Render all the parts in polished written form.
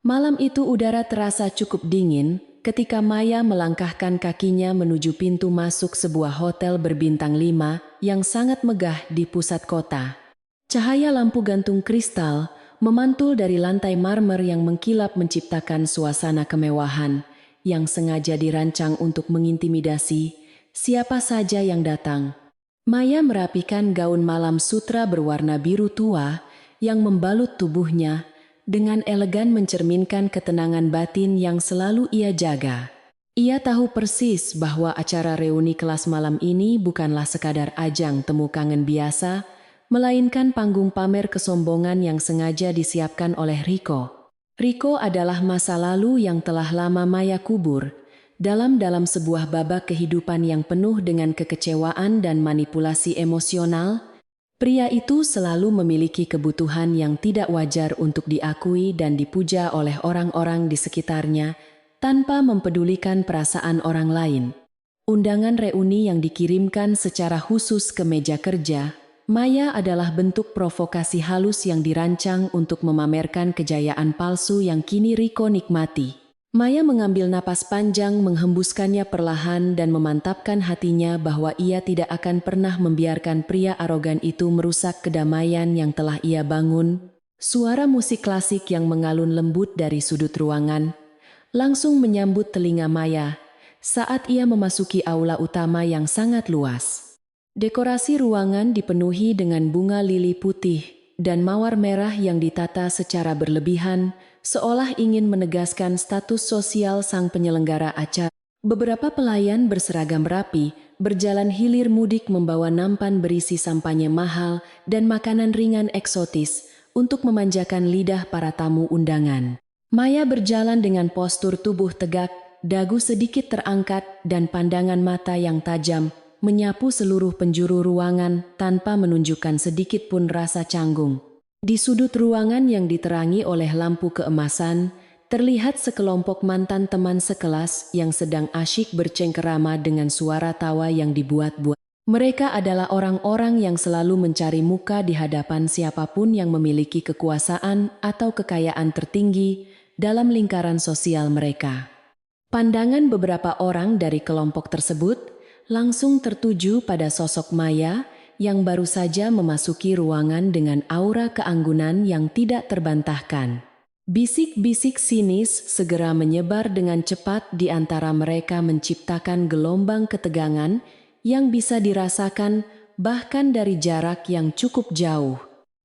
Malam itu udara terasa cukup dingin ketika Maya melangkahkan kakinya menuju pintu masuk sebuah hotel berbintang 5 yang sangat megah di pusat kota. Cahaya lampu gantung kristal memantul dari lantai marmer yang mengkilap menciptakan suasana kemewahan yang sengaja dirancang untuk mengintimidasi siapa saja yang datang. Maya merapikan gaun malam sutra berwarna biru tua yang membalut tubuhnya dengan elegan mencerminkan ketenangan batin yang selalu ia jaga. Ia tahu persis bahwa acara reuni kelas malam ini bukanlah sekadar ajang temu kangen biasa, melainkan panggung pamer kesombongan yang sengaja disiapkan oleh Riko. Riko adalah masa lalu yang telah lama Maya kubur, dalam sebuah babak kehidupan yang penuh dengan kekecewaan dan manipulasi emosional. Pria itu selalu memiliki kebutuhan yang tidak wajar untuk diakui dan dipuja oleh orang-orang di sekitarnya, tanpa mempedulikan perasaan orang lain. Undangan reuni yang dikirimkan secara khusus ke meja kerja, Maya adalah bentuk provokasi halus yang dirancang untuk memamerkan kejayaan palsu yang kini Riko nikmati. Maya mengambil napas panjang, menghembuskannya perlahan dan memantapkan hatinya bahwa ia tidak akan pernah membiarkan pria arogan itu merusak kedamaian yang telah ia bangun. Suara musik klasik yang mengalun lembut dari sudut ruangan langsung menyambut telinga Maya saat ia memasuki aula utama yang sangat luas. Dekorasi ruangan dipenuhi dengan bunga lili putih dan mawar merah yang ditata secara berlebihan, seolah ingin menegaskan status sosial sang penyelenggara acara. Beberapa pelayan berseragam rapi berjalan hilir mudik membawa nampan berisi sampanye mahal dan makanan ringan eksotis untuk memanjakan lidah para tamu undangan. Maya berjalan dengan postur tubuh tegak, dagu sedikit terangkat dan pandangan mata yang tajam, menyapu seluruh penjuru ruangan tanpa menunjukkan sedikit pun rasa canggung. Di sudut ruangan yang diterangi oleh lampu keemasan, terlihat sekelompok mantan teman sekelas yang sedang asyik bercengkerama dengan suara tawa yang dibuat-buat. Mereka adalah orang-orang yang selalu mencari muka di hadapan siapapun yang memiliki kekuasaan atau kekayaan tertinggi dalam lingkaran sosial mereka. Pandangan beberapa orang dari kelompok tersebut langsung tertuju pada sosok Maya yang baru saja memasuki ruangan dengan aura keanggunan yang tidak terbantahkan. Bisik-bisik sinis segera menyebar dengan cepat di antara mereka menciptakan gelombang ketegangan yang bisa dirasakan bahkan dari jarak yang cukup jauh.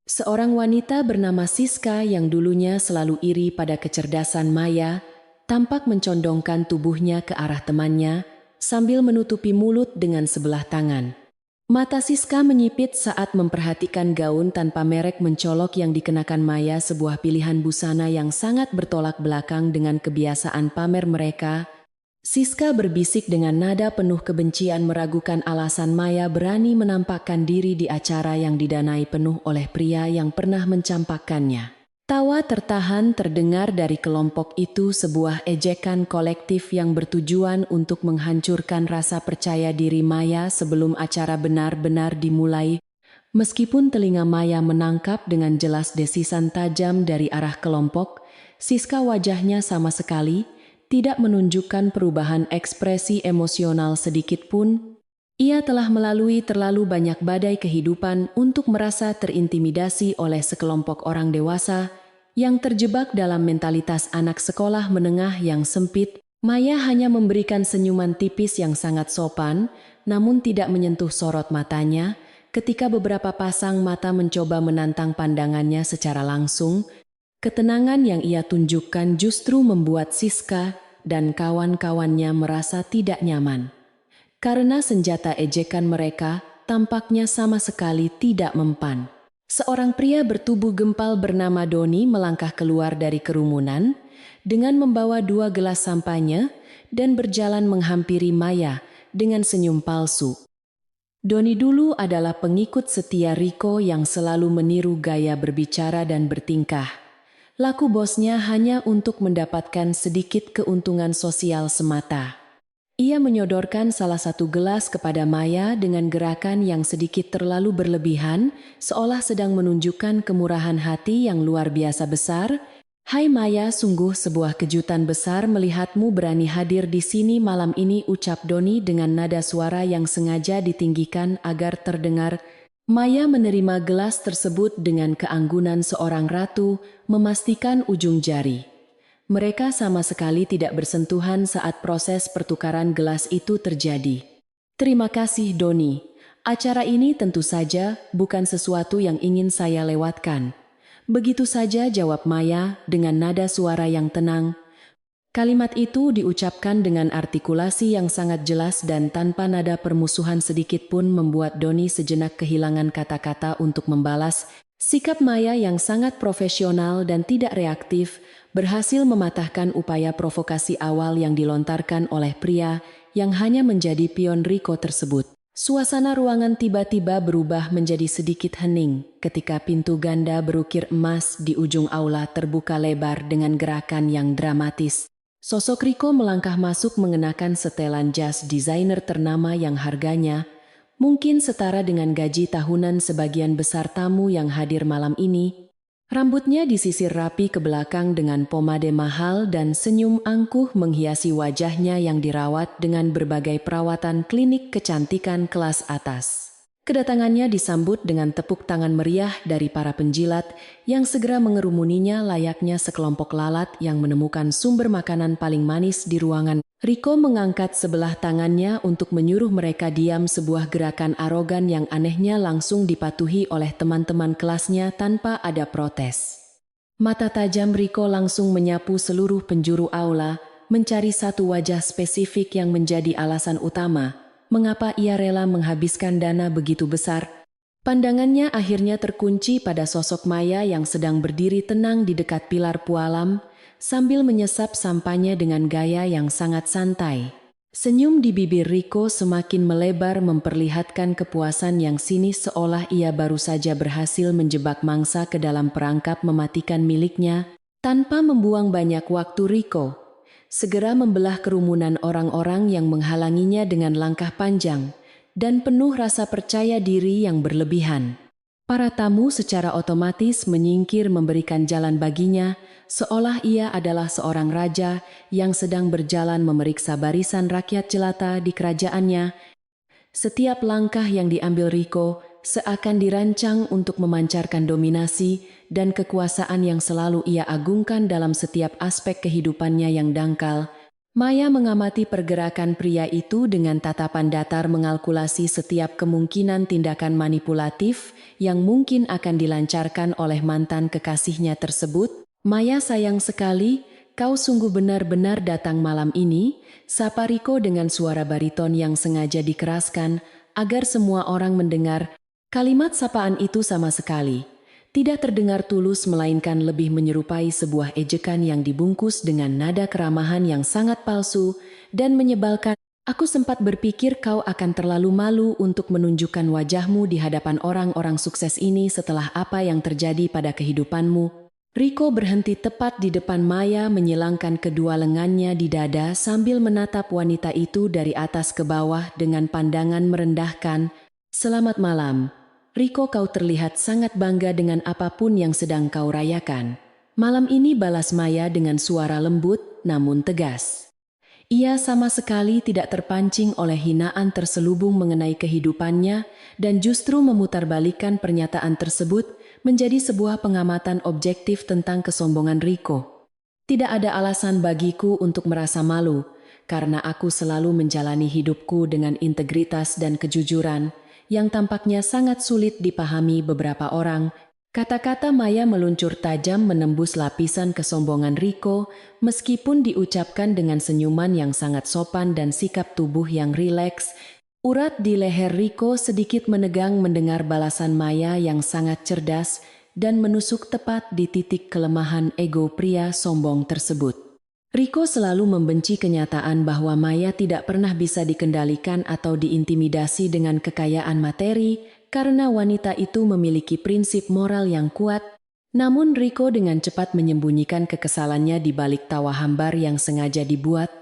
Seorang wanita bernama Siska yang dulunya selalu iri pada kecerdasan Maya, tampak mencondongkan tubuhnya ke arah temannya sambil menutupi mulut dengan sebelah tangan. Mata Siska menyipit saat memperhatikan gaun tanpa merek mencolok yang dikenakan Maya, sebuah pilihan busana yang sangat bertolak belakang dengan kebiasaan pamer mereka. Siska berbisik dengan nada penuh kebencian meragukan alasan Maya berani menampakkan diri di acara yang didanai penuh oleh pria yang pernah mencampakkannya. Tawa tertahan terdengar dari kelompok itu, sebuah ejekan kolektif yang bertujuan untuk menghancurkan rasa percaya diri Maya sebelum acara benar-benar dimulai. Meskipun telinga Maya menangkap dengan jelas desisan tajam dari arah kelompok, Siska wajahnya sama sekali tidak menunjukkan perubahan ekspresi emosional sedikit pun. Ia telah melalui terlalu banyak badai kehidupan untuk merasa terintimidasi oleh sekelompok orang dewasa yang terjebak dalam mentalitas anak sekolah menengah yang sempit. Maya hanya memberikan senyuman tipis yang sangat sopan, namun tidak menyentuh sorot matanya ketika beberapa pasang mata mencoba menantang pandangannya secara langsung. Ketenangan yang ia tunjukkan justru membuat Siska dan kawan-kawannya merasa tidak nyaman. Karena senjata ejekan mereka tampaknya sama sekali tidak mempan. Seorang pria bertubuh gempal bernama Doni melangkah keluar dari kerumunan dengan membawa 2 gelas sampanye dan berjalan menghampiri Maya dengan senyum palsu. Doni dulu adalah pengikut setia Riko yang selalu meniru gaya berbicara dan bertingkah. Laku bosnya hanya untuk mendapatkan sedikit keuntungan sosial semata. Ia menyodorkan salah satu gelas kepada Maya dengan gerakan yang sedikit terlalu berlebihan, seolah sedang menunjukkan kemurahan hati yang luar biasa besar. Hai Maya, sungguh sebuah kejutan besar melihatmu berani hadir di sini malam ini, ucap Doni dengan nada suara yang sengaja ditinggikan agar terdengar. Maya menerima gelas tersebut dengan keanggunan seorang ratu, memastikan ujung jari. Mereka sama sekali tidak bersentuhan saat proses pertukaran gelas itu terjadi. Terima kasih Doni. Acara ini tentu saja bukan sesuatu yang ingin saya lewatkan. Begitu saja, jawab Maya dengan nada suara yang tenang. Kalimat itu diucapkan dengan artikulasi yang sangat jelas dan tanpa nada permusuhan sedikit pun, membuat Doni sejenak kehilangan kata-kata untuk membalas. Sikap Maya yang sangat profesional dan tidak reaktif berhasil mematahkan upaya provokasi awal yang dilontarkan oleh pria yang hanya menjadi pion Rico tersebut. Suasana ruangan tiba-tiba berubah menjadi sedikit hening ketika pintu ganda berukir emas di ujung aula terbuka lebar dengan gerakan yang dramatis. Sosok Rico melangkah masuk mengenakan setelan jas desainer ternama yang harganya mungkin setara dengan gaji tahunan sebagian besar tamu yang hadir malam ini. Rambutnya disisir rapi ke belakang dengan pomade mahal dan senyum angkuh menghiasi wajahnya yang dirawat dengan berbagai perawatan klinik kecantikan kelas atas. Kedatangannya disambut dengan tepuk tangan meriah dari para penjilat yang segera mengerumuninya layaknya sekelompok lalat yang menemukan sumber makanan paling manis di ruangan. Rico mengangkat sebelah tangannya untuk menyuruh mereka diam, sebuah gerakan arogan yang anehnya langsung dipatuhi oleh teman-teman kelasnya tanpa ada protes. Mata tajam Rico langsung menyapu seluruh penjuru aula, mencari satu wajah spesifik yang menjadi alasan utama mengapa ia rela menghabiskan dana begitu besar. Pandangannya akhirnya terkunci pada sosok Maya yang sedang berdiri tenang di dekat pilar pualam, sambil menyesap sampahnya dengan gaya yang sangat santai. Senyum di bibir Rico semakin melebar memperlihatkan kepuasan yang sinis, seolah ia baru saja berhasil menjebak mangsa ke dalam perangkap mematikan miliknya. Tanpa membuang banyak waktu, Rico segera membelah kerumunan orang-orang yang menghalanginya dengan langkah panjang dan penuh rasa percaya diri yang berlebihan. Para tamu secara otomatis menyingkir memberikan jalan baginya, seolah ia adalah seorang raja yang sedang berjalan memeriksa barisan rakyat jelata di kerajaannya. Setiap langkah yang diambil Rico seakan dirancang untuk memancarkan dominasi dan kekuasaan yang selalu ia agungkan dalam setiap aspek kehidupannya yang dangkal. Maya mengamati pergerakan pria itu dengan tatapan datar, mengalkulasi setiap kemungkinan tindakan manipulatif yang mungkin akan dilancarkan oleh mantan kekasihnya tersebut. Maya, sayang sekali, kau sungguh benar-benar datang malam ini, sapa Rico dengan suara bariton yang sengaja dikeraskan agar semua orang mendengar. Kalimat sapaan itu sama sekali tidak terdengar tulus, melainkan lebih menyerupai sebuah ejekan yang dibungkus dengan nada keramahan yang sangat palsu dan menyebalkan. Aku sempat berpikir kau akan terlalu malu untuk menunjukkan wajahmu di hadapan orang-orang sukses ini setelah apa yang terjadi pada kehidupanmu. Rico berhenti tepat di depan Maya, menyilangkan kedua lengannya di dada sambil menatap wanita itu dari atas ke bawah dengan pandangan merendahkan. Selamat malam. Rico, kau terlihat sangat bangga dengan apapun yang sedang kau rayakan malam ini, balas Maya dengan suara lembut namun tegas. Ia sama sekali tidak terpancing oleh hinaan terselubung mengenai kehidupannya dan justru memutarbalikkan pernyataan tersebut menjadi sebuah pengamatan objektif tentang kesombongan Rico. Tidak ada alasan bagiku untuk merasa malu, karena aku selalu menjalani hidupku dengan integritas dan kejujuran yang tampaknya sangat sulit dipahami beberapa orang. Kata-kata Maya meluncur tajam menembus lapisan kesombongan Rico, meskipun diucapkan dengan senyuman yang sangat sopan dan sikap tubuh yang rileks. Urat di leher Rico sedikit menegang mendengar balasan Maya yang sangat cerdas dan menusuk tepat di titik kelemahan ego pria sombong tersebut. Rico selalu membenci kenyataan bahwa Maya tidak pernah bisa dikendalikan atau diintimidasi dengan kekayaan materi, karena wanita itu memiliki prinsip moral yang kuat. Namun Rico dengan cepat menyembunyikan kekesalannya di balik tawa hambar yang sengaja dibuat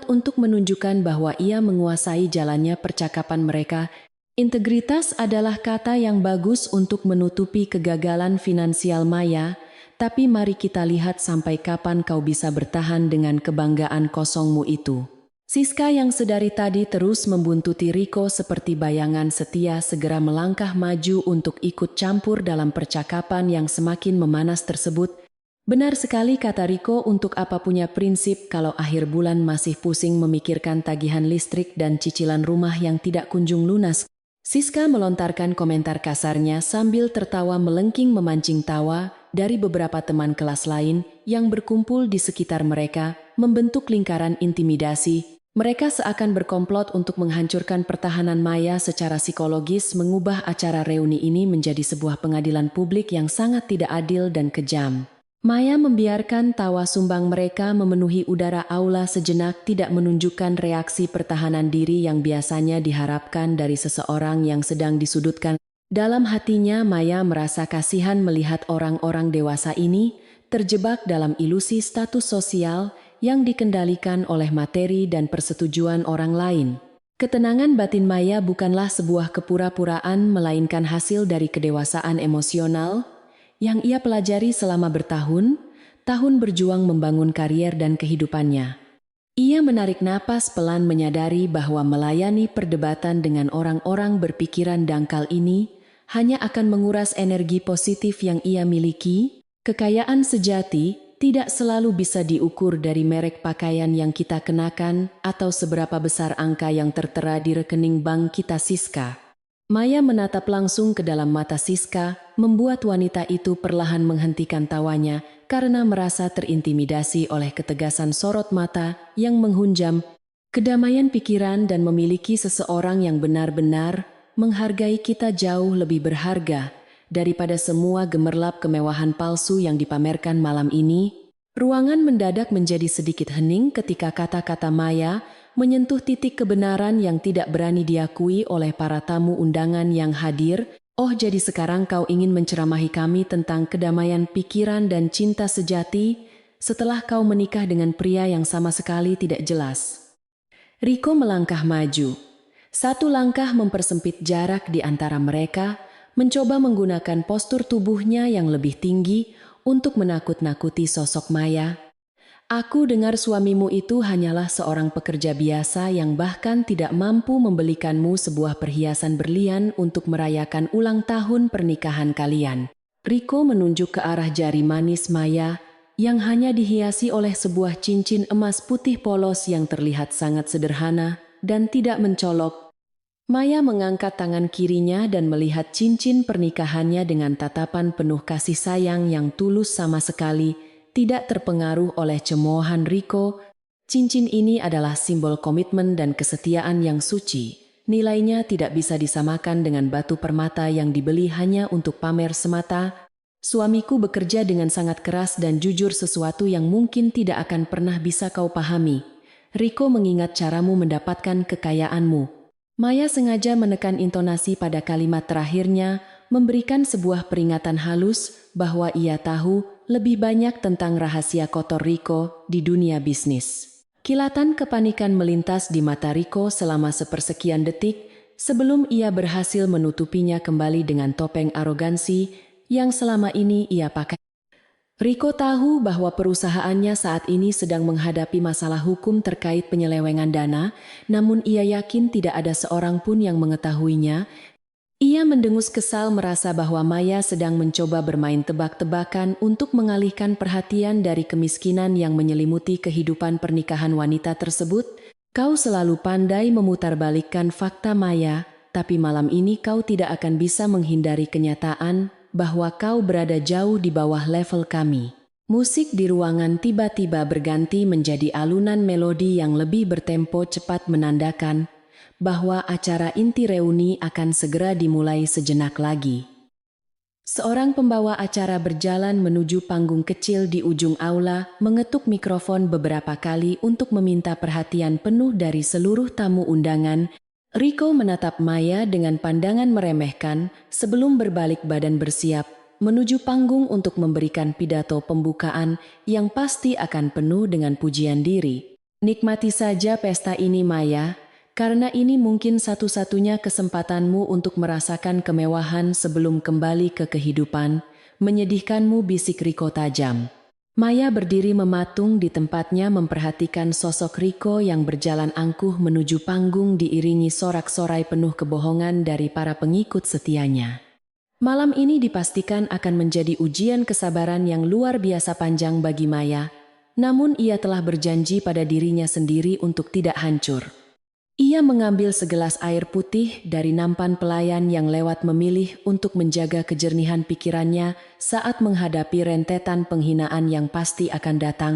untuk menunjukkan bahwa ia menguasai jalannya percakapan mereka. Integritas adalah kata yang bagus untuk menutupi kegagalan finansial Maya, Tapi mari kita lihat sampai kapan kau bisa bertahan dengan kebanggaan kosongmu itu. Siska yang sedari tadi terus membuntuti Riko seperti bayangan setia segera melangkah maju untuk ikut campur dalam percakapan yang semakin memanas tersebut. Benar sekali kata Riko, untuk apa punya prinsip kalau akhir bulan masih pusing memikirkan tagihan listrik dan cicilan rumah yang tidak kunjung lunas. Siska melontarkan komentar kasarnya sambil tertawa melengking memancing tawa dari beberapa teman kelas lain yang berkumpul di sekitar mereka, membentuk lingkaran intimidasi. Mereka seakan berkomplot untuk menghancurkan pertahanan Maya secara psikologis, mengubah acara reuni ini menjadi sebuah pengadilan publik yang sangat tidak adil dan kejam. Maya membiarkan tawa sumbang mereka memenuhi udara aula sejenak, tidak menunjukkan reaksi pertahanan diri yang biasanya diharapkan dari seseorang yang sedang disudutkan. Dalam hatinya Maya merasa kasihan melihat orang-orang dewasa ini terjebak dalam ilusi status sosial yang dikendalikan oleh materi dan persetujuan orang lain. Ketenangan batin Maya bukanlah sebuah kepura-puraan, melainkan hasil dari kedewasaan emosional yang ia pelajari selama bertahun-tahun berjuang membangun karier dan kehidupannya. Ia menarik napas pelan, menyadari bahwa melayani perdebatan dengan orang-orang berpikiran dangkal ini hanya akan menguras energi positif yang ia miliki. Kekayaan sejati tidak selalu bisa diukur dari merek pakaian yang kita kenakan atau seberapa besar angka yang tertera di rekening bank kita. Siska. Maya menatap langsung ke dalam mata Siska, membuat wanita itu perlahan menghentikan tawanya karena merasa terintimidasi oleh ketegasan sorot mata yang menghunjam. Kedamaian pikiran dan memiliki seseorang yang benar-benar menghargai kita jauh lebih berharga daripada semua gemerlap kemewahan palsu yang dipamerkan malam ini. Ruangan mendadak menjadi sedikit hening ketika kata-kata Maya menyentuh titik kebenaran yang tidak berani diakui oleh para tamu undangan yang hadir. Oh, jadi sekarang kau ingin menceramahi kami tentang kedamaian pikiran dan cinta sejati setelah kau menikah dengan pria yang sama sekali tidak jelas. Riko melangkah maju. Satu langkah mempersempit jarak di antara mereka, mencoba menggunakan postur tubuhnya yang lebih tinggi untuk menakut-nakuti sosok Maya. Aku dengar suamimu itu hanyalah seorang pekerja biasa yang bahkan tidak mampu membelikanmu sebuah perhiasan berlian untuk merayakan ulang tahun pernikahan kalian. Riko menunjuk ke arah jari manis Maya yang hanya dihiasi oleh sebuah cincin emas putih polos yang terlihat sangat sederhana dan tidak mencolok. Maya mengangkat tangan kirinya dan melihat cincin pernikahannya dengan tatapan penuh kasih sayang yang tulus, sama sekali tidak terpengaruh oleh cemoohan Riko. Cincin ini adalah simbol komitmen dan kesetiaan yang suci. Nilainya tidak bisa disamakan dengan batu permata yang dibeli hanya untuk pamer semata. Suamiku bekerja dengan sangat keras dan jujur, sesuatu yang mungkin tidak akan pernah bisa kau pahami, Riko, mengingat caramu mendapatkan kekayaanmu. Maya sengaja menekan intonasi pada kalimat terakhirnya, memberikan sebuah peringatan halus bahwa ia tahu lebih banyak tentang rahasia kotor Riko di dunia bisnis. Kilatan kepanikan melintas di mata Riko selama sepersekian detik sebelum ia berhasil menutupinya kembali dengan topeng arogansi yang selama ini ia pakai. Riko tahu bahwa perusahaannya saat ini sedang menghadapi masalah hukum terkait penyelewengan dana, namun ia yakin tidak ada seorang pun yang mengetahuinya. Ia mendengus kesal merasa bahwa Maya sedang mencoba bermain tebak-tebakan untuk mengalihkan perhatian dari kemiskinan yang menyelimuti kehidupan pernikahan wanita tersebut. Kau selalu pandai memutarbalikkan fakta, Maya, tapi malam ini kau tidak akan bisa menghindari kenyataan bahwa kau berada jauh di bawah level kami. Musik di ruangan tiba-tiba berganti menjadi alunan melodi yang lebih bertempo cepat, menandakan bahwa acara inti reuni akan segera dimulai sejenak lagi. Seorang pembawa acara berjalan menuju panggung kecil di ujung aula, mengetuk mikrofon beberapa kali untuk meminta perhatian penuh dari seluruh tamu undangan. Riko menatap Maya dengan pandangan meremehkan sebelum berbalik badan bersiap menuju panggung untuk memberikan pidato pembukaan yang pasti akan penuh dengan pujian diri. Nikmati saja pesta ini, Maya, karena ini mungkin satu-satunya kesempatanmu untuk merasakan kemewahan sebelum kembali ke kehidupan. Menyedihkanmu, bisik Riko tajam. Maya berdiri mematung di tempatnya memperhatikan sosok Riko yang berjalan angkuh menuju panggung diiringi sorak-sorai penuh kebohongan dari para pengikut setianya. Malam ini dipastikan akan menjadi ujian kesabaran yang luar biasa panjang bagi Maya, namun ia telah berjanji pada dirinya sendiri untuk tidak hancur. Ia mengambil segelas air putih dari nampan pelayan yang lewat memilih untuk menjaga kejernihan pikirannya saat menghadapi rentetan penghinaan yang pasti akan datang.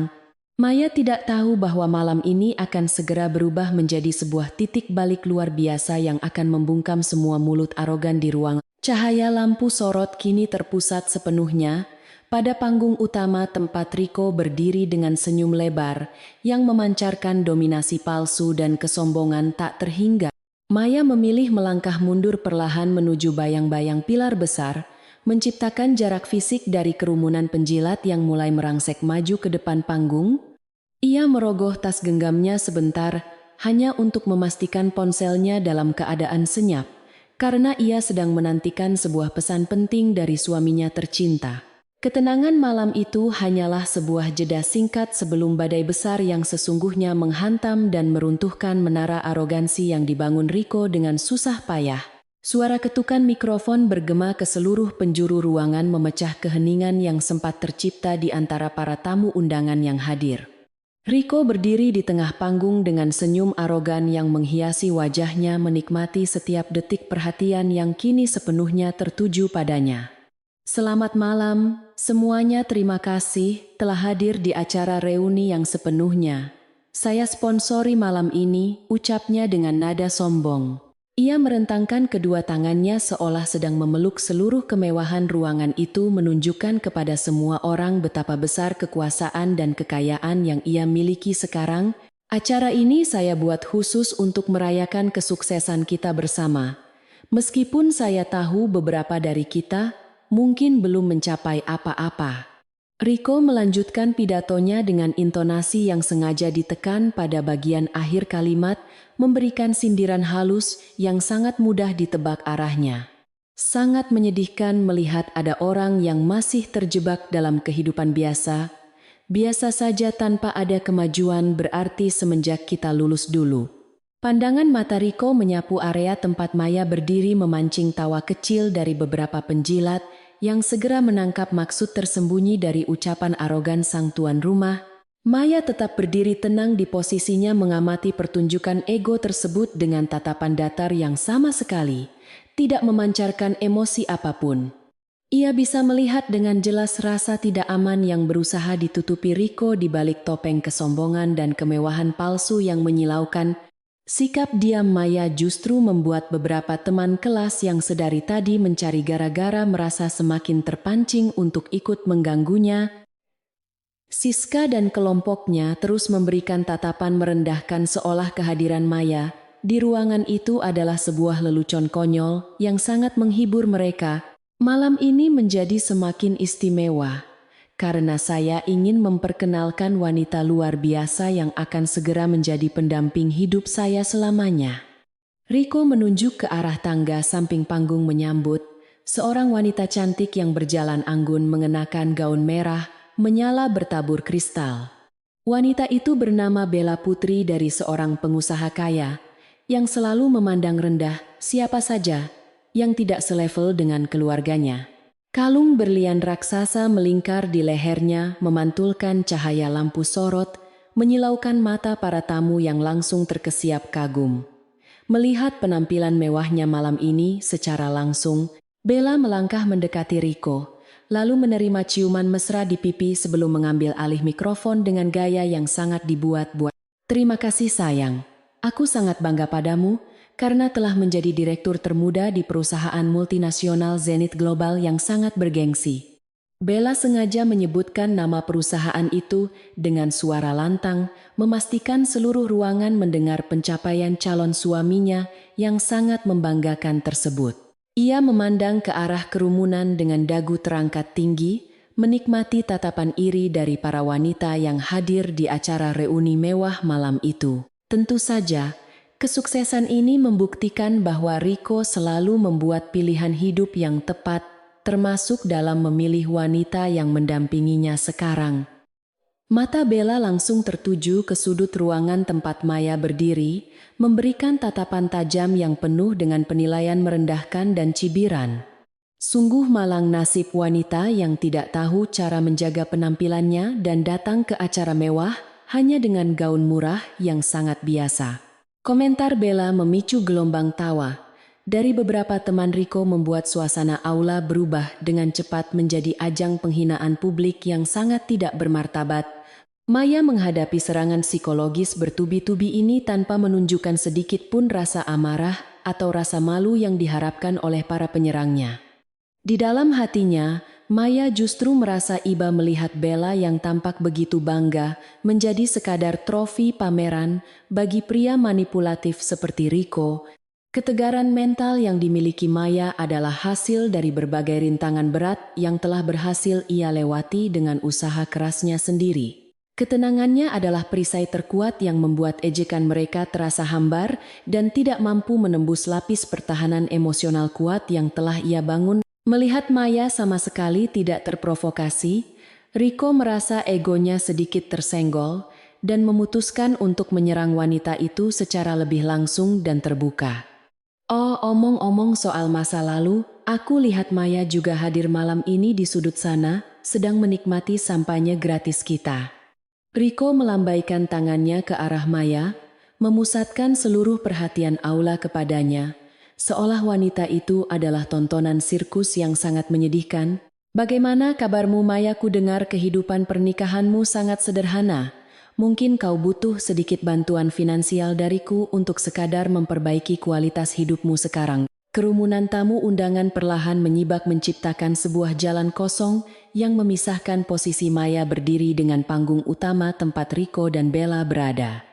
Maya tidak tahu bahwa malam ini akan segera berubah menjadi sebuah titik balik luar biasa yang akan membungkam semua mulut arogan di ruang. Cahaya lampu sorot kini terpusat sepenuhnya pada panggung utama tempat Riko berdiri dengan senyum lebar yang memancarkan dominasi palsu dan kesombongan tak terhingga. Maya memilih melangkah mundur perlahan menuju bayang-bayang pilar besar, menciptakan jarak fisik dari kerumunan penjilat yang mulai merangsek maju ke depan panggung. Ia merogoh tas genggamnya sebentar, hanya untuk memastikan ponselnya dalam keadaan senyap, karena ia sedang menantikan sebuah pesan penting dari suaminya tercinta. Ketenangan malam itu hanyalah sebuah jeda singkat sebelum badai besar yang sesungguhnya menghantam dan meruntuhkan menara arogansi yang dibangun Riko dengan susah payah. Suara ketukan mikrofon bergema ke seluruh penjuru ruangan memecah keheningan yang sempat tercipta di antara para tamu undangan yang hadir. Riko berdiri di tengah panggung dengan senyum arogan yang menghiasi wajahnya, menikmati setiap detik perhatian yang kini sepenuhnya tertuju padanya. Selamat malam, semuanya, terima kasih telah hadir di acara reuni yang sepenuhnya. Saya sponsori malam ini, ucapnya dengan nada sombong. Ia merentangkan kedua tangannya seolah sedang memeluk seluruh kemewahan ruangan itu, menunjukkan kepada semua orang betapa besar kekuasaan dan kekayaan yang ia miliki sekarang. Acara ini saya buat khusus untuk merayakan kesuksesan kita bersama. Meskipun saya tahu beberapa dari kita mungkin belum mencapai apa-apa. Riko melanjutkan pidatonya dengan intonasi yang sengaja ditekan pada bagian akhir kalimat, memberikan sindiran halus yang sangat mudah ditebak arahnya. Sangat menyedihkan melihat ada orang yang masih terjebak dalam kehidupan biasa saja tanpa ada kemajuan berarti semenjak kita lulus dulu. Pandangan mata Riko menyapu area tempat Maya berdiri, memancing tawa kecil dari beberapa penjilat yang segera menangkap maksud tersembunyi dari ucapan arogan sang tuan rumah. Maya tetap berdiri tenang di posisinya mengamati pertunjukan ego tersebut dengan tatapan datar yang sama sekali tidak memancarkan emosi apapun. Ia bisa melihat dengan jelas rasa tidak aman yang berusaha ditutupi Riko di balik topeng kesombongan dan kemewahan palsu yang menyilaukan. Sikap diam Maya justru membuat beberapa teman kelas yang sedari tadi mencari gara-gara merasa semakin terpancing untuk ikut mengganggunya. Siska dan kelompoknya terus memberikan tatapan merendahkan seolah kehadiran Maya di ruangan itu adalah sebuah lelucon konyol yang sangat menghibur mereka. Malam ini menjadi semakin istimewa karena saya ingin memperkenalkan wanita luar biasa yang akan segera menjadi pendamping hidup saya selamanya. Riko menunjuk ke arah tangga samping panggung menyambut seorang wanita cantik yang berjalan anggun mengenakan gaun merah menyala bertabur kristal. Wanita itu bernama Bella, putri dari seorang pengusaha kaya yang selalu memandang rendah siapa saja yang tidak selevel dengan keluarganya. Kalung berlian raksasa melingkar di lehernya, memantulkan cahaya lampu sorot, menyilaukan mata para tamu yang langsung terkesiap kagum. Melihat penampilan mewahnya malam ini secara langsung, Bella melangkah mendekati Riko, lalu menerima ciuman mesra di pipi sebelum mengambil alih mikrofon dengan gaya yang sangat dibuat-buat. Terima kasih sayang, aku sangat bangga padamu, karena telah menjadi direktur termuda di perusahaan multinasional Zenith Global yang sangat bergengsi. Bella sengaja menyebutkan nama perusahaan itu dengan suara lantang, memastikan seluruh ruangan mendengar pencapaian calon suaminya yang sangat membanggakan tersebut. Ia memandang ke arah kerumunan dengan dagu terangkat tinggi, menikmati tatapan iri dari para wanita yang hadir di acara reuni mewah malam itu. Tentu saja, kesuksesan ini membuktikan bahwa Riko selalu membuat pilihan hidup yang tepat, termasuk dalam memilih wanita yang mendampinginya sekarang. Mata Bella langsung tertuju ke sudut ruangan tempat Maya berdiri, memberikan tatapan tajam yang penuh dengan penilaian merendahkan dan cibiran. Sungguh malang nasib wanita yang tidak tahu cara menjaga penampilannya dan datang ke acara mewah hanya dengan gaun murah yang sangat biasa. Komentar Bella memicu gelombang tawa. Dari beberapa teman Rico membuat suasana aula berubah dengan cepat menjadi ajang penghinaan publik yang sangat tidak bermartabat. Maya menghadapi serangan psikologis bertubi-tubi ini tanpa menunjukkan sedikit pun rasa amarah atau rasa malu yang diharapkan oleh para penyerangnya. Di dalam hatinya, Maya justru merasa iba melihat Bella yang tampak begitu bangga menjadi sekadar trofi pameran bagi pria manipulatif seperti Rico. Ketegaran mental yang dimiliki Maya adalah hasil dari berbagai rintangan berat yang telah berhasil ia lewati dengan usaha kerasnya sendiri. Ketenangannya adalah perisai terkuat yang membuat ejekan mereka terasa hambar dan tidak mampu menembus lapis pertahanan emosional kuat yang telah ia bangun. Melihat Maya sama sekali tidak terprovokasi, Rico merasa egonya sedikit tersenggol dan memutuskan untuk menyerang wanita itu secara lebih langsung dan terbuka. Oh, omong-omong soal masa lalu, aku lihat Maya juga hadir malam ini di sudut sana, sedang menikmati sampainya gratis kita. Rico melambaikan tangannya ke arah Maya, memusatkan seluruh perhatian aula kepadanya, seolah wanita itu adalah tontonan sirkus yang sangat menyedihkan. Bagaimana kabarmu Maya? Ku dengar kehidupan pernikahanmu sangat sederhana. Mungkin kau butuh sedikit bantuan finansial dariku untuk sekadar memperbaiki kualitas hidupmu sekarang. Kerumunan tamu undangan perlahan menyibak menciptakan sebuah jalan kosong yang memisahkan posisi Maya berdiri dengan panggung utama tempat Rico dan Bella berada.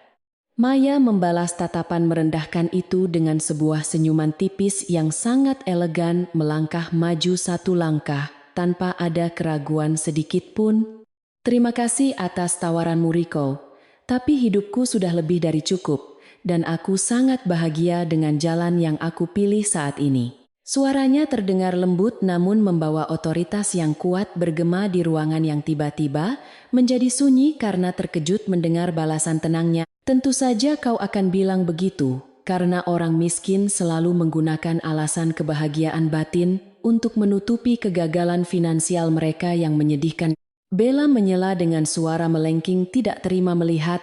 Maya membalas tatapan merendahkan itu dengan sebuah senyuman tipis yang sangat elegan, melangkah maju satu langkah tanpa ada keraguan sedikit pun. Terima kasih atas tawaranmu Rico, tapi hidupku sudah lebih dari cukup, dan aku sangat bahagia dengan jalan yang aku pilih saat ini. Suaranya terdengar lembut namun membawa otoritas yang kuat bergema di ruangan yang tiba-tiba menjadi sunyi karena terkejut mendengar balasan tenangnya. Tentu saja kau akan bilang begitu, karena orang miskin selalu menggunakan alasan kebahagiaan batin untuk menutupi kegagalan finansial mereka yang menyedihkan. Bella menyela dengan suara melengking tidak terima melihat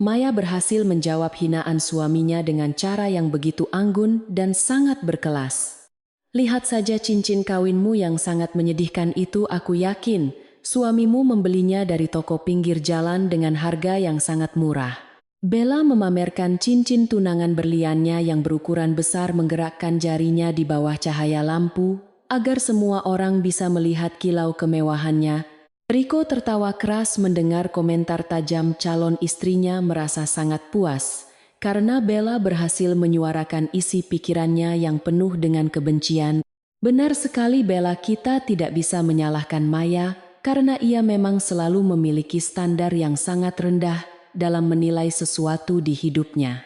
Maya berhasil menjawab hinaan suaminya dengan cara yang begitu anggun dan sangat berkelas. Lihat saja cincin kawinmu yang sangat menyedihkan itu. Aku yakin suamimu membelinya dari toko pinggir jalan dengan harga yang sangat murah. Bella memamerkan cincin tunangan berliannya yang berukuran besar, menggerakkan jarinya di bawah cahaya lampu agar semua orang bisa melihat kilau kemewahannya. Rico tertawa keras mendengar komentar tajam calon istrinya, merasa sangat puas karena Bella berhasil menyuarakan isi pikirannya yang penuh dengan kebencian. Benar sekali Bella, kita tidak bisa menyalahkan Maya karena ia memang selalu memiliki standar yang sangat rendah dalam menilai sesuatu di hidupnya.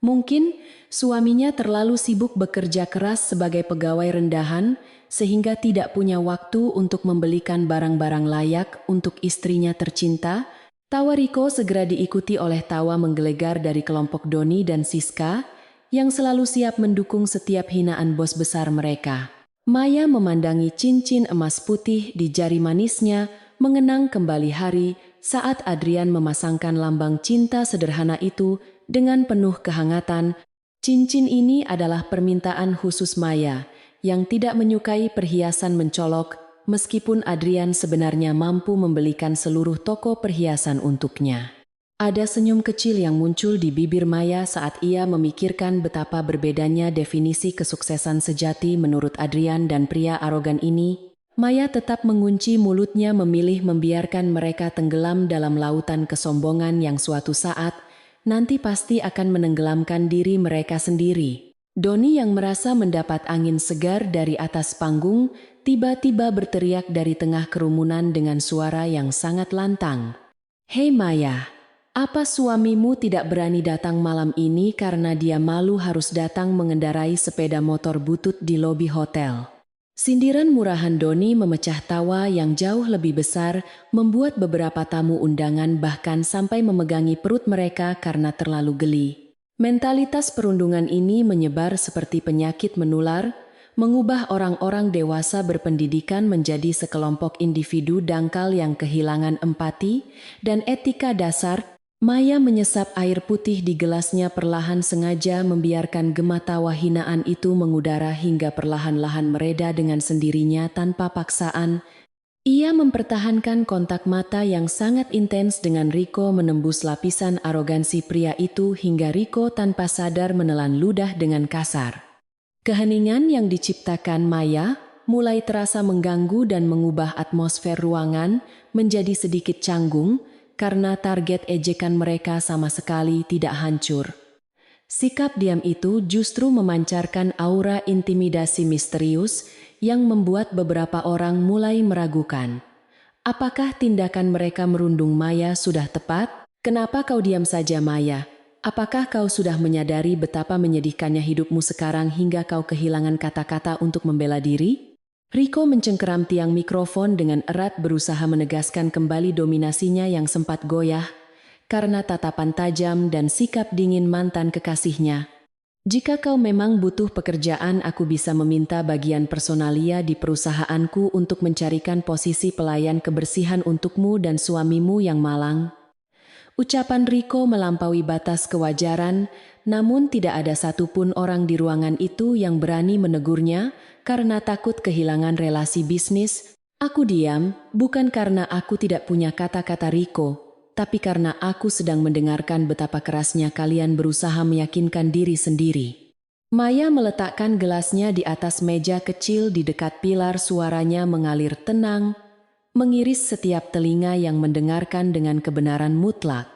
Mungkin suaminya terlalu sibuk bekerja keras sebagai pegawai rendahan sehingga tidak punya waktu untuk membelikan barang-barang layak untuk istrinya tercinta. Tawa Rico segera diikuti oleh tawa menggelegar dari kelompok Doni dan Siska yang selalu siap mendukung setiap hinaan bos besar mereka. Maya memandangi cincin emas putih di jari manisnya, mengenang kembali hari saat Adrian memasangkan lambang cinta sederhana itu dengan penuh kehangatan. Cincin ini adalah permintaan khusus Maya yang tidak menyukai perhiasan mencolok, meskipun Adrian sebenarnya mampu membelikan seluruh toko perhiasan untuknya. Ada senyum kecil yang muncul di bibir Maya saat ia memikirkan betapa berbedanya definisi kesuksesan sejati menurut Adrian dan pria arogan ini. Maya tetap mengunci mulutnya, memilih membiarkan mereka tenggelam dalam lautan kesombongan yang suatu saat nanti pasti akan menenggelamkan diri mereka sendiri. Doni yang merasa mendapat angin segar dari atas panggung, tiba-tiba berteriak dari tengah kerumunan dengan suara yang sangat lantang. Hei Maya, apa suamimu tidak berani datang malam ini karena dia malu harus datang mengendarai sepeda motor butut di lobi hotel? Sindiran murahan Doni memecah tawa yang jauh lebih besar, membuat beberapa tamu undangan bahkan sampai memegangi perut mereka karena terlalu geli. Mentalitas perundungan ini menyebar seperti penyakit menular, mengubah orang-orang dewasa berpendidikan menjadi sekelompok individu dangkal yang kehilangan empati dan etika dasar. Maya menyesap air putih di gelasnya perlahan, sengaja membiarkan gema tawa hinaan itu mengudara hingga perlahan-lahan mereda dengan sendirinya tanpa paksaan. Ia mempertahankan kontak mata yang sangat intens dengan Riko, menembus lapisan arogansi pria itu hingga Riko tanpa sadar menelan ludah dengan kasar. Keheningan yang diciptakan Maya mulai terasa mengganggu dan mengubah atmosfer ruangan menjadi sedikit canggung, karena target ejekan mereka sama sekali tidak hancur. Sikap diam itu justru memancarkan aura intimidasi misterius yang membuat beberapa orang mulai meragukan. Apakah tindakan mereka merundung Maya sudah tepat? Kenapa kau diam saja, Maya? Apakah kau sudah menyadari betapa menyedihkannya hidupmu sekarang hingga kau kehilangan kata-kata untuk membela diri? Riko mencengkeram tiang mikrofon dengan erat, berusaha menegaskan kembali dominasinya yang sempat goyah karena tatapan tajam dan sikap dingin mantan kekasihnya. Jika kau memang butuh pekerjaan, aku bisa meminta bagian personalia di perusahaanku untuk mencarikan posisi pelayan kebersihan untukmu dan suamimu yang malang. Ucapan Riko melampaui batas kewajaran, namun tidak ada satupun orang di ruangan itu yang berani menegurnya karena takut kehilangan relasi bisnis. Aku diam, bukan karena aku tidak punya kata-kata Riko, tapi karena aku sedang mendengarkan betapa kerasnya kalian berusaha meyakinkan diri sendiri. Maya meletakkan gelasnya di atas meja kecil di dekat pilar, suaranya mengalir tenang, mengiris setiap telinga yang mendengarkan dengan kebenaran mutlak.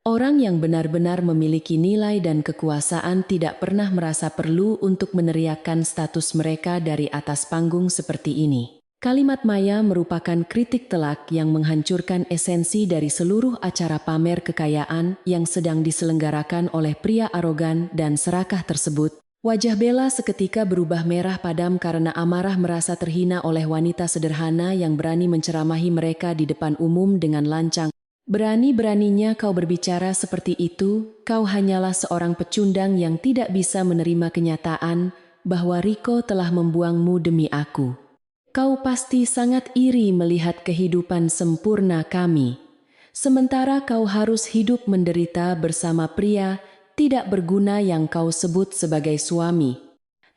Orang yang benar-benar memiliki nilai dan kekuasaan tidak pernah merasa perlu untuk meneriakkan status mereka dari atas panggung seperti ini. Kalimat Maya merupakan kritik telak yang menghancurkan esensi dari seluruh acara pamer kekayaan yang sedang diselenggarakan oleh pria arogan dan serakah tersebut. Wajah Bella seketika berubah merah padam karena amarah merasa terhina oleh wanita sederhana yang berani menceramahi mereka di depan umum dengan lancang. Berani-beraninya kau berbicara seperti itu, kau hanyalah seorang pecundang yang tidak bisa menerima kenyataan bahwa Riko telah membuangmu demi aku. Kau pasti sangat iri melihat kehidupan sempurna kami. Sementara kau harus hidup menderita bersama pria tidak berguna yang kau sebut sebagai suami.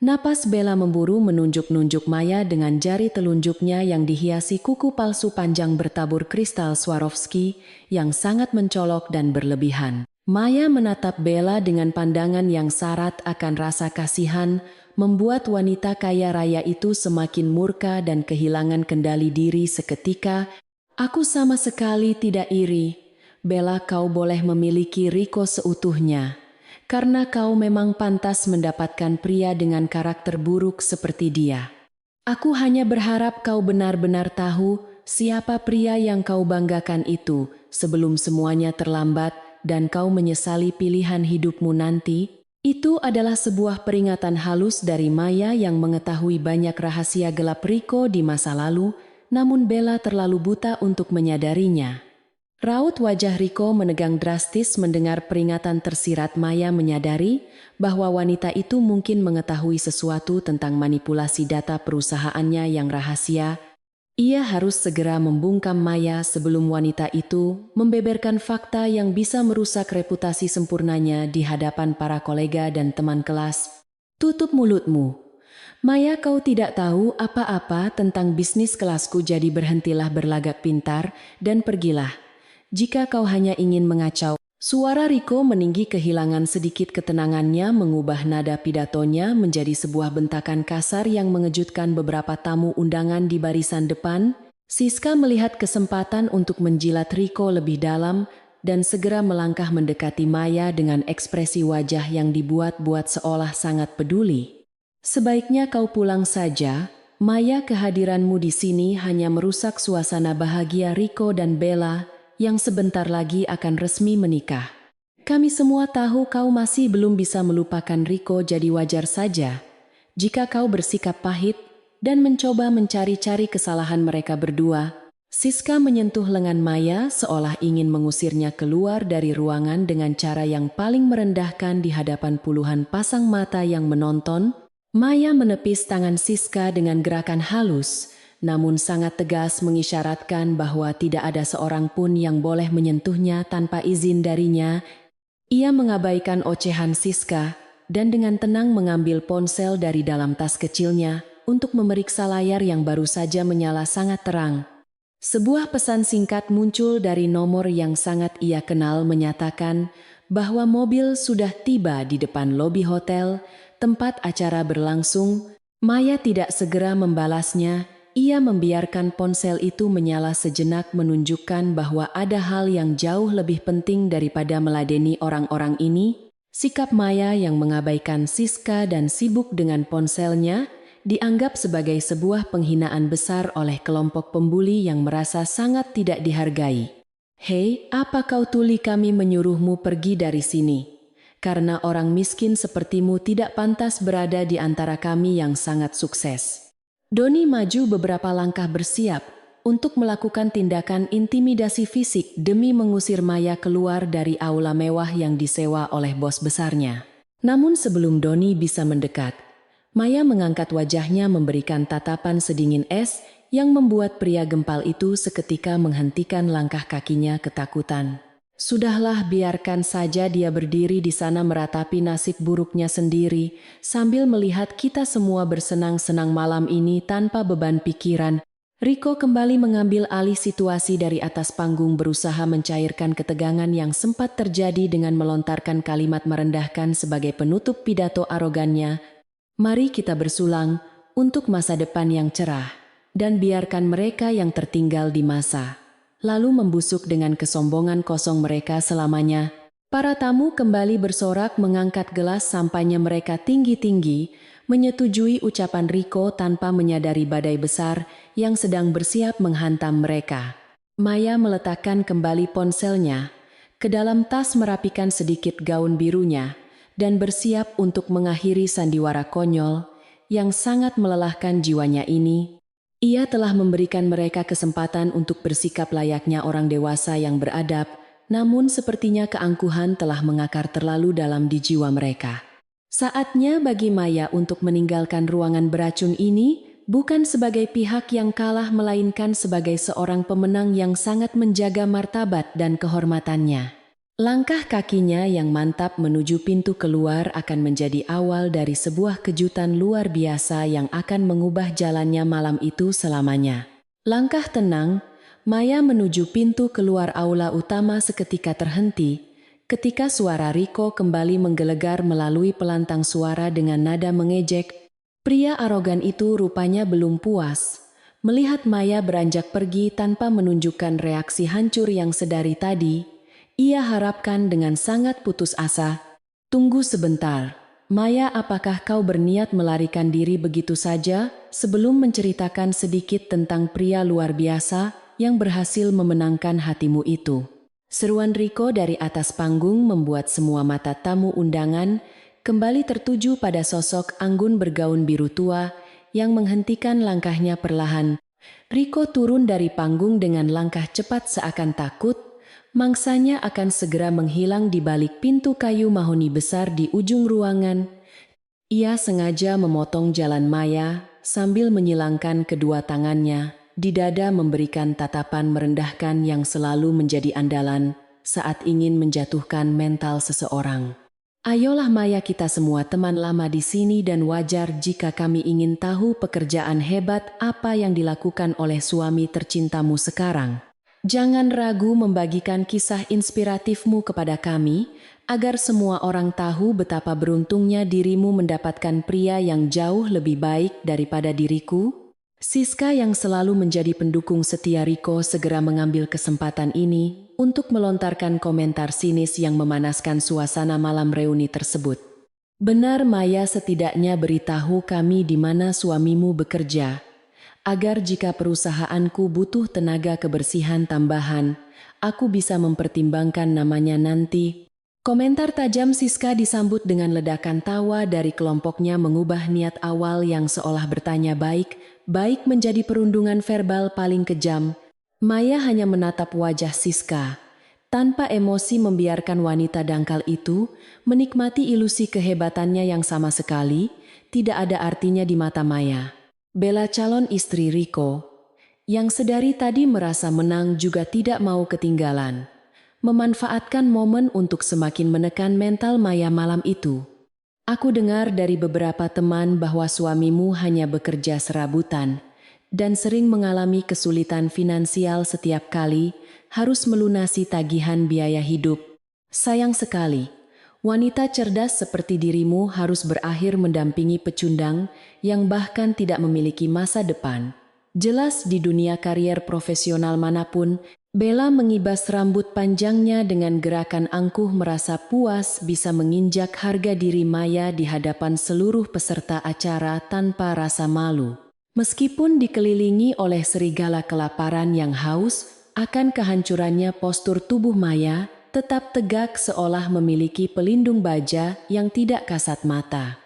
Napas Bella memburu menunjuk-nunjuk Maya dengan jari telunjuknya yang dihiasi kuku palsu panjang bertabur kristal Swarovski yang sangat mencolok dan berlebihan. Maya menatap Bella dengan pandangan yang syarat akan rasa kasihan, membuat wanita kaya raya itu semakin murka dan kehilangan kendali diri seketika. Aku sama sekali tidak iri. Bella, kau boleh memiliki Riko seutuhnya. Karena kau memang pantas mendapatkan pria dengan karakter buruk seperti dia. Aku hanya berharap kau benar-benar tahu siapa pria yang kau banggakan itu sebelum semuanya terlambat dan kau menyesali pilihan hidupmu nanti. Itu adalah sebuah peringatan halus dari Maya yang mengetahui banyak rahasia gelap Riko di masa lalu, namun Bella terlalu buta untuk menyadarinya. Raut wajah Riko menegang drastis mendengar peringatan tersirat. Maya menyadari bahwa wanita itu mungkin mengetahui sesuatu tentang manipulasi data perusahaannya yang rahasia. Ia harus segera membungkam Maya sebelum wanita itu membeberkan fakta yang bisa merusak reputasi sempurnanya di hadapan para kolega dan teman kelas. Tutup mulutmu. Maya, kau tidak tahu apa-apa tentang bisnis kelasku, jadi berhentilah berlagak pintar dan pergilah. Jika kau hanya ingin mengacau. Suara Riko meninggi, kehilangan sedikit ketenangannya, mengubah nada pidatonya menjadi sebuah bentakan kasar yang mengejutkan beberapa tamu undangan di barisan depan. Siska melihat kesempatan untuk menjilat Riko lebih dalam dan segera melangkah mendekati Maya dengan ekspresi wajah yang dibuat-buat seolah sangat peduli. Sebaiknya kau pulang saja, Maya. Kehadiranmu di sini hanya merusak suasana bahagia Riko dan Bella yang sebentar lagi akan resmi menikah. Kami semua tahu kau masih belum bisa melupakan Riko, jadi wajar saja jika kau bersikap pahit. dan mencoba mencari-cari kesalahan mereka berdua. Siska menyentuh lengan Maya seolah ingin mengusirnya keluar dari ruangan dengan cara yang paling merendahkan di hadapan puluhan pasang mata yang menonton. Maya menepis tangan Siska dengan gerakan halus, namun sangat tegas mengisyaratkan bahwa tidak ada seorang pun yang boleh menyentuhnya tanpa izin darinya. Ia mengabaikan ocehan Siska dan dengan tenang mengambil ponsel dari dalam tas kecilnya untuk memeriksa layar yang baru saja menyala sangat terang. Sebuah pesan singkat muncul dari nomor yang sangat ia kenal menyatakan bahwa mobil sudah tiba di depan lobi hotel tempat acara berlangsung. Maya tidak segera membalasnya. Ia membiarkan ponsel itu menyala sejenak menunjukkan bahwa ada hal yang jauh lebih penting daripada meladeni orang-orang ini. Sikap Maya yang mengabaikan Siska dan sibuk dengan ponselnya dianggap sebagai sebuah penghinaan besar oleh kelompok pembuli yang merasa sangat tidak dihargai. "Hei, apa kau tuli kami menyuruhmu pergi dari sini? Karena orang miskin sepertimu tidak pantas berada di antara kami yang sangat sukses." Doni maju beberapa langkah bersiap untuk melakukan tindakan intimidasi fisik demi mengusir Maya keluar dari aula mewah yang disewa oleh bos besarnya. Namun sebelum Doni bisa mendekat, Maya mengangkat wajahnya memberikan tatapan sedingin es yang membuat pria gempal itu seketika menghentikan langkah kakinya ketakutan. "Sudahlah, biarkan saja dia berdiri di sana meratapi nasib buruknya sendiri, sambil melihat kita semua bersenang-senang malam ini tanpa beban pikiran." Riko kembali mengambil alih situasi dari atas panggung berusaha mencairkan ketegangan yang sempat terjadi dengan melontarkan kalimat merendahkan sebagai penutup pidato arogannya. "Mari kita bersulang untuk masa depan yang cerah, dan biarkan mereka yang tertinggal di masa lalu membusuk dengan kesombongan kosong mereka selamanya." Para tamu kembali bersorak mengangkat gelas sampainya mereka tinggi-tinggi, menyetujui ucapan Riko tanpa menyadari badai besar yang sedang bersiap menghantam mereka. Maya meletakkan kembali ponselnya ke dalam tas, merapikan sedikit gaun birunya, dan bersiap untuk mengakhiri sandiwara konyol yang sangat melelahkan jiwanya ini. Ia telah memberikan mereka kesempatan untuk bersikap layaknya orang dewasa yang beradab, namun sepertinya keangkuhan telah mengakar terlalu dalam di jiwa mereka. Saatnya bagi Maya untuk meninggalkan ruangan beracun ini, bukan sebagai pihak yang kalah melainkan sebagai seorang pemenang yang sangat menjaga martabat dan kehormatannya. Langkah kakinya yang mantap menuju pintu keluar akan menjadi awal dari sebuah kejutan luar biasa yang akan mengubah jalannya malam itu selamanya. Langkah tenang, Maya menuju pintu keluar aula utama seketika terhenti, ketika suara Riko kembali menggelegar melalui pelantang suara dengan nada mengejek. Pria arogan itu rupanya belum puas melihat Maya beranjak pergi tanpa menunjukkan reaksi hancur yang sedari tadi. Ia harapkan dengan sangat putus asa. "Tunggu sebentar, Maya, apakah kau berniat melarikan diri begitu saja sebelum menceritakan sedikit tentang pria luar biasa yang berhasil memenangkan hatimu itu?" Seruan Riko dari atas panggung membuat semua mata tamu undangan kembali tertuju pada sosok anggun bergaun biru tua yang menghentikan langkahnya perlahan. Riko turun dari panggung dengan langkah cepat seakan takut mangsanya akan segera menghilang di balik pintu kayu mahoni besar di ujung ruangan. Ia sengaja memotong jalan Maya sambil menyilangkan kedua tangannya di dada, memberikan tatapan merendahkan yang selalu menjadi andalan saat ingin menjatuhkan mental seseorang. "Ayolah Maya, kita semua teman lama di sini dan wajar jika kami ingin tahu pekerjaan hebat apa yang dilakukan oleh suami tercintamu sekarang. Jangan ragu membagikan kisah inspiratifmu kepada kami, agar semua orang tahu betapa beruntungnya dirimu mendapatkan pria yang jauh lebih baik daripada diriku." Siska yang selalu menjadi pendukung setia Riko segera mengambil kesempatan ini untuk melontarkan komentar sinis yang memanaskan suasana malam reuni tersebut. "Benar Maya, setidaknya beritahu kami di mana suamimu bekerja, agar jika perusahaanku butuh tenaga kebersihan tambahan, aku bisa mempertimbangkan namanya nanti." Komentar tajam Siska disambut dengan ledakan tawa dari kelompoknya, mengubah niat awal yang seolah bertanya baik baik menjadi perundungan verbal paling kejam. Maya hanya menatap wajah Siska, tanpa emosi membiarkan wanita dangkal itu menikmati ilusi kehebatannya yang sama sekali tidak ada artinya di mata Maya. Bella calon istri Rico, yang sedari tadi merasa menang juga tidak mau ketinggalan, memanfaatkan momen untuk semakin menekan mental Maya malam itu. Aku dengar dari beberapa teman bahwa suamimu hanya bekerja serabutan dan sering mengalami kesulitan finansial setiap kali harus melunasi tagihan biaya hidup. Sayang sekali, wanita cerdas seperti dirimu harus berakhir mendampingi pecundang yang bahkan tidak memiliki masa depan. Jelas di dunia karier profesional manapun, Bella mengibas rambut panjangnya dengan gerakan angkuh merasa puas bisa menginjak harga diri Maya di hadapan seluruh peserta acara tanpa rasa malu. Meskipun dikelilingi oleh serigala kelaparan yang haus, akan kehancurannya postur tubuh Maya tetap tegak seolah memiliki pelindung baja yang tidak kasat mata.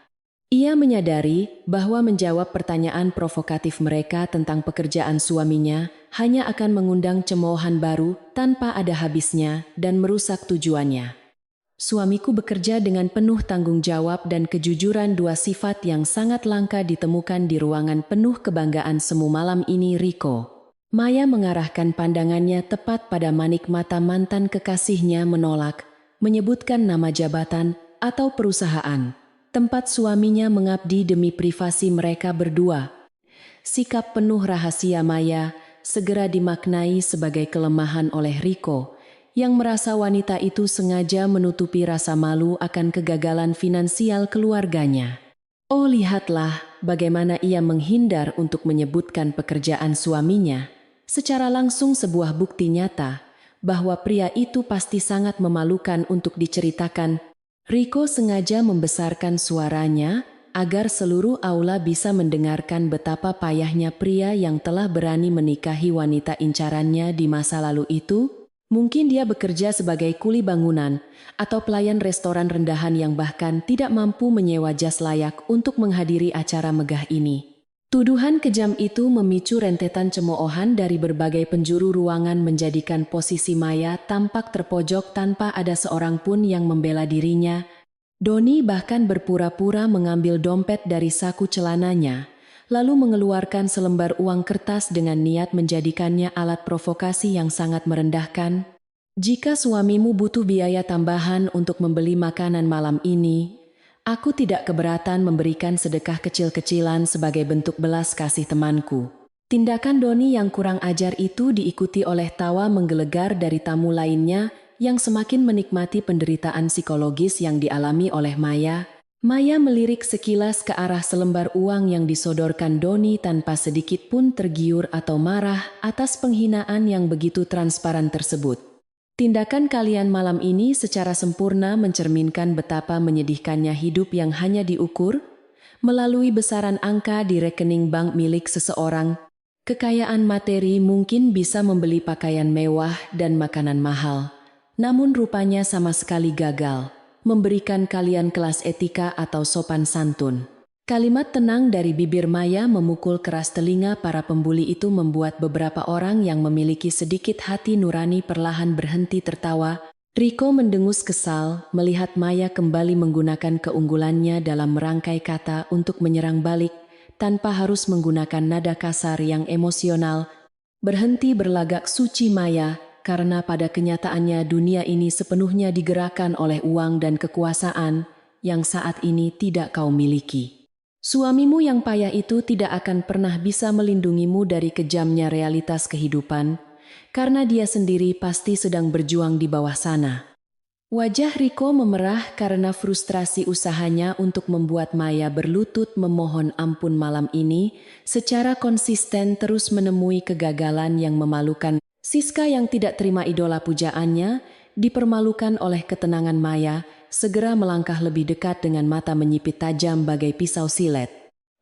Ia menyadari bahwa menjawab pertanyaan provokatif mereka tentang pekerjaan suaminya hanya akan mengundang cemoohan baru tanpa ada habisnya dan merusak tujuannya. Suamiku bekerja dengan penuh tanggung jawab dan kejujuran, dua sifat yang sangat langka ditemukan di ruangan penuh kebanggaan semu malam ini, Rico. Maya mengarahkan pandangannya tepat pada manik mata mantan kekasihnya menolak, menyebutkan nama jabatan atau perusahaan tempat suaminya mengabdi demi privasi mereka berdua. Sikap penuh rahasia Maya segera dimaknai sebagai kelemahan oleh Rico, yang merasa wanita itu sengaja menutupi rasa malu akan kegagalan finansial keluarganya. Oh, lihatlah bagaimana ia menghindar untuk menyebutkan pekerjaan suaminya. Secara langsung sebuah bukti nyata bahwa pria itu pasti sangat memalukan untuk diceritakan. Rico sengaja membesarkan suaranya agar seluruh aula bisa mendengarkan betapa payahnya pria yang telah berani menikahi wanita incarannya di masa lalu itu. Mungkin dia bekerja sebagai kuli bangunan atau pelayan restoran rendahan yang bahkan tidak mampu menyewa jas layak untuk menghadiri acara megah ini. Tuduhan kejam itu memicu rentetan cemoohan dari berbagai penjuru ruangan, menjadikan posisi Maya tampak terpojok tanpa ada seorang pun yang membela dirinya. Doni bahkan berpura-pura mengambil dompet dari saku celananya, lalu mengeluarkan selembar uang kertas dengan niat menjadikannya alat provokasi yang sangat merendahkan. Jika suamimu butuh biaya tambahan untuk membeli makanan malam ini, aku tidak keberatan memberikan sedekah kecil-kecilan sebagai bentuk belas kasih temanku. Tindakan Doni yang kurang ajar itu diikuti oleh tawa menggelegar dari tamu lainnya yang semakin menikmati penderitaan psikologis yang dialami oleh Maya. Maya melirik sekilas ke arah selembar uang yang disodorkan Doni tanpa sedikit pun tergiur atau marah atas penghinaan yang begitu transparan tersebut. Tindakan kalian malam ini secara sempurna mencerminkan betapa menyedihkannya hidup yang hanya diukur melalui besaran angka di rekening bank milik seseorang. Kekayaan materi mungkin bisa membeli pakaian mewah dan makanan mahal, namun rupanya sama sekali gagal memberikan kalian kelas etika atau sopan santun. Kalimat tenang dari bibir Maya memukul keras telinga para pembuli itu, membuat beberapa orang yang memiliki sedikit hati nurani perlahan berhenti tertawa. Rico mendengus kesal melihat Maya kembali menggunakan keunggulannya dalam merangkai kata untuk menyerang balik tanpa harus menggunakan nada kasar yang emosional. Berhenti berlagak suci Maya, karena pada kenyataannya dunia ini sepenuhnya digerakkan oleh uang dan kekuasaan yang saat ini tidak kau miliki. Suamimu yang payah itu tidak akan pernah bisa melindungimu dari kejamnya realitas kehidupan, karena dia sendiri pasti sedang berjuang di bawah sana. Wajah Rico memerah karena frustrasi usahanya untuk membuat Maya berlutut memohon ampun malam ini secara konsisten terus menemui kegagalan yang memalukan. Siska yang tidak terima idola pujaannya dipermalukan oleh ketenangan Maya, segera melangkah lebih dekat dengan mata menyipit tajam bagai pisau silet.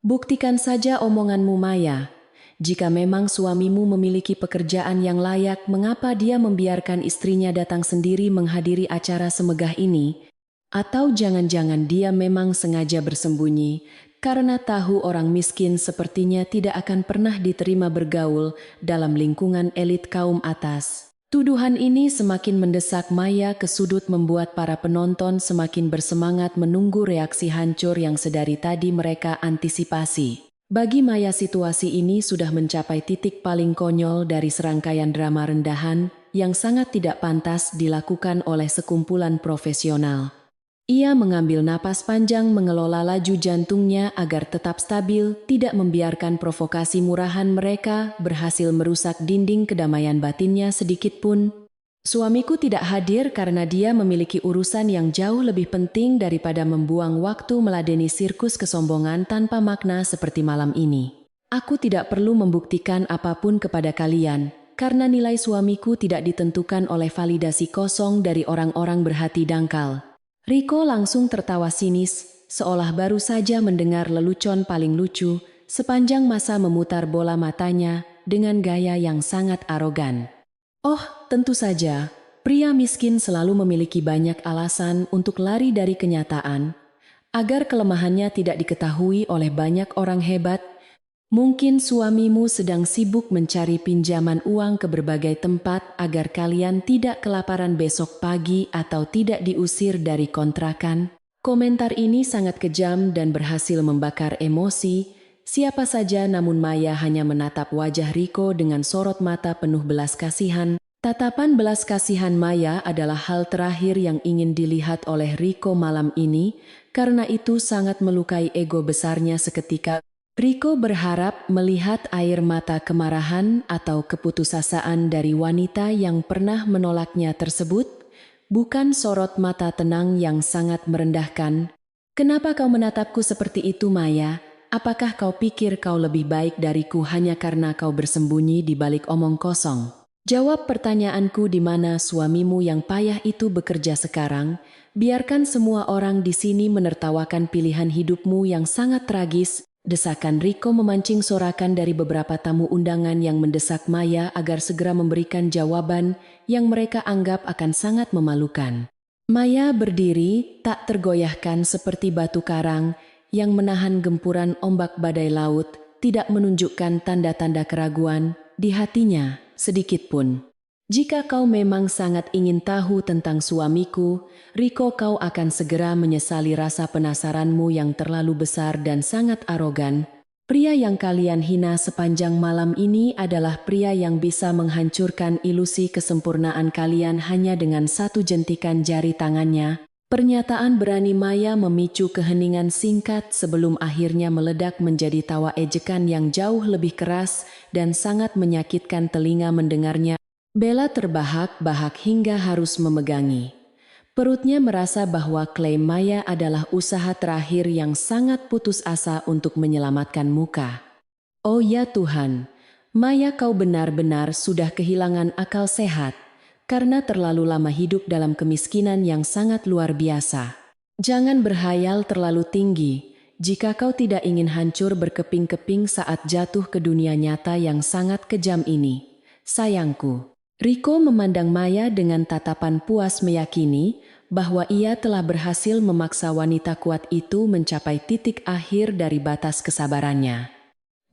Buktikan saja omonganmu, Maya. Jika memang suamimu memiliki pekerjaan yang layak, mengapa dia membiarkan istrinya datang sendiri menghadiri acara semegah ini? Atau jangan-jangan dia memang sengaja bersembunyi, karena tahu orang miskin sepertinya tidak akan pernah diterima bergaul dalam lingkungan elit kaum atas. Tuduhan ini semakin mendesak Maya ke sudut, membuat para penonton semakin bersemangat menunggu reaksi hancur yang sedari tadi mereka antisipasi. Bagi Maya, situasi ini sudah mencapai titik paling konyol dari serangkaian drama rendahan yang sangat tidak pantas dilakukan oleh sekumpulan profesional. Ia mengambil napas panjang, mengelola laju jantungnya agar tetap stabil, tidak membiarkan provokasi murahan mereka berhasil merusak dinding kedamaian batinnya sedikit pun. Suamiku tidak hadir karena dia memiliki urusan yang jauh lebih penting daripada membuang waktu meladeni sirkus kesombongan tanpa makna seperti malam ini. Aku tidak perlu membuktikan apapun kepada kalian, karena nilai suamiku tidak ditentukan oleh validasi kosong dari orang-orang berhati dangkal. Rico langsung tertawa sinis, seolah baru saja mendengar lelucon paling lucu, sepanjang masa memutar bola matanya dengan gaya yang sangat arogan. Oh, tentu saja, pria miskin selalu memiliki banyak alasan untuk lari dari kenyataan, agar kelemahannya tidak diketahui oleh banyak orang hebat. Mungkin suamimu sedang sibuk mencari pinjaman uang ke berbagai tempat agar kalian tidak kelaparan besok pagi atau tidak diusir dari kontrakan. Komentar ini sangat kejam dan berhasil membakar emosi siapa saja, namun Maya hanya menatap wajah Rico dengan sorot mata penuh belas kasihan. Tatapan belas kasihan Maya adalah hal terakhir yang ingin dilihat oleh Rico malam ini, karena itu sangat melukai ego besarnya seketika. Rico berharap melihat air mata kemarahan atau keputusasaan dari wanita yang pernah menolaknya tersebut, bukan sorot mata tenang yang sangat merendahkan. Kenapa kau menatapku seperti itu, Maya? Apakah kau pikir kau lebih baik dariku hanya karena kau bersembunyi di balik omong kosong? Jawab pertanyaanku, di mana suamimu yang payah itu bekerja sekarang? Biarkan semua orang di sini menertawakan pilihan hidupmu yang sangat tragis. Desakan Rico memancing sorakan dari beberapa tamu undangan yang mendesak Maya agar segera memberikan jawaban yang mereka anggap akan sangat memalukan. Maya berdiri, tak tergoyahkan seperti batu karang yang menahan gempuran ombak badai laut, tidak menunjukkan tanda-tanda keraguan di hatinya sedikit pun. Jika kau memang sangat ingin tahu tentang suamiku, Rico, kau akan segera menyesali rasa penasaranmu yang terlalu besar dan sangat arogan. Pria yang kalian hina sepanjang malam ini adalah pria yang bisa menghancurkan ilusi kesempurnaan kalian hanya dengan satu jentikan jari tangannya. Pernyataan berani Maya memicu keheningan singkat sebelum akhirnya meledak menjadi tawa ejekan yang jauh lebih keras dan sangat menyakitkan telinga mendengarnya. Bella terbahak-bahak hingga harus memegangi perutnya, merasa bahwa klaim Maya adalah usaha terakhir yang sangat putus asa untuk menyelamatkan muka. Oh ya Tuhan, Maya, kau benar-benar sudah kehilangan akal sehat karena terlalu lama hidup dalam kemiskinan yang sangat luar biasa. Jangan berhayal terlalu tinggi jika kau tidak ingin hancur berkeping-keping saat jatuh ke dunia nyata yang sangat kejam ini, sayangku. Rico memandang Maya dengan tatapan puas, meyakini bahwa ia telah berhasil memaksa wanita kuat itu mencapai titik akhir dari batas kesabarannya.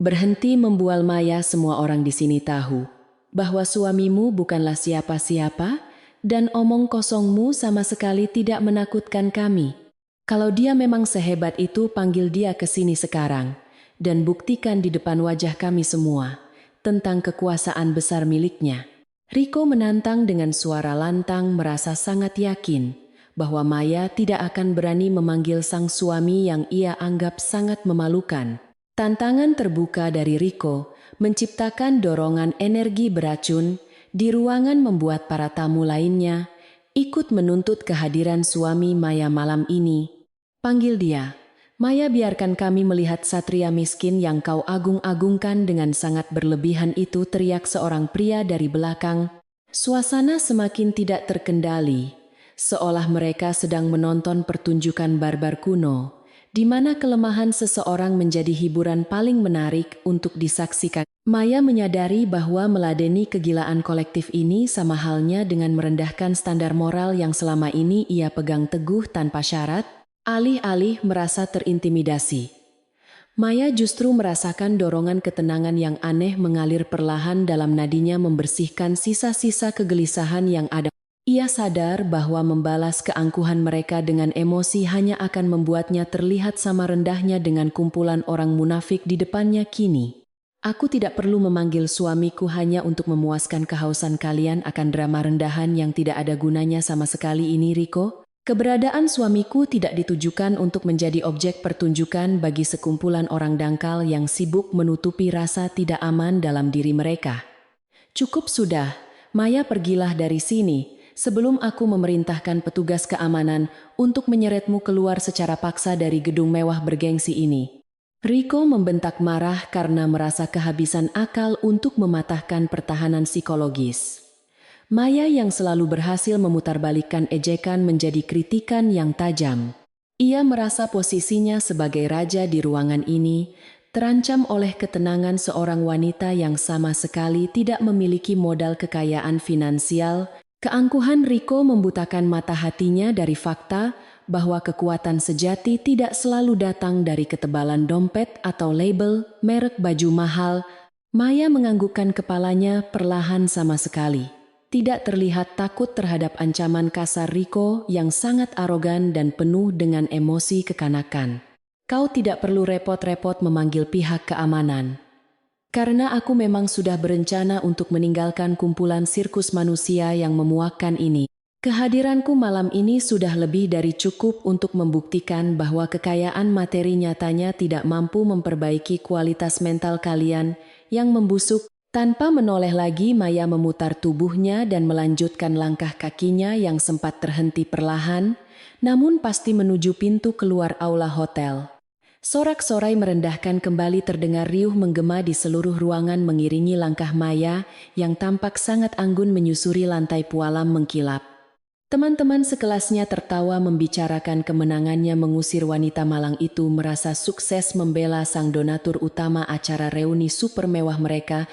Berhenti membual, Maya, semua orang di sini tahu bahwa suamimu bukanlah siapa-siapa dan omong kosongmu sama sekali tidak menakutkan kami. Kalau dia memang sehebat itu, panggil dia ke sini sekarang dan buktikan di depan wajah kami semua tentang kekuasaan besar miliknya. Rico menantang dengan suara lantang, merasa sangat yakin bahwa Maya tidak akan berani memanggil sang suami yang ia anggap sangat memalukan. Tantangan terbuka dari Rico menciptakan dorongan energi beracun di ruangan, membuat para tamu lainnya ikut menuntut kehadiran suami Maya malam ini. Panggil dia. Maya, biarkan kami melihat satria miskin yang kau agung-agungkan dengan sangat berlebihan itu, teriak seorang pria dari belakang. Suasana semakin tidak terkendali, seolah mereka sedang menonton pertunjukan barbar kuno, di mana kelemahan seseorang menjadi hiburan paling menarik untuk disaksikan. Maya menyadari bahwa meladeni kegilaan kolektif ini sama halnya dengan merendahkan standar moral yang selama ini ia pegang teguh tanpa syarat. Alih-alih merasa terintimidasi, Maya justru merasakan dorongan ketenangan yang aneh mengalir perlahan dalam nadinya membersihkan sisa-sisa kegelisahan yang ada. Ia sadar bahwa membalas keangkuhan mereka dengan emosi hanya akan membuatnya terlihat sama rendahnya dengan kumpulan orang munafik di depannya kini. Aku tidak perlu memanggil suamiku hanya untuk memuaskan kehausan kalian akan drama rendahan yang tidak ada gunanya sama sekali ini, Riko. Keberadaan suamiku tidak ditujukan untuk menjadi objek pertunjukan bagi sekumpulan orang dangkal yang sibuk menutupi rasa tidak aman dalam diri mereka. Cukup sudah, Maya, pergilah dari sini, sebelum aku memerintahkan petugas keamanan untuk menyeretmu keluar secara paksa dari gedung mewah bergengsi ini. Riko membentak marah karena merasa kehabisan akal untuk mematahkan pertahanan psikologis. Maya yang selalu berhasil memutarbalikkan ejekan menjadi kritikan yang tajam. Ia merasa posisinya sebagai raja di ruangan ini terancam oleh ketenangan seorang wanita yang sama sekali tidak memiliki modal kekayaan finansial. Keangkuhan Riko membutakan mata hatinya dari fakta bahwa kekuatan sejati tidak selalu datang dari ketebalan dompet atau label merek baju mahal. Maya menganggukkan kepalanya perlahan sama sekali. Tidak terlihat takut terhadap ancaman kasar Riko yang sangat arogan dan penuh dengan emosi kekanakan. Kau tidak perlu repot-repot memanggil pihak keamanan. Karena aku memang sudah berencana untuk meninggalkan kumpulan sirkus manusia yang memuakkan ini. Kehadiranku malam ini sudah lebih dari cukup untuk membuktikan bahwa kekayaan materi nyatanya tidak mampu memperbaiki kualitas mental kalian yang membusuk. Tanpa menoleh lagi, Maya memutar tubuhnya dan melanjutkan langkah kakinya yang sempat terhenti perlahan, namun pasti menuju pintu keluar aula hotel. Sorak-sorai merendahkan kembali terdengar riuh menggema di seluruh ruangan mengiringi langkah Maya yang tampak sangat anggun menyusuri lantai pualam mengkilap. Teman-teman sekelasnya tertawa membicarakan kemenangannya mengusir wanita malang itu, merasa sukses membela sang donatur utama acara reuni super mewah mereka.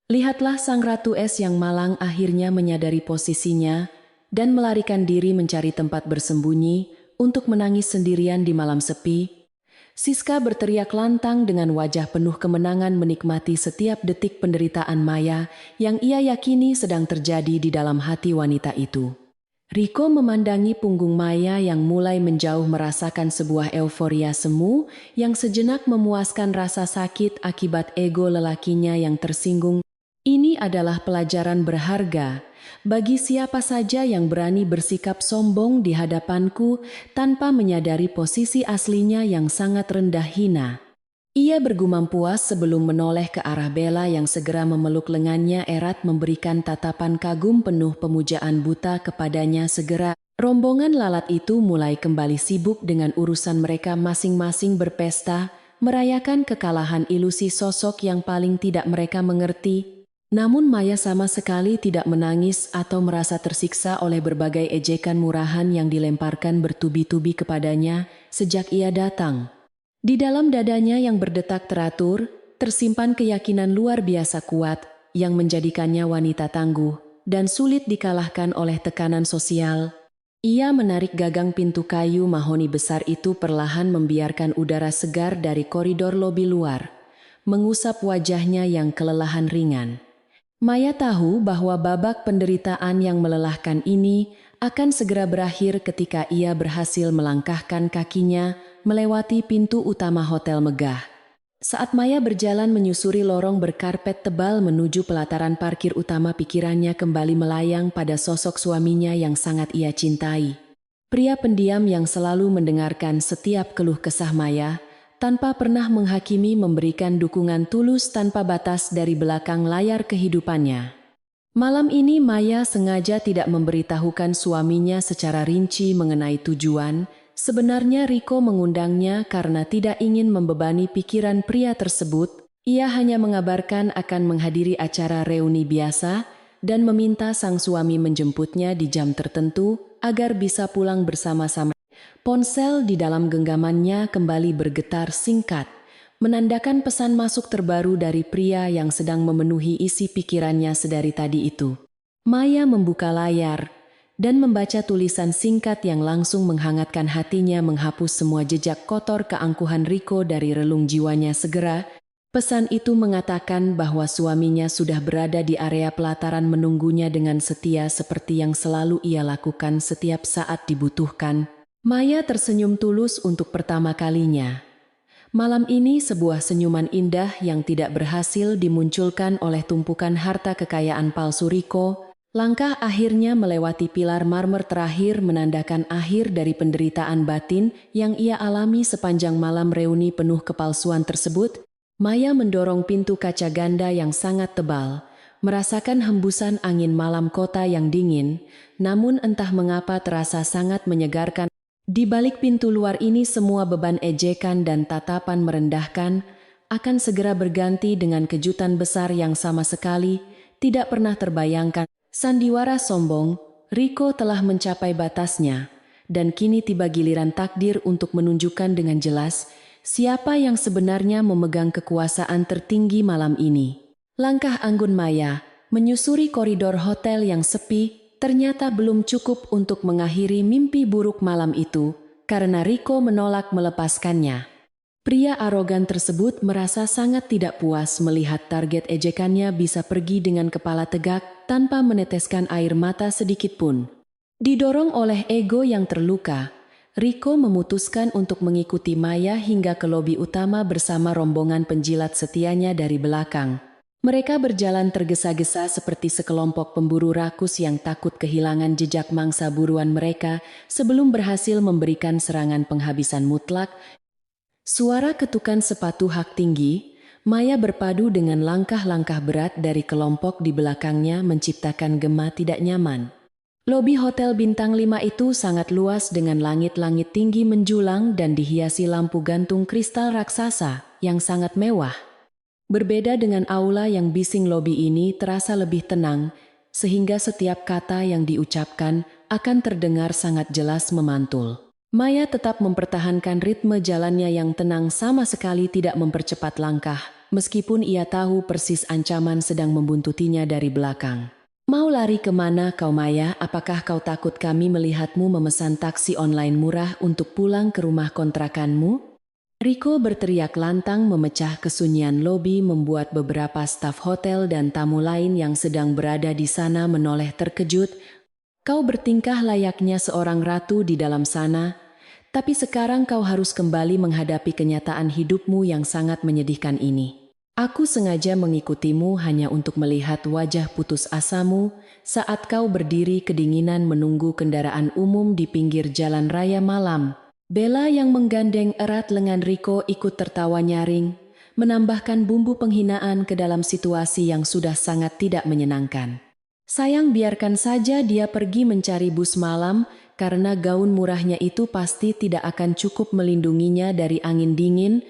Lihatlah sang Ratu Es yang malang akhirnya menyadari posisinya dan melarikan diri mencari tempat bersembunyi untuk menangis sendirian di malam sepi. Siska berteriak lantang dengan wajah penuh kemenangan menikmati setiap detik penderitaan Maya yang ia yakini sedang terjadi di dalam hati wanita itu. Riko memandangi punggung Maya yang mulai menjauh, merasakan sebuah euforia semu yang sejenak memuaskan rasa sakit akibat ego lelakinya yang tersinggung. Ini adalah pelajaran berharga bagi siapa saja yang berani bersikap sombong di hadapanku tanpa menyadari posisi aslinya yang sangat rendah hina. Ia bergumam puas sebelum menoleh ke arah Bella yang segera memeluk lengannya erat memberikan tatapan kagum penuh pemujaan buta kepadanya. Segera, rombongan lalat itu mulai kembali sibuk dengan urusan mereka masing-masing, berpesta, merayakan kekalahan ilusi sosok yang paling tidak mereka mengerti. Namun Maya sama sekali tidak menangis atau merasa tersiksa oleh berbagai ejekan murahan yang dilemparkan bertubi-tubi kepadanya sejak ia datang. Di dalam dadanya yang berdetak teratur, tersimpan keyakinan luar biasa kuat yang menjadikannya wanita tangguh dan sulit dikalahkan oleh tekanan sosial. Ia menarik gagang pintu kayu mahoni besar itu perlahan, membiarkan udara segar dari koridor lobi luar mengusap wajahnya yang kelelahan ringan. Maya tahu bahwa babak penderitaan yang melelahkan ini akan segera berakhir ketika ia berhasil melangkahkan kakinya melewati pintu utama hotel megah. Saat Maya berjalan menyusuri lorong berkarpet tebal menuju pelataran parkir utama, pikirannya kembali melayang pada sosok suaminya yang sangat ia cintai. Pria pendiam yang selalu mendengarkan setiap keluh kesah Maya, tanpa pernah menghakimi, memberikan dukungan tulus tanpa batas dari belakang layar kehidupannya. Malam ini Maya sengaja tidak memberitahukan suaminya secara rinci mengenai tujuan. Sebenarnya Riko mengundangnya karena tidak ingin membebani pikiran pria tersebut. Ia hanya mengabarkan akan menghadiri acara reuni biasa dan meminta sang suami menjemputnya di jam tertentu agar bisa pulang bersama-sama. Ponsel di dalam genggamannya kembali bergetar singkat, menandakan pesan masuk terbaru dari pria yang sedang memenuhi isi pikirannya sedari tadi itu. Maya membuka layar dan membaca tulisan singkat yang langsung menghangatkan hatinya, menghapus semua jejak kotor keangkuhan Riko dari relung jiwanya segera. Pesan itu mengatakan bahwa suaminya sudah berada di area pelataran menunggunya dengan setia seperti yang selalu ia lakukan setiap saat dibutuhkan. Maya tersenyum tulus untuk pertama kalinya. Malam ini sebuah senyuman indah yang tidak berhasil dimunculkan oleh tumpukan harta kekayaan palsu Riko. Langkah akhirnya melewati pilar marmer terakhir menandakan akhir dari penderitaan batin yang ia alami sepanjang malam reuni penuh kepalsuan tersebut. Maya mendorong pintu kaca ganda yang sangat tebal, merasakan hembusan angin malam kota yang dingin, namun entah mengapa terasa sangat menyegarkan. Di balik pintu luar ini semua beban ejekan dan tatapan merendahkan akan segera berganti dengan kejutan besar yang sama sekali tidak pernah terbayangkan. Sandiwara sombong, Riko telah mencapai batasnya, dan kini tiba giliran takdir untuk menunjukkan dengan jelas siapa yang sebenarnya memegang kekuasaan tertinggi malam ini. Langkah anggun Maya menyusuri koridor hotel yang sepi ternyata belum cukup untuk mengakhiri mimpi buruk malam itu, karena Riko menolak melepaskannya. Pria arogan tersebut merasa sangat tidak puas melihat target ejekannya bisa pergi dengan kepala tegak tanpa meneteskan air mata sedikitpun. Didorong oleh ego yang terluka, Riko memutuskan untuk mengikuti Maya hingga ke lobi utama bersama rombongan penjilat setianya dari belakang. Mereka berjalan tergesa-gesa seperti sekelompok pemburu rakus yang takut kehilangan jejak mangsa buruan mereka sebelum berhasil memberikan serangan penghabisan mutlak. Suara ketukan sepatu hak tinggi, Maya berpadu dengan langkah-langkah berat dari kelompok di belakangnya menciptakan gema tidak nyaman. Lobi Hotel Bintang 5 itu sangat luas dengan langit-langit tinggi menjulang dan dihiasi lampu gantung kristal raksasa yang sangat mewah. Berbeda dengan aula yang bising, lobi ini terasa lebih tenang, sehingga setiap kata yang diucapkan akan terdengar sangat jelas memantul. Maya tetap mempertahankan ritme jalannya yang tenang, sama sekali tidak mempercepat langkah, meskipun ia tahu persis ancaman sedang membuntutinya dari belakang. Mau lari kemana kau Maya? Apakah kau takut kami melihatmu memesan taksi online murah untuk pulang ke rumah kontrakanmu? Riko berteriak lantang memecah kesunyian lobi, membuat beberapa staf hotel dan tamu lain yang sedang berada di sana menoleh terkejut. Kau bertingkah layaknya seorang ratu di dalam sana, tapi sekarang kau harus kembali menghadapi kenyataan hidupmu yang sangat menyedihkan ini. Aku sengaja mengikutimu hanya untuk melihat wajah putus asamu saat kau berdiri kedinginan menunggu kendaraan umum di pinggir jalan raya malam. Bella yang menggandeng erat lengan Riko ikut tertawa nyaring, menambahkan bumbu penghinaan ke dalam situasi yang sudah sangat tidak menyenangkan. Sayang, biarkan saja dia pergi mencari bus malam, karena gaun murahnya itu pasti tidak akan cukup melindunginya dari angin dingin.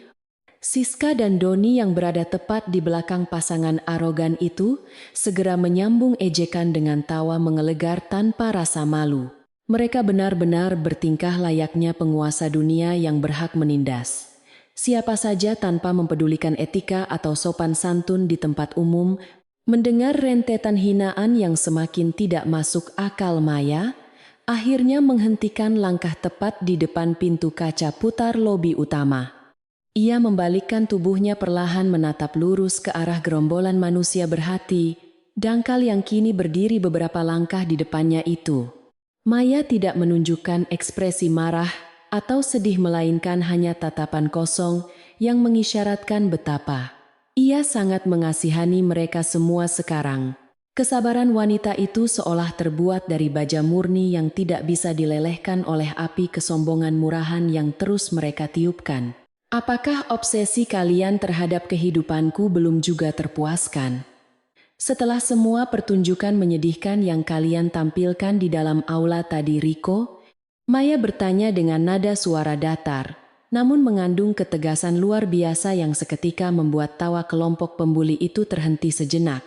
Siska dan Doni yang berada tepat di belakang pasangan arogan itu segera menyambung ejekan dengan tawa menggelegar tanpa rasa malu. Mereka benar-benar bertingkah layaknya penguasa dunia yang berhak menindas siapa saja tanpa mempedulikan etika atau sopan santun di tempat umum. Mendengar rentetan hinaan yang semakin tidak masuk akal, Maya akhirnya menghentikan langkah tepat di depan pintu kaca putar lobi utama. Ia membalikkan tubuhnya perlahan menatap lurus ke arah gerombolan manusia berhati dangkal yang kini berdiri beberapa langkah di depannya itu. Maya tidak menunjukkan ekspresi marah atau sedih, melainkan hanya tatapan kosong yang mengisyaratkan betapa ia sangat mengasihani mereka semua sekarang. Kesabaran wanita itu seolah terbuat dari baja murni yang tidak bisa dilelehkan oleh api kesombongan murahan yang terus mereka tiupkan. Apakah obsesi kalian terhadap kehidupanku belum juga terpuaskan? Setelah semua pertunjukan menyedihkan yang kalian tampilkan di dalam aula tadi, Riko? Maya bertanya dengan nada suara datar, namun mengandung ketegasan luar biasa yang seketika membuat tawa kelompok pembuli itu terhenti sejenak.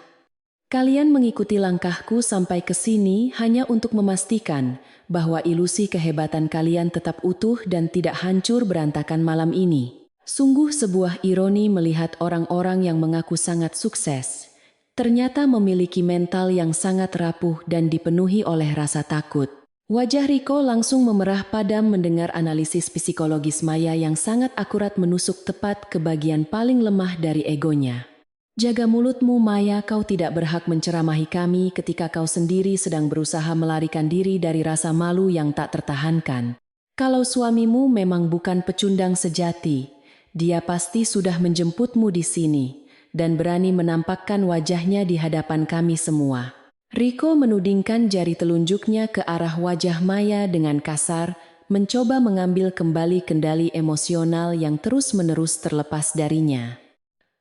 Kalian mengikuti langkahku sampai ke sini hanya untuk memastikan bahwa ilusi kehebatan kalian tetap utuh dan tidak hancur berantakan malam ini. Sungguh sebuah ironi melihat orang-orang yang mengaku sangat sukses, ternyata memiliki mental yang sangat rapuh dan dipenuhi oleh rasa takut. Wajah Riko langsung memerah padam mendengar analisis psikologis Maya yang sangat akurat menusuk tepat ke bagian paling lemah dari egonya. Jaga mulutmu Maya, kau tidak berhak menceramahi kami ketika kau sendiri sedang berusaha melarikan diri dari rasa malu yang tak tertahankan. Kalau suamimu memang bukan pecundang sejati, dia pasti sudah menjemputmu di sini dan berani menampakkan wajahnya di hadapan kami semua. Riko menudingkan jari telunjuknya ke arah wajah Maya dengan kasar, mencoba mengambil kembali kendali emosional yang terus-menerus terlepas darinya.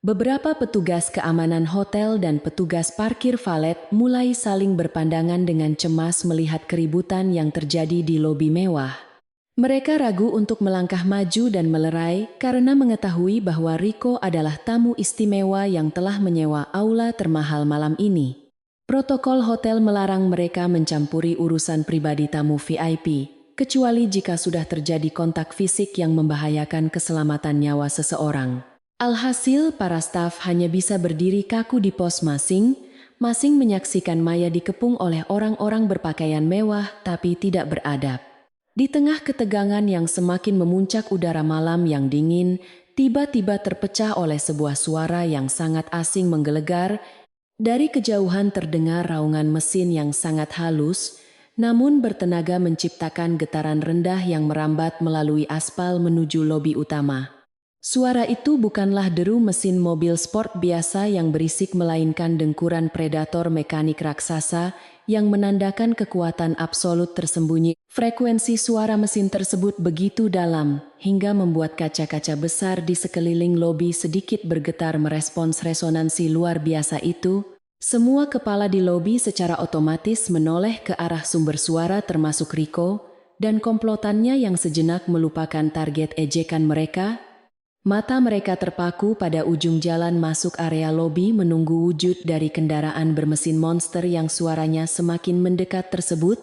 Beberapa petugas keamanan hotel dan petugas parkir valet mulai saling berpandangan dengan cemas melihat keributan yang terjadi di lobi mewah. Mereka ragu untuk melangkah maju dan melerai karena mengetahui bahwa Riko adalah tamu istimewa yang telah menyewa aula termahal malam ini. Protokol hotel melarang mereka mencampuri urusan pribadi tamu VIP, kecuali jika sudah terjadi kontak fisik yang membahayakan keselamatan nyawa seseorang. Alhasil, para staf hanya bisa berdiri kaku di pos masing-masing menyaksikan Maya dikepung oleh orang-orang berpakaian mewah tapi tidak beradab. Di tengah ketegangan yang semakin memuncak udara malam yang dingin, tiba-tiba terpecah oleh sebuah suara yang sangat asing menggelegar. Dari kejauhan terdengar raungan mesin yang sangat halus, namun bertenaga menciptakan getaran rendah yang merambat melalui aspal menuju lobi utama. Suara itu bukanlah deru mesin mobil sport biasa yang berisik, melainkan dengkuran predator mekanik raksasa yang menandakan kekuatan absolut tersembunyi. Frekuensi suara mesin tersebut begitu dalam, hingga membuat kaca-kaca besar di sekeliling lobi sedikit bergetar merespons resonansi luar biasa itu. Semua kepala di lobi secara otomatis menoleh ke arah sumber suara termasuk Riko, dan komplotannya yang sejenak melupakan target ejekan mereka. Mata mereka terpaku pada ujung jalan masuk area lobi menunggu wujud dari kendaraan bermesin monster yang suaranya semakin mendekat tersebut.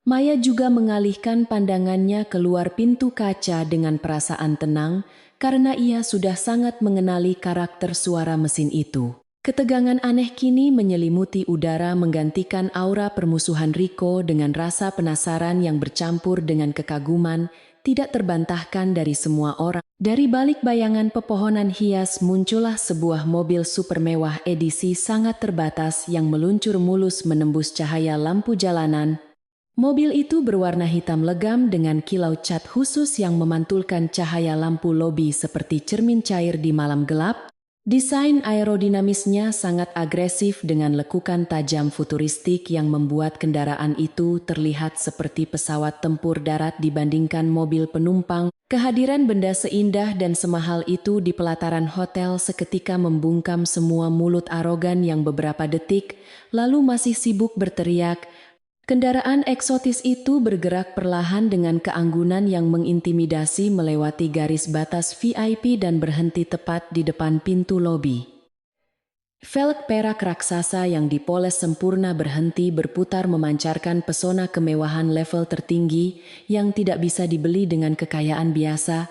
Maya juga mengalihkan pandangannya keluar pintu kaca dengan perasaan tenang karena ia sudah sangat mengenali karakter suara mesin itu. Ketegangan aneh kini menyelimuti udara, menggantikan aura permusuhan Riko dengan rasa penasaran yang bercampur dengan kekaguman, tidak terbantahkan dari semua orang. Dari balik bayangan pepohonan hias muncullah sebuah mobil super mewah edisi sangat terbatas yang meluncur mulus menembus cahaya lampu jalanan. Mobil itu berwarna hitam legam dengan kilau cat khusus yang memantulkan cahaya lampu lobi seperti cermin cair di malam gelap. Desain aerodinamisnya sangat agresif dengan lekukan tajam futuristik yang membuat kendaraan itu terlihat seperti pesawat tempur darat dibandingkan mobil penumpang. Kehadiran benda seindah dan semahal itu di pelataran hotel seketika membungkam semua mulut arogan yang beberapa detik lalu masih sibuk berteriak. Kendaraan eksotis itu bergerak perlahan dengan keanggunan yang mengintimidasi melewati garis batas VIP dan berhenti tepat di depan pintu lobi. Velg perak raksasa yang dipoles sempurna berhenti berputar memancarkan pesona kemewahan level tertinggi yang tidak bisa dibeli dengan kekayaan biasa.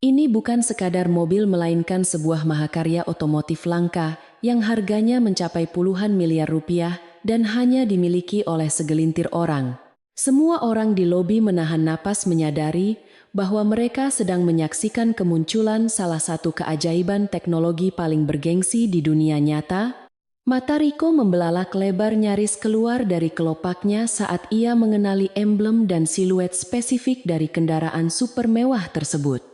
Ini bukan sekadar mobil melainkan sebuah mahakarya otomotif langka yang harganya mencapai puluhan miliar rupiah dan hanya dimiliki oleh segelintir orang. Semua orang di lobi menahan napas menyadari bahwa mereka sedang menyaksikan kemunculan salah satu keajaiban teknologi paling bergengsi di dunia nyata. Mata Riko membelalak lebar nyaris keluar dari kelopaknya saat ia mengenali emblem dan siluet spesifik dari kendaraan super mewah tersebut.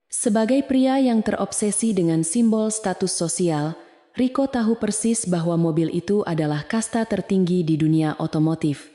Sebagai pria yang terobsesi dengan simbol status sosial, Riko tahu persis bahwa mobil itu adalah kasta tertinggi di dunia otomotif.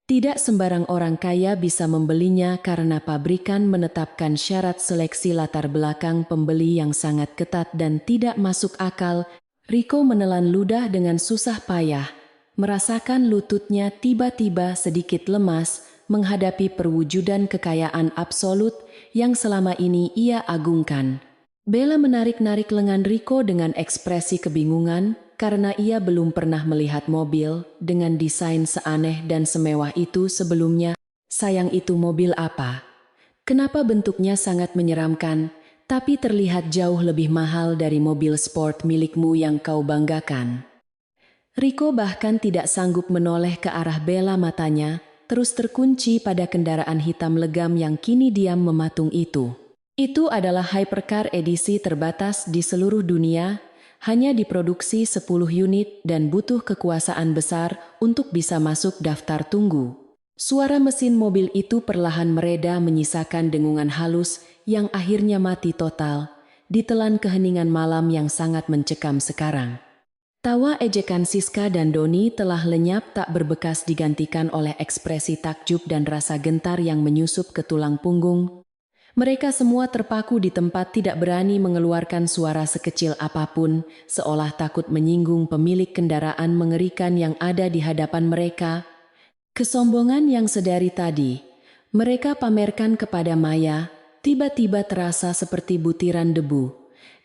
Tidak sembarang orang kaya bisa membelinya karena pabrikan menetapkan syarat seleksi latar belakang pembeli yang sangat ketat dan tidak masuk akal. Riko menelan ludah dengan susah payah, merasakan lututnya tiba-tiba sedikit lemas menghadapi perwujudan kekayaan absolut yang selama ini ia agungkan. Bella menarik-narik lengan Riko dengan ekspresi kebingungan karena ia belum pernah melihat mobil dengan desain seaneh dan semewah itu sebelumnya. Sayang, itu mobil apa? Kenapa bentuknya sangat menyeramkan, tapi terlihat jauh lebih mahal dari mobil sport milikmu yang kau banggakan? Rico bahkan tidak sanggup menoleh ke arah Bella, matanya terus terkunci pada kendaraan hitam legam yang kini diam mematung itu. Itu adalah hypercar edisi terbatas di seluruh dunia, hanya diproduksi 10 unit dan butuh kekuasaan besar untuk bisa masuk daftar tunggu. Suara mesin mobil itu perlahan mereda menyisakan dengungan halus yang akhirnya mati total, ditelan keheningan malam yang sangat mencekam sekarang. Tawa ejekan Siska dan Doni telah lenyap tak berbekas digantikan oleh ekspresi takjub dan rasa gentar yang menyusup ke tulang punggung. Mereka semua terpaku di tempat tidak berani mengeluarkan suara sekecil apapun, seolah takut menyinggung pemilik kendaraan mengerikan yang ada di hadapan mereka. Kesombongan yang sedari tadi mereka pamerkan kepada Maya, tiba-tiba terasa seperti butiran debu,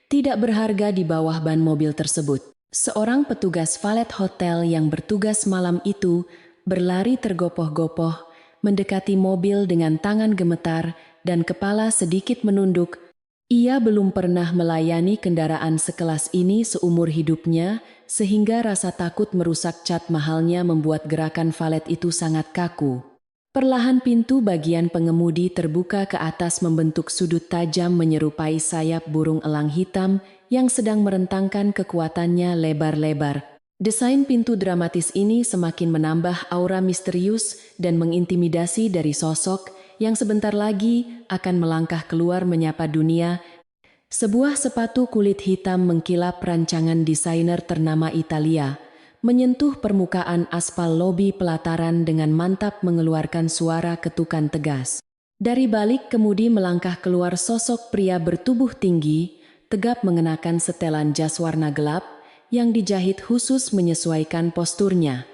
tidak berharga di bawah ban mobil tersebut. Seorang petugas valet hotel yang bertugas malam itu berlari tergopoh-gopoh, mendekati mobil dengan tangan gemetar dan kepala sedikit menunduk. Ia belum pernah melayani kendaraan sekelas ini seumur hidupnya, sehingga rasa takut merusak cat mahalnya membuat gerakan valet itu sangat kaku. Perlahan pintu bagian pengemudi terbuka ke atas membentuk sudut tajam menyerupai sayap burung elang hitam yang sedang merentangkan kekuatannya lebar-lebar. Desain pintu dramatis ini semakin menambah aura misterius dan mengintimidasi dari sosok yang sebentar lagi akan melangkah keluar menyapa dunia. Sebuah sepatu kulit hitam mengkilap rancangan desainer ternama Italia, menyentuh permukaan aspal lobi pelataran dengan mantap mengeluarkan suara ketukan tegas. Dari balik kemudi melangkah keluar sosok pria bertubuh tinggi, tegap mengenakan setelan jas warna gelap yang dijahit khusus menyesuaikan posturnya.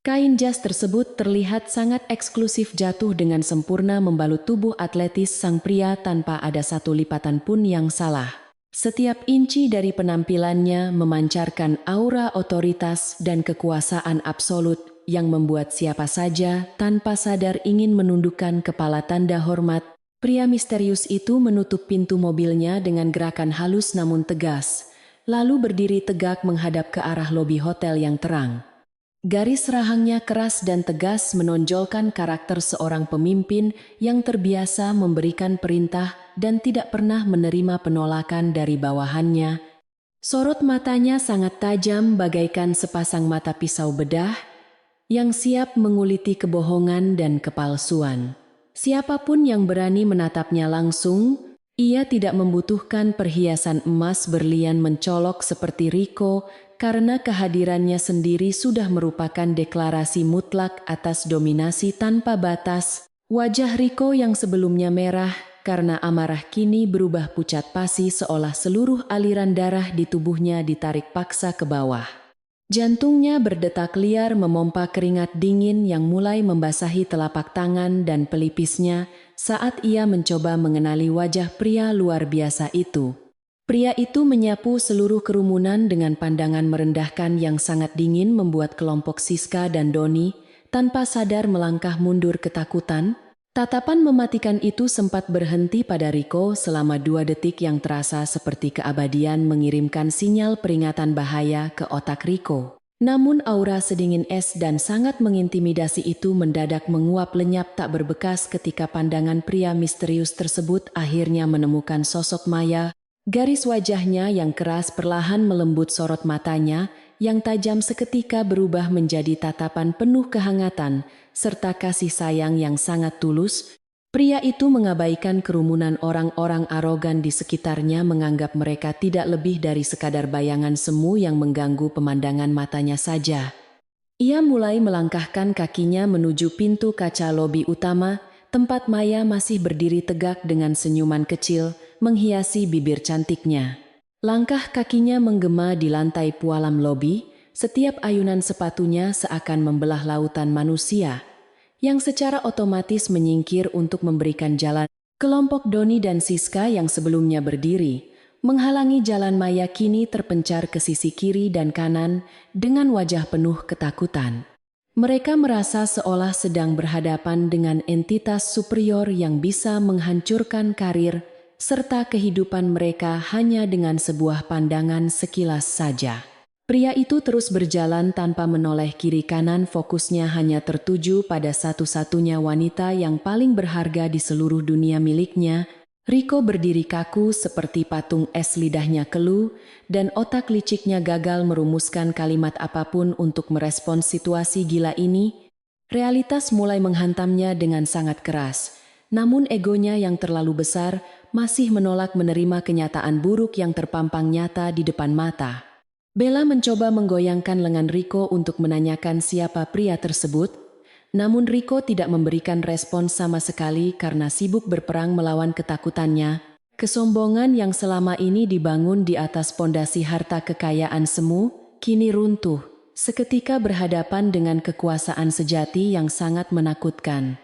Kain jas tersebut terlihat sangat eksklusif, jatuh dengan sempurna membalut tubuh atletis sang pria tanpa ada satu lipatan pun yang salah. Setiap inci dari penampilannya memancarkan aura otoritas dan kekuasaan absolut yang membuat siapa saja tanpa sadar ingin menundukkan kepala tanda hormat. Pria misterius itu menutup pintu mobilnya dengan gerakan halus namun tegas, lalu berdiri tegak menghadap ke arah lobi hotel yang terang. Garis rahangnya keras dan tegas menonjolkan karakter seorang pemimpin yang terbiasa memberikan perintah dan tidak pernah menerima penolakan dari bawahannya. Sorot matanya sangat tajam bagaikan sepasang mata pisau bedah yang siap menguliti kebohongan dan kepalsuan. Siapapun yang berani menatapnya langsung, ia tidak membutuhkan perhiasan emas berlian mencolok seperti Rico, karena kehadirannya sendiri sudah merupakan deklarasi mutlak atas dominasi tanpa batas. Wajah Rico yang sebelumnya merah karena amarah kini berubah pucat pasi, seolah seluruh aliran darah di tubuhnya ditarik paksa ke bawah. Jantungnya berdetak liar memompa keringat dingin yang mulai membasahi telapak tangan dan pelipisnya saat ia mencoba mengenali wajah pria luar biasa itu. Pria itu menyapu seluruh kerumunan dengan pandangan merendahkan yang sangat dingin membuat kelompok Siska dan Doni tanpa sadar melangkah mundur ketakutan. Tatapan mematikan itu sempat berhenti pada Rico selama 2 detik yang terasa seperti keabadian, mengirimkan sinyal peringatan bahaya ke otak Rico. Namun aura sedingin es dan sangat mengintimidasi itu mendadak menguap lenyap tak berbekas ketika pandangan pria misterius tersebut akhirnya menemukan sosok Maya. Garis wajahnya yang keras perlahan melembut, sorot matanya yang tajam seketika berubah menjadi tatapan penuh kehangatan serta kasih sayang yang sangat tulus. Pria itu mengabaikan kerumunan orang-orang arogan di sekitarnya, menganggap mereka tidak lebih dari sekadar bayangan semu yang mengganggu pemandangan matanya saja. Ia mulai melangkahkan kakinya menuju pintu kaca lobi utama, tempat Maya masih berdiri tegak dengan senyuman kecil menghiasi bibir cantiknya. Langkah kakinya menggema di lantai pualam lobi, setiap ayunan sepatunya seakan membelah lautan manusia, yang secara otomatis menyingkir untuk memberikan jalan. Kelompok Doni dan Siska yang sebelumnya berdiri menghalangi jalan Maya kini terpencar ke sisi kiri dan kanan dengan wajah penuh ketakutan. Mereka merasa seolah sedang berhadapan dengan entitas superior yang bisa menghancurkan karir serta kehidupan mereka hanya dengan sebuah pandangan sekilas saja. Pria itu terus berjalan tanpa menoleh kiri kanan, fokusnya hanya tertuju pada satu-satunya wanita yang paling berharga di seluruh dunia miliknya. Riko berdiri kaku seperti patung es, lidahnya keluh, dan otak liciknya gagal merumuskan kalimat apapun untuk merespons situasi gila ini. Realitas mulai menghantamnya dengan sangat keras, namun egonya yang terlalu besar masih menolak menerima kenyataan buruk yang terpampang nyata di depan mata. Bella mencoba menggoyangkan lengan Riko untuk menanyakan siapa pria tersebut, namun Riko tidak memberikan respons sama sekali karena sibuk berperang melawan ketakutannya. Kesombongan yang selama ini dibangun di atas pondasi harta kekayaan semu, kini runtuh, seketika berhadapan dengan kekuasaan sejati yang sangat menakutkan.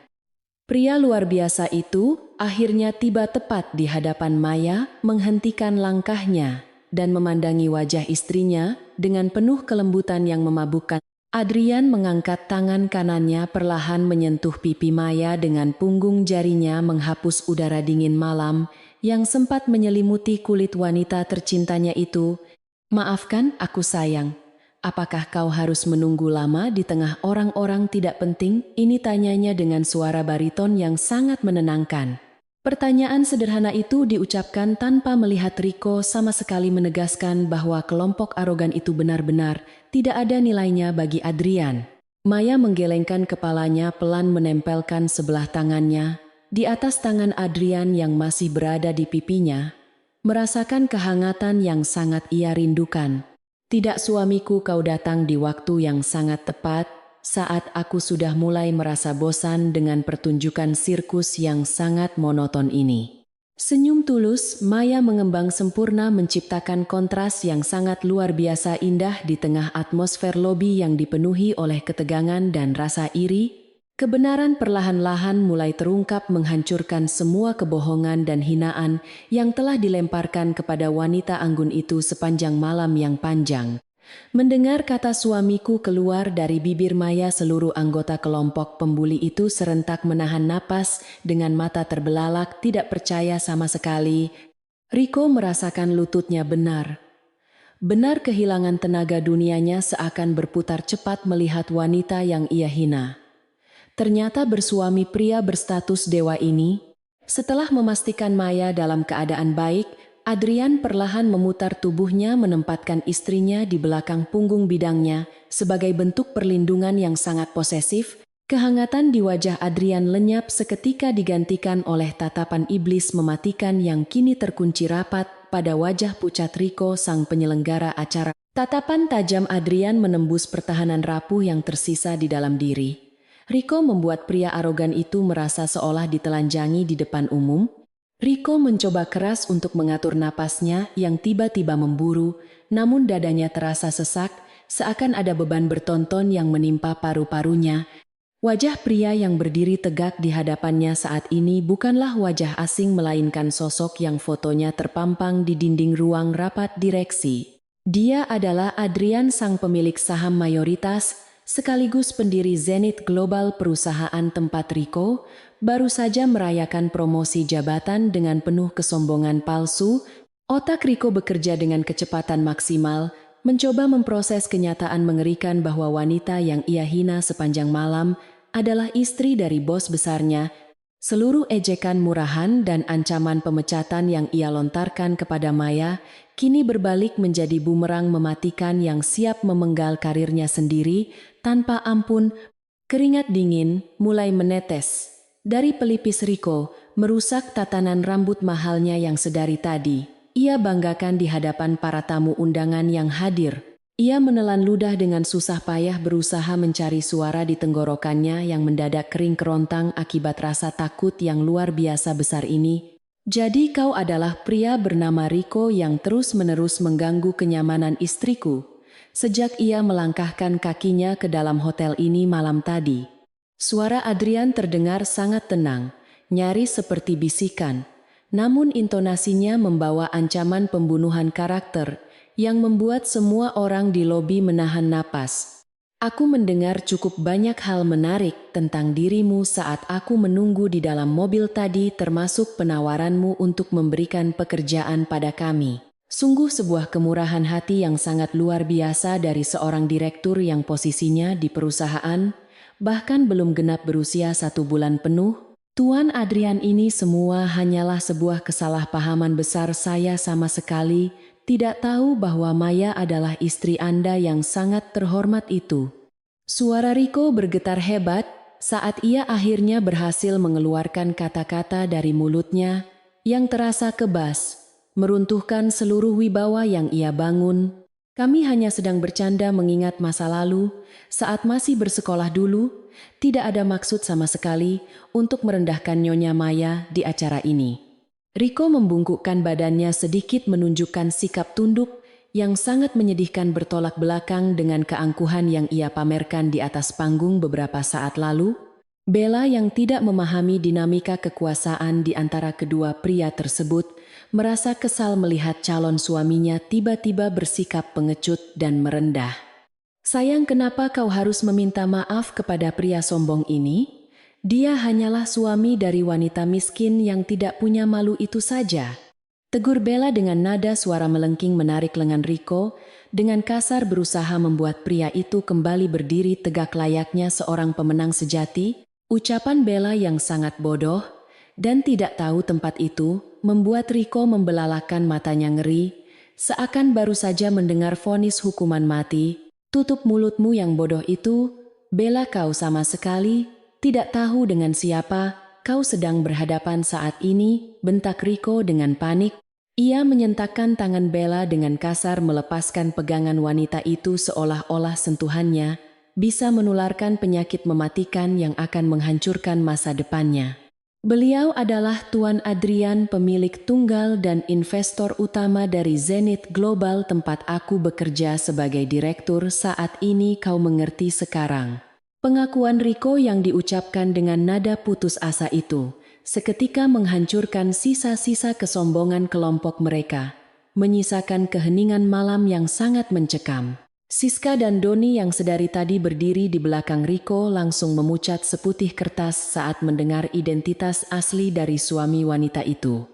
Pria luar biasa itu akhirnya tiba tepat di hadapan Maya, menghentikan langkahnya dan memandangi wajah istrinya dengan penuh kelembutan yang memabukkan. Adrian mengangkat tangan kanannya perlahan menyentuh pipi Maya dengan punggung jarinya menghapus udara dingin malam yang sempat menyelimuti kulit wanita tercintanya itu. "Maafkan aku sayang, apakah kau harus menunggu lama di tengah orang-orang tidak penting?" Ini tanyanya dengan suara bariton yang sangat menenangkan. Pertanyaan sederhana itu diucapkan tanpa melihat Riko, sama sekali menegaskan bahwa kelompok arogan itu benar-benar tidak ada nilainya bagi Adrian. Maya menggelengkan kepalanya, pelan menempelkan sebelah tangannya di atas tangan Adrian yang masih berada di pipinya, merasakan kehangatan yang sangat ia rindukan. "Tidak suamiku, kau datang di waktu yang sangat tepat, saat aku sudah mulai merasa bosan dengan pertunjukan sirkus yang sangat monoton ini." Senyum tulus Maya mengembang sempurna, menciptakan kontras yang sangat luar biasa indah di tengah atmosfer lobi yang dipenuhi oleh ketegangan dan rasa iri. Kebenaran perlahan-lahan mulai terungkap, menghancurkan semua kebohongan dan hinaan yang telah dilemparkan kepada wanita anggun itu sepanjang malam yang panjang. Mendengar kata suamiku keluar dari bibir Maya, seluruh anggota kelompok pembuli itu serentak menahan napas dengan mata terbelalak, tidak percaya sama sekali. Riko merasakan lututnya benar-benar kehilangan tenaga, dunianya seakan berputar cepat melihat wanita yang ia hina. Ternyata bersuami pria berstatus dewa ini. Setelah memastikan Maya dalam keadaan baik, Adrian perlahan memutar tubuhnya, menempatkan istrinya di belakang punggung bidangnya sebagai bentuk perlindungan yang sangat posesif. Kehangatan di wajah Adrian lenyap seketika digantikan oleh tatapan iblis mematikan yang kini terkunci rapat pada wajah pucat Riko, sang penyelenggara acara. Tatapan tajam Adrian menembus pertahanan rapuh yang tersisa di dalam diri. Riko membuat pria arogan itu merasa seolah ditelanjangi di depan umum. Riko mencoba keras untuk mengatur napasnya yang tiba-tiba memburu, namun dadanya terasa sesak, seakan ada beban bertonton yang menimpa paru-parunya. Wajah pria yang berdiri tegak di hadapannya saat ini bukanlah wajah asing, melainkan sosok yang fotonya terpampang di dinding ruang rapat direksi. Dia adalah Adrian, sang pemilik saham mayoritas, sekaligus pendiri Zenith Global, perusahaan tempat Riko baru saja merayakan promosi jabatan. Dengan penuh kesombongan palsu, otak Riko bekerja dengan kecepatan maksimal, mencoba memproses kenyataan mengerikan bahwa wanita yang ia hina sepanjang malam adalah istri dari bos besarnya. Seluruh ejekan murahan dan ancaman pemecatan yang ia lontarkan kepada Maya kini berbalik menjadi bumerang mematikan yang siap memenggal karirnya sendiri tanpa ampun. Keringat dingin mulai menetes dari pelipis Riko, merusak tatanan rambut mahalnya yang sedari tadi ia banggakan di hadapan para tamu undangan yang hadir. Ia menelan ludah dengan susah payah, berusaha mencari suara di tenggorokannya yang mendadak kering kerontang akibat rasa takut yang luar biasa besar ini. "Jadi kau adalah pria bernama Riko yang terus-menerus mengganggu kenyamanan istriku sejak ia melangkahkan kakinya ke dalam hotel ini malam tadi." Suara Adrian terdengar sangat tenang, nyaris seperti bisikan, namun intonasinya membawa ancaman pembunuhan karakter yang membuat semua orang di lobi menahan napas. "Aku mendengar cukup banyak hal menarik tentang dirimu saat aku menunggu di dalam mobil tadi, termasuk penawaranmu untuk memberikan pekerjaan pada kami." Sungguh sebuah kemurahan hati yang sangat luar biasa dari seorang direktur yang posisinya di perusahaan, bahkan belum genap berusia 1 bulan penuh. Tuan Adrian, ini semua hanyalah sebuah kesalahpahaman besar. Saya sama sekali tidak tahu bahwa Maya adalah istri Anda yang sangat terhormat itu. Suara Riko bergetar hebat saat ia akhirnya berhasil mengeluarkan kata-kata dari mulutnya yang terasa kebas, meruntuhkan seluruh wibawa yang ia bangun. Kami hanya sedang bercanda mengingat masa lalu, saat masih bersekolah dulu, tidak ada maksud sama sekali untuk merendahkan Nyonya Maya di acara ini. Riko membungkukkan badannya sedikit menunjukkan sikap tunduk yang sangat menyedihkan bertolak belakang dengan keangkuhan yang ia pamerkan di atas panggung beberapa saat lalu. Bella yang tidak memahami dinamika kekuasaan di antara kedua pria tersebut merasa kesal melihat calon suaminya tiba-tiba bersikap pengecut dan merendah. Sayang, kenapa kau harus meminta maaf kepada pria sombong ini? Dia hanyalah suami dari wanita miskin yang tidak punya malu itu saja. Tegur Bella dengan nada suara melengking, menarik lengan Riko, dengan kasar berusaha membuat pria itu kembali berdiri tegak layaknya seorang pemenang sejati. Ucapan Bella yang sangat bodoh dan tidak tahu tempat itu membuat Riko membelalakan matanya ngeri, seakan baru saja mendengar vonis hukuman mati. Tutup mulutmu yang bodoh itu, Bella, kau sama sekali tidak tahu dengan siapa kau sedang berhadapan saat ini, bentak Riko dengan panik. Ia menyentakkan tangan Bella dengan kasar, melepaskan pegangan wanita itu seolah-olah sentuhannya bisa menularkan penyakit mematikan yang akan menghancurkan masa depannya. Beliau adalah Tuan Adrian, pemilik tunggal dan investor utama dari Zenith Global, tempat aku bekerja sebagai direktur saat ini. Kau mengerti sekarang? Pengakuan Riko yang diucapkan dengan nada putus asa itu seketika menghancurkan sisa-sisa kesombongan kelompok mereka, menyisakan keheningan malam yang sangat mencekam. Siska dan Doni yang sedari tadi berdiri di belakang Riko langsung memucat seputih kertas saat mendengar identitas asli dari suami wanita itu.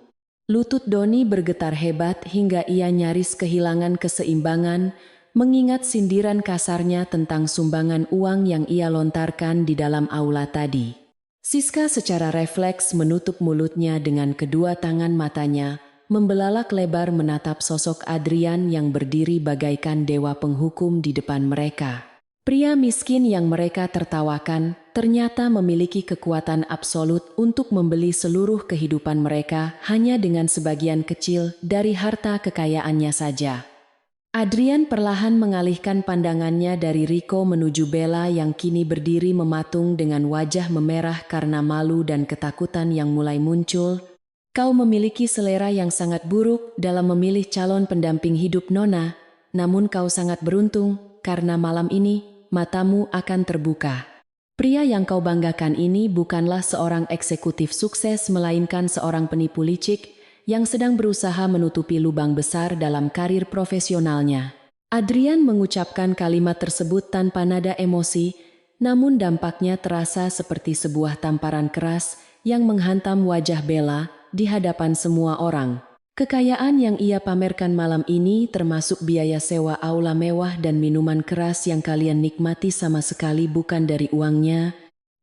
Lutut Doni bergetar hebat hingga ia nyaris kehilangan keseimbangan mengingat sindiran kasarnya tentang sumbangan uang yang ia lontarkan di dalam aula tadi. Siska secara refleks menutup mulutnya dengan kedua tangan, matanya membelalak lebar menatap sosok Adrian yang berdiri bagaikan dewa penghukum di depan mereka. Pria miskin yang mereka tertawakan ternyata memiliki kekuatan absolut untuk membeli seluruh kehidupan mereka hanya dengan sebagian kecil dari harta kekayaannya saja. Adrian perlahan mengalihkan pandangannya dari Riko menuju Bella yang kini berdiri mematung dengan wajah memerah karena malu dan ketakutan yang mulai muncul. Kau memiliki selera yang sangat buruk dalam memilih calon pendamping hidup, Nona. Namun kau sangat beruntung, karena malam ini matamu akan terbuka. Pria yang kau banggakan ini bukanlah seorang eksekutif sukses, melainkan seorang penipu licik yang sedang berusaha menutupi lubang besar dalam karir profesionalnya. Adrian mengucapkan kalimat tersebut tanpa nada emosi, namun dampaknya terasa seperti sebuah tamparan keras yang menghantam wajah Bella di hadapan semua orang. Kekayaan yang ia pamerkan malam ini termasuk biaya sewa aula mewah dan minuman keras yang kalian nikmati sama sekali bukan dari uangnya.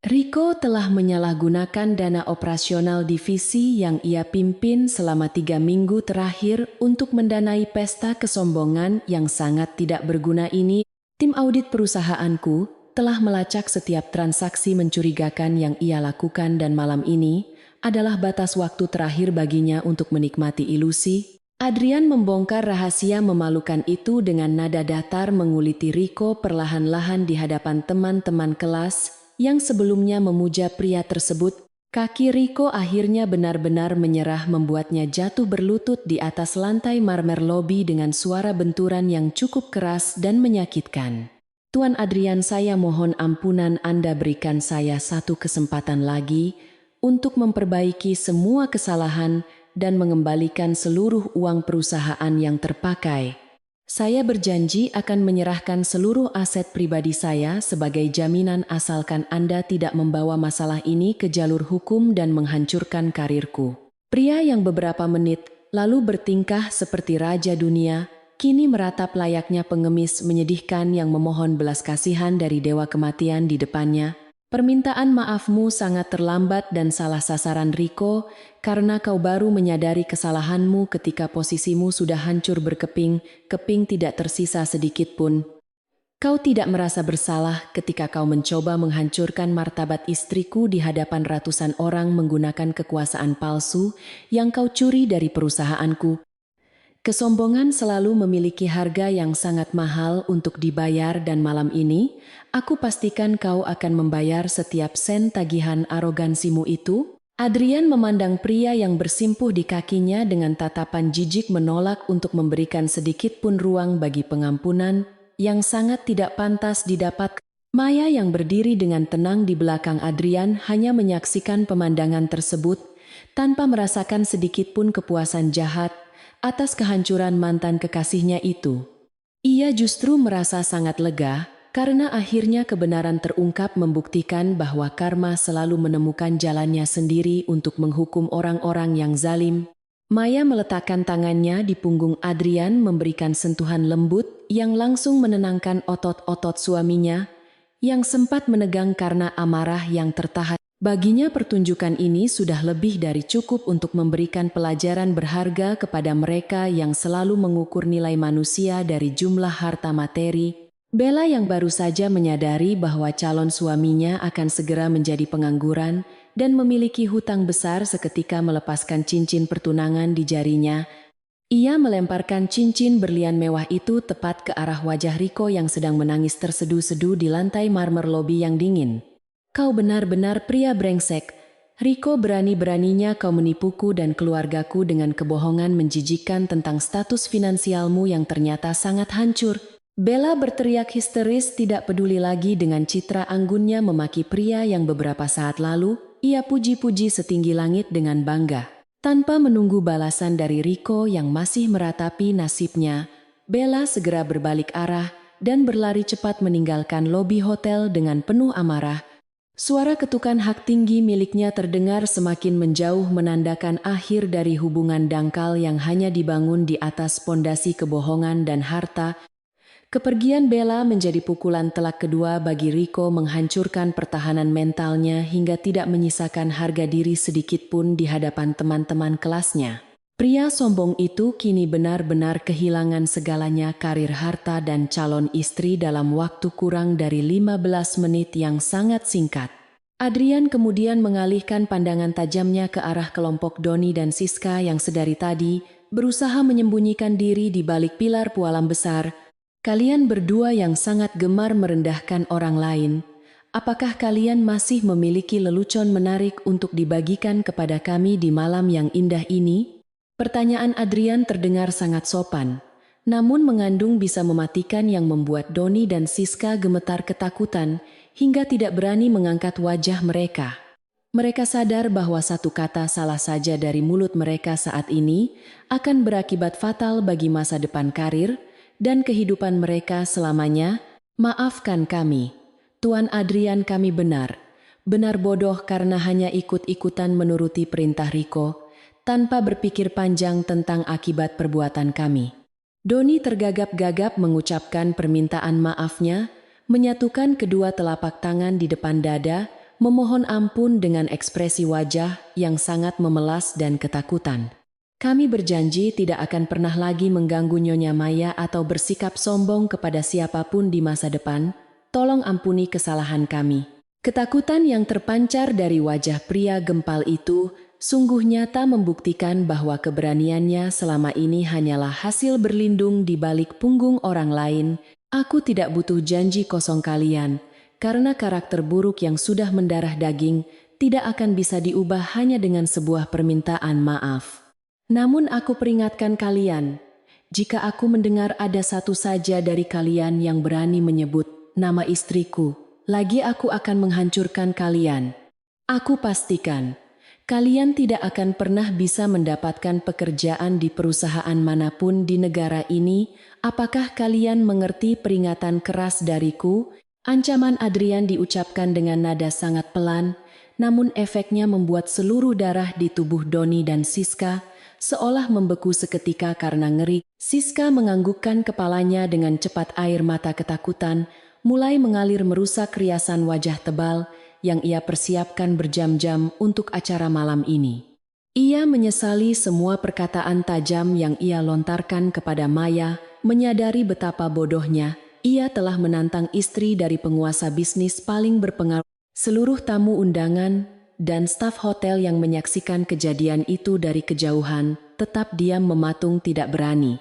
Riko telah menyalahgunakan dana operasional divisi yang ia pimpin selama 3 minggu terakhir untuk mendanai pesta kesombongan yang sangat tidak berguna ini. Tim audit perusahaanku telah melacak setiap transaksi mencurigakan yang ia lakukan dan malam ini adalah batas waktu terakhir baginya untuk menikmati ilusi. Adrian membongkar rahasia memalukan itu dengan nada datar, menguliti Riko perlahan-lahan di hadapan teman-teman kelas yang sebelumnya memuja pria tersebut. Kaki Riko akhirnya benar-benar menyerah, membuatnya jatuh berlutut di atas lantai marmer lobi dengan suara benturan yang cukup keras dan menyakitkan. Tuan Adrian, saya mohon ampunan, Anda berikan saya satu kesempatan lagi untuk memperbaiki semua kesalahan dan mengembalikan seluruh uang perusahaan yang terpakai. Saya berjanji akan menyerahkan seluruh aset pribadi saya sebagai jaminan asalkan Anda tidak membawa masalah ini ke jalur hukum dan menghancurkan karirku. Pria yang beberapa menit lalu bertingkah seperti raja dunia, kini meratap layaknya pengemis menyedihkan yang memohon belas kasihan dari dewa kematian di depannya. Permintaan maafmu sangat terlambat dan salah sasaran Riko, karena kau baru menyadari kesalahanmu ketika posisimu sudah hancur berkeping-keping tidak tersisa sedikit pun. Kau tidak merasa bersalah ketika kau mencoba menghancurkan martabat istriku di hadapan ratusan orang menggunakan kekuasaan palsu yang kau curi dari perusahaanku. Kesombongan selalu memiliki harga yang sangat mahal untuk dibayar dan malam ini, aku pastikan kau akan membayar setiap sen tagihan arogansimu itu. Adrian memandang pria yang bersimpuh di kakinya dengan tatapan jijik menolak untuk memberikan sedikit pun ruang bagi pengampunan yang sangat tidak pantas didapat. Maya yang berdiri dengan tenang di belakang Adrian hanya menyaksikan pemandangan tersebut tanpa merasakan sedikit pun kepuasan jahat atas kehancuran mantan kekasihnya itu. Ia justru merasa sangat lega karena akhirnya kebenaran terungkap membuktikan bahwa karma selalu menemukan jalannya sendiri untuk menghukum orang-orang yang zalim. Maya meletakkan tangannya di punggung Adrian memberikan sentuhan lembut yang langsung menenangkan otot-otot suaminya yang sempat menegang karena amarah yang tertahan. Baginya pertunjukan ini sudah lebih dari cukup untuk memberikan pelajaran berharga kepada mereka yang selalu mengukur nilai manusia dari jumlah harta materi. Bella yang baru saja menyadari bahwa calon suaminya akan segera menjadi pengangguran dan memiliki hutang besar seketika melepaskan cincin pertunangan di jarinya. Ia melemparkan cincin berlian mewah itu tepat ke arah wajah Riko yang sedang menangis terseduh-seduh di lantai marmer lobi yang dingin. Kau benar-benar pria brengsek. Riko, berani-beraninya kau menipuku dan keluargaku dengan kebohongan menjijikan tentang status finansialmu yang ternyata sangat hancur. Bella berteriak histeris, tidak peduli lagi dengan citra anggunnya memaki pria yang beberapa saat lalu ia puji-puji setinggi langit dengan bangga. Tanpa menunggu balasan dari Riko yang masih meratapi nasibnya, Bella segera berbalik arah dan berlari cepat meninggalkan lobi hotel dengan penuh amarah. Suara ketukan hak tinggi miliknya terdengar semakin menjauh menandakan akhir dari hubungan dangkal yang hanya dibangun di atas pondasi kebohongan dan harta. Kepergian Bella menjadi pukulan telak kedua bagi Riko, menghancurkan pertahanan mentalnya hingga tidak menyisakan harga diri sedikit pun di hadapan teman-teman kelasnya. Pria sombong itu kini benar-benar kehilangan segalanya, karir, harta, dan calon istri dalam waktu kurang dari 15 menit yang sangat singkat. Adrian kemudian mengalihkan pandangan tajamnya ke arah kelompok Doni dan Siska yang sedari tadi berusaha menyembunyikan diri di balik pilar pualam besar. Kalian berdua yang sangat gemar merendahkan orang lain, apakah kalian masih memiliki lelucon menarik untuk dibagikan kepada kami di malam yang indah ini? Pertanyaan Adrian terdengar sangat sopan, namun mengandung bisa mematikan yang membuat Doni dan Siska gemetar ketakutan hingga tidak berani mengangkat wajah mereka. Mereka sadar bahwa satu kata salah saja dari mulut mereka saat ini akan berakibat fatal bagi masa depan karir dan kehidupan mereka selamanya. Maafkan kami, Tuan Adrian, kami benar bodoh karena hanya ikut-ikutan menuruti perintah Riko, tanpa berpikir panjang tentang akibat perbuatan kami. Doni tergagap-gagap mengucapkan permintaan maafnya, menyatukan kedua telapak tangan di depan dada, memohon ampun dengan ekspresi wajah yang sangat memelas dan ketakutan. Kami berjanji tidak akan pernah lagi mengganggu Nyonya Maya atau bersikap sombong kepada siapapun di masa depan. Tolong ampuni kesalahan kami. Ketakutan yang terpancar dari wajah pria gempal itu sungguh nyata membuktikan bahwa keberaniannya selama ini hanyalah hasil berlindung di balik punggung orang lain. Aku tidak butuh janji kosong kalian, karena karakter buruk yang sudah mendarah daging tidak akan bisa diubah hanya dengan sebuah permintaan maaf. Namun aku peringatkan kalian, jika aku mendengar ada satu saja dari kalian yang berani menyebut nama istriku, lagi aku akan menghancurkan kalian. Aku pastikan, kalian tidak akan pernah bisa mendapatkan pekerjaan di perusahaan manapun di negara ini. Apakah kalian mengerti peringatan keras dariku? Ancaman Adrian diucapkan dengan nada sangat pelan, namun efeknya membuat seluruh darah di tubuh Doni dan Siska seolah membeku seketika karena ngeri. Siska menganggukkan kepalanya dengan cepat, air mata ketakutan mulai mengalir merusak riasan wajah tebal yang ia persiapkan berjam-jam untuk acara malam ini. Ia menyesali semua perkataan tajam yang ia lontarkan kepada Maya, menyadari betapa bodohnya. Ia telah menantang istri dari penguasa bisnis paling berpengaruh. Seluruh tamu undangan dan staf hotel yang menyaksikan kejadian itu dari kejauhan tetap diam mematung, tidak berani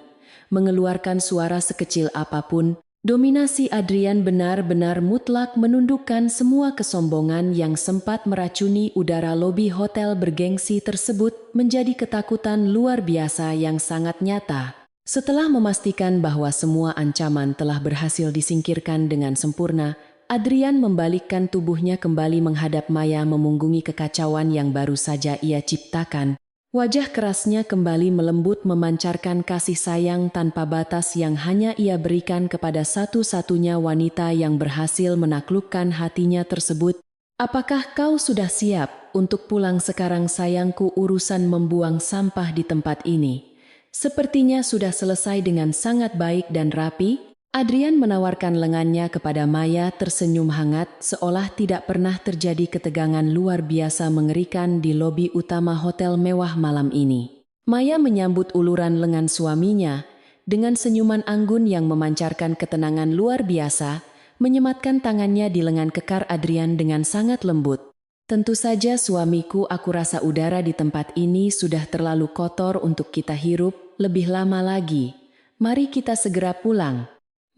mengeluarkan suara sekecil apapun. Dominasi Adrian benar-benar mutlak menundukkan semua kesombongan yang sempat meracuni udara lobi hotel bergengsi tersebut menjadi ketakutan luar biasa yang sangat nyata. Setelah memastikan bahwa semua ancaman telah berhasil disingkirkan dengan sempurna, Adrian membalikkan tubuhnya kembali menghadap Maya, memunggungi kekacauan yang baru saja ia ciptakan. Wajah kerasnya kembali melembut, memancarkan kasih sayang tanpa batas yang hanya ia berikan kepada satu-satunya wanita yang berhasil menaklukkan hatinya tersebut. "Apakah kau sudah siap untuk pulang sekarang sayangku? Urusan membuang sampah di tempat ini sepertinya sudah selesai dengan sangat baik dan rapi." Adrian menawarkan lengannya kepada Maya, tersenyum hangat seolah tidak pernah terjadi ketegangan luar biasa mengerikan di lobi utama hotel mewah malam ini. Maya menyambut uluran lengan suaminya dengan senyuman anggun yang memancarkan ketenangan luar biasa, menyematkan tangannya di lengan kekar Adrian dengan sangat lembut. "Tentu saja suamiku, aku rasa udara di tempat ini sudah terlalu kotor untuk kita hirup lebih lama lagi. Mari kita segera pulang."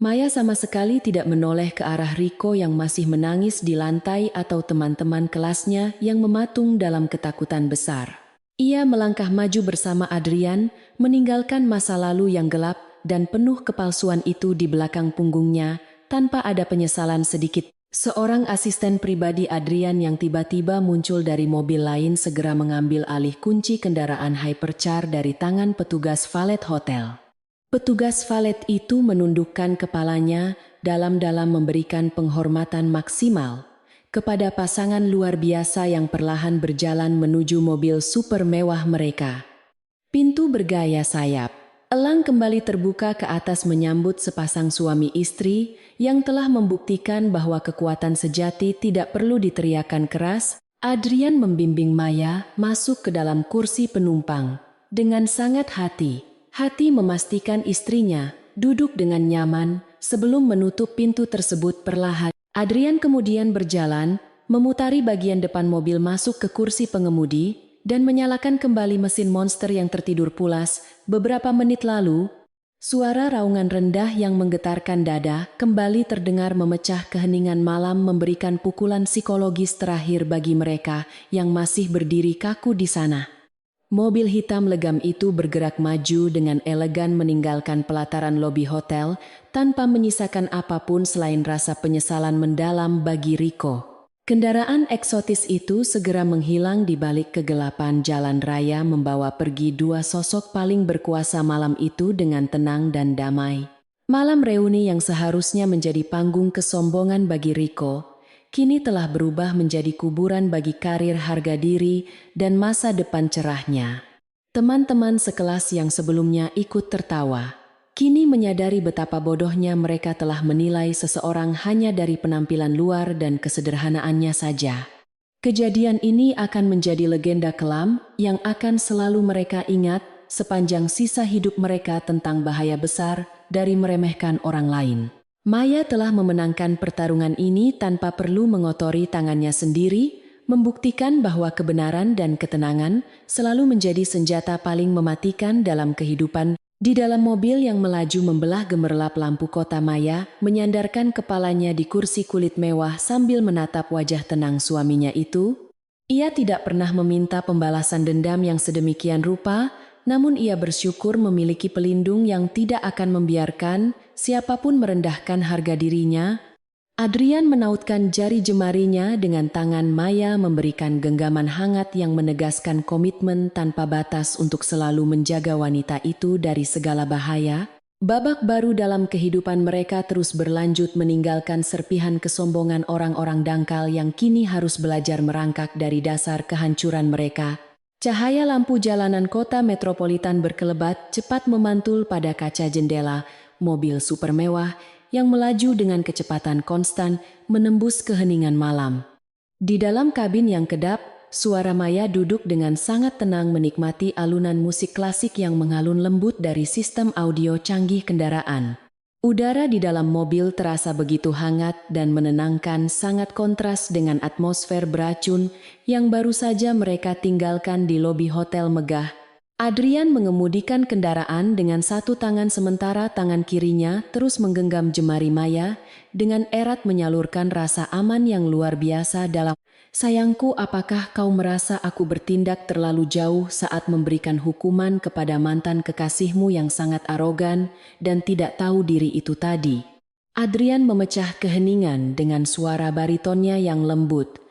Maya sama sekali tidak menoleh ke arah Rico yang masih menangis di lantai atau teman-teman kelasnya yang mematung dalam ketakutan besar. Ia melangkah maju bersama Adrian, meninggalkan masa lalu yang gelap dan penuh kepalsuan itu di belakang punggungnya tanpa ada penyesalan sedikit. Seorang asisten pribadi Adrian yang tiba-tiba muncul dari mobil lain segera mengambil alih kunci kendaraan hypercar dari tangan petugas valet hotel. Petugas valet itu menundukkan kepalanya dalam-dalam memberikan penghormatan maksimal kepada pasangan luar biasa yang perlahan berjalan menuju mobil super mewah mereka. Pintu bergaya sayap elang kembali terbuka ke atas menyambut sepasang suami istri yang telah membuktikan bahwa kekuatan sejati tidak perlu diteriakan keras. Adrian membimbing Maya masuk ke dalam kursi penumpang dengan sangat hati memastikan istrinya duduk dengan nyaman sebelum menutup pintu tersebut perlahan. Adrian kemudian berjalan, memutari bagian depan mobil, masuk ke kursi pengemudi, dan menyalakan kembali mesin monster yang tertidur pulas. Beberapa menit lalu, suara raungan rendah yang menggetarkan dada kembali terdengar, memecah keheningan malam, memberikan pukulan psikologis terakhir bagi mereka yang masih berdiri kaku di sana. Mobil hitam legam itu bergerak maju dengan elegan meninggalkan pelataran lobi hotel tanpa menyisakan apapun selain rasa penyesalan mendalam bagi Rico. Kendaraan eksotis itu segera menghilang di balik kegelapan jalan raya, membawa pergi dua sosok paling berkuasa malam itu dengan tenang dan damai. Malam reuni yang seharusnya menjadi panggung kesombongan bagi Rico kini telah berubah menjadi kuburan bagi karir, harga diri, dan masa depan cerahnya. Teman-teman sekelas yang sebelumnya ikut tertawa, kini menyadari betapa bodohnya mereka telah menilai seseorang hanya dari penampilan luar dan kesederhanaannya saja. Kejadian ini akan menjadi legenda kelam yang akan selalu mereka ingat sepanjang sisa hidup mereka, tentang bahaya besar dari meremehkan orang lain. Maya telah memenangkan pertarungan ini tanpa perlu mengotori tangannya sendiri, membuktikan bahwa kebenaran dan ketenangan selalu menjadi senjata paling mematikan dalam kehidupan. Di dalam mobil yang melaju membelah gemerlap lampu kota, Maya menyandarkan kepalanya di kursi kulit mewah sambil menatap wajah tenang suaminya itu. Ia tidak pernah meminta pembalasan dendam yang sedemikian rupa, namun ia bersyukur memiliki pelindung yang tidak akan membiarkan siapapun merendahkan harga dirinya. Adrian menautkan jari jemarinya dengan tangan Maya, memberikan genggaman hangat yang menegaskan komitmen tanpa batas untuk selalu menjaga wanita itu dari segala bahaya. Babak baru dalam kehidupan mereka terus berlanjut, meninggalkan serpihan kesombongan orang-orang dangkal yang kini harus belajar merangkak dari dasar kehancuran mereka. Cahaya lampu jalanan kota metropolitan berkelebat cepat memantul pada kaca jendela mobil super mewah yang melaju dengan kecepatan konstan menembus keheningan malam. Di dalam kabin yang kedap, suara Maya duduk dengan sangat tenang menikmati alunan musik klasik yang mengalun lembut dari sistem audio canggih kendaraan. Udara di dalam mobil terasa begitu hangat dan menenangkan, sangat kontras dengan atmosfer beracun yang baru saja mereka tinggalkan di lobi hotel megah. Adrian mengemudikan kendaraan dengan satu tangan sementara tangan kirinya terus menggenggam jemari Maya dengan erat menyalurkan rasa aman yang luar biasa dalam "Sayangku, apakah kau merasa aku bertindak terlalu jauh saat memberikan hukuman kepada mantan kekasihmu yang sangat arogan dan tidak tahu diri itu tadi?" Adrian memecah keheningan dengan suara baritonnya yang lembut.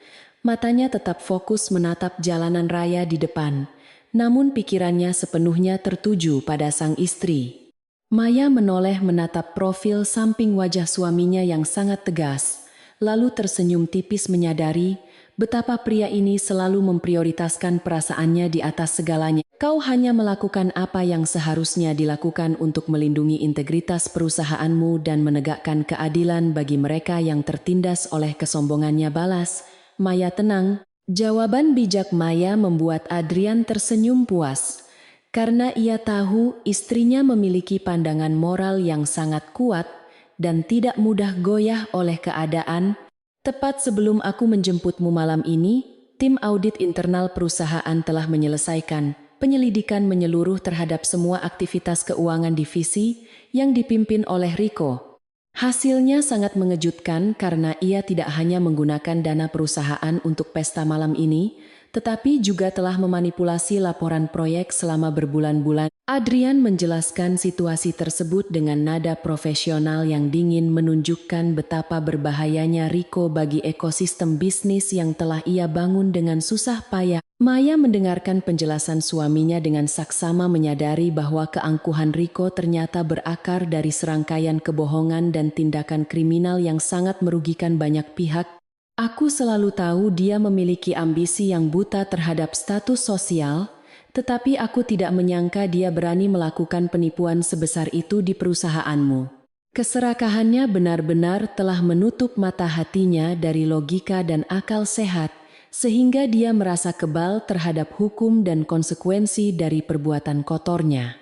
Matanya tetap fokus menatap jalanan raya di depan, namun pikirannya sepenuhnya tertuju pada sang istri. Maya menoleh menatap profil samping wajah suaminya yang sangat tegas, lalu tersenyum tipis menyadari betapa pria ini selalu memprioritaskan perasaannya di atas segalanya. Kau hanya melakukan apa yang seharusnya dilakukan untuk melindungi integritas perusahaanmu dan menegakkan keadilan bagi mereka yang tertindas oleh kesombongannya, balas Maya tenang. Jawaban bijak Maya membuat Adrian tersenyum puas, karena ia tahu istrinya memiliki pandangan moral yang sangat kuat dan tidak mudah goyah oleh keadaan. Tepat sebelum aku menjemputmu malam ini, tim audit internal perusahaan telah menyelesaikan penyelidikan menyeluruh terhadap semua aktivitas keuangan divisi yang dipimpin oleh Rico. Hasilnya sangat mengejutkan karena ia tidak hanya menggunakan dana perusahaan untuk pesta malam ini, tetapi juga telah memanipulasi laporan proyek selama berbulan-bulan. Adrian menjelaskan situasi tersebut dengan nada profesional yang dingin, menunjukkan betapa berbahayanya Rico bagi ekosistem bisnis yang telah ia bangun dengan susah payah. Maya mendengarkan penjelasan suaminya dengan saksama, menyadari bahwa keangkuhan Rico ternyata berakar dari serangkaian kebohongan dan tindakan kriminal yang sangat merugikan banyak pihak. Aku selalu tahu dia memiliki ambisi yang buta terhadap status sosial, tetapi aku tidak menyangka dia berani melakukan penipuan sebesar itu di perusahaanmu. Keserakahannya benar-benar telah menutup mata hatinya dari logika dan akal sehat, sehingga dia merasa kebal terhadap hukum dan konsekuensi dari perbuatan kotornya.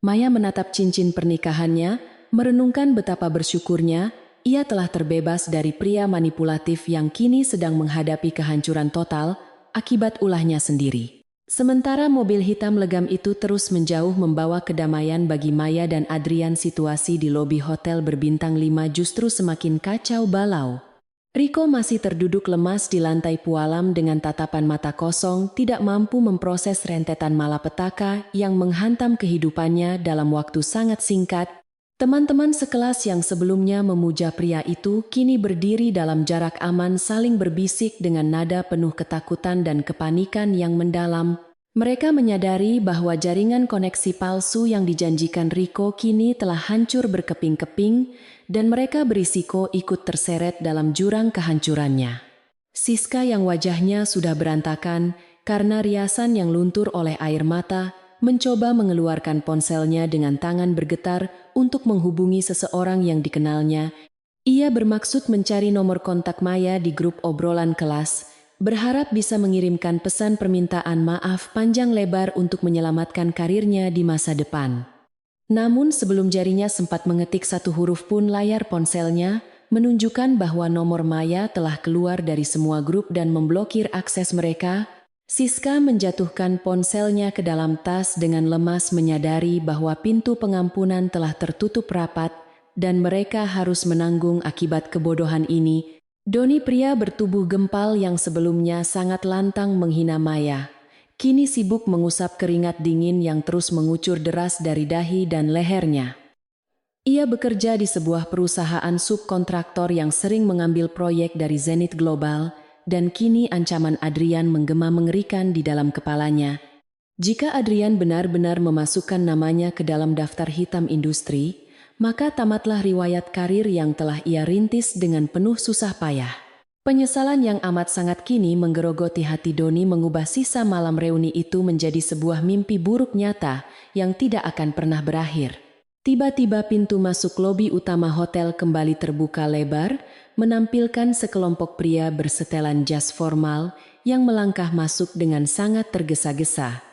Maya menatap cincin pernikahannya, merenungkan betapa bersyukurnya ia telah terbebas dari pria manipulatif yang kini sedang menghadapi kehancuran total akibat ulahnya sendiri. Sementara mobil hitam legam itu terus menjauh membawa kedamaian bagi Maya dan Adrian, situasi di lobi hotel berbintang 5 justru semakin kacau balau. Rico masih terduduk lemas di lantai pualam dengan tatapan mata kosong, tidak mampu memproses rentetan malapetaka yang menghantam kehidupannya dalam waktu sangat singkat. Teman-teman sekelas yang sebelumnya memuja pria itu kini berdiri dalam jarak aman, saling berbisik dengan nada penuh ketakutan dan kepanikan yang mendalam. Mereka menyadari bahwa jaringan koneksi palsu yang dijanjikan Rico kini telah hancur berkeping-keping dan mereka berisiko ikut terseret dalam jurang kehancurannya. Siska yang wajahnya sudah berantakan karena riasan yang luntur oleh air mata, mencoba mengeluarkan ponselnya dengan tangan bergetar untuk menghubungi seseorang yang dikenalnya. Ia bermaksud mencari nomor kontak Maya di grup obrolan kelas, berharap bisa mengirimkan pesan permintaan maaf panjang lebar untuk menyelamatkan karirnya di masa depan. Namun sebelum jarinya sempat mengetik satu huruf pun, layar ponselnya menunjukkan bahwa nomor Maya telah keluar dari semua grup dan memblokir akses mereka. Siska menjatuhkan ponselnya ke dalam tas dengan lemas, menyadari bahwa pintu pengampunan telah tertutup rapat dan mereka harus menanggung akibat kebodohan ini. Doni, pria bertubuh gempal yang sebelumnya sangat lantang menghina Maya, kini sibuk mengusap keringat dingin yang terus mengucur deras dari dahi dan lehernya. Ia bekerja di sebuah perusahaan subkontraktor yang sering mengambil proyek dari Zenith Global, dan kini ancaman Adrian menggema mengerikan di dalam kepalanya. Jika Adrian benar-benar memasukkan namanya ke dalam daftar hitam industri, maka tamatlah riwayat karir yang telah ia rintis dengan penuh susah payah. Penyesalan yang amat sangat kini menggerogoti hati Doni mengubah sisa malam reuni itu menjadi sebuah mimpi buruk nyata yang tidak akan pernah berakhir. Tiba-tiba pintu masuk lobi utama hotel kembali terbuka lebar, menampilkan sekelompok pria bersetelan jas formal yang melangkah masuk dengan sangat tergesa-gesa.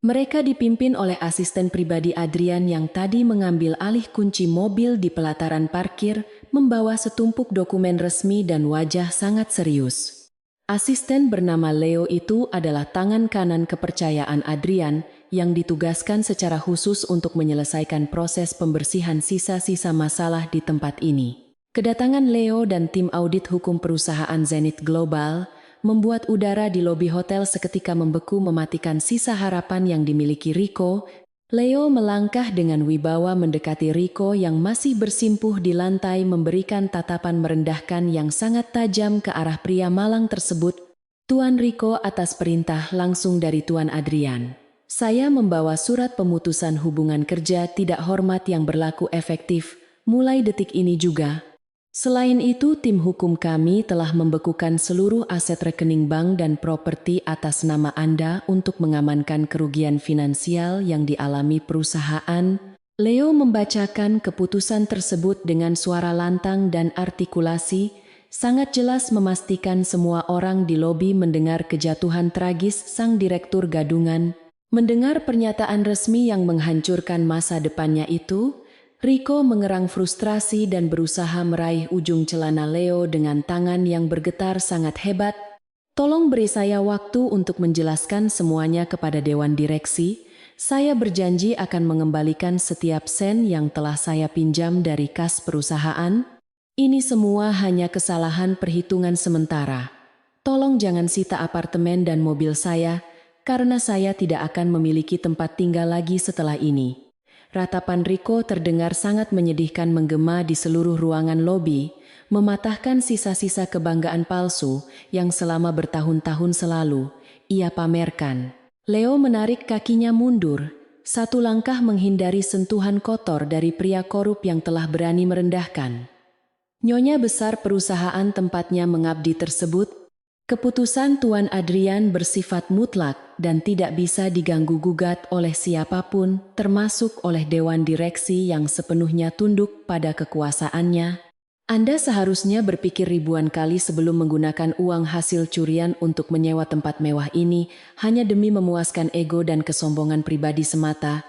Mereka dipimpin oleh asisten pribadi Adrian yang tadi mengambil alih kunci mobil di pelataran parkir, membawa setumpuk dokumen resmi dan wajah sangat serius. Asisten bernama Leo itu adalah tangan kanan kepercayaan Adrian yang ditugaskan secara khusus untuk menyelesaikan proses pembersihan sisa-sisa masalah di tempat ini. Kedatangan Leo dan tim audit hukum perusahaan Zenith Global membuat udara di lobi hotel seketika membeku, mematikan sisa harapan yang dimiliki Rico. Leo melangkah dengan wibawa mendekati Rico yang masih bersimpuh di lantai, memberikan tatapan merendahkan yang sangat tajam ke arah pria malang tersebut. "Tuan Rico, atas perintah langsung dari Tuan Adrian, saya membawa surat pemutusan hubungan kerja tidak hormat yang berlaku efektif mulai detik ini juga. Selain itu, tim hukum kami telah membekukan seluruh aset rekening bank dan properti atas nama Anda untuk mengamankan kerugian finansial yang dialami perusahaan." Leo membacakan keputusan tersebut dengan suara lantang dan artikulasi sangat jelas, memastikan semua orang di lobi mendengar kejatuhan tragis sang direktur gadungan. Mendengar pernyataan resmi yang menghancurkan masa depannya itu, Rico mengerang frustrasi dan berusaha meraih ujung celana Leo dengan tangan yang bergetar sangat hebat. "Tolong beri saya waktu untuk menjelaskan semuanya kepada Dewan Direksi. Saya berjanji akan mengembalikan setiap sen yang telah saya pinjam dari kas perusahaan. Ini semua hanya kesalahan perhitungan sementara. Tolong jangan sita apartemen dan mobil saya, karena saya tidak akan memiliki tempat tinggal lagi setelah ini." Ratapan Rico terdengar sangat menyedihkan menggema di seluruh ruangan lobi, mematahkan sisa-sisa kebanggaan palsu yang selama bertahun-tahun selalu ia pamerkan. Leo menarik kakinya mundur, satu langkah menghindari sentuhan kotor dari pria korup yang telah berani merendahkan nyonya besar perusahaan tempatnya mengabdi tersebut. Keputusan Tuan Adrian bersifat mutlak dan tidak bisa diganggu-gugat oleh siapapun, termasuk oleh Dewan Direksi yang sepenuhnya tunduk pada kekuasaannya. Anda seharusnya berpikir ribuan kali sebelum menggunakan uang hasil curian untuk menyewa tempat mewah ini hanya demi memuaskan ego dan kesombongan pribadi semata.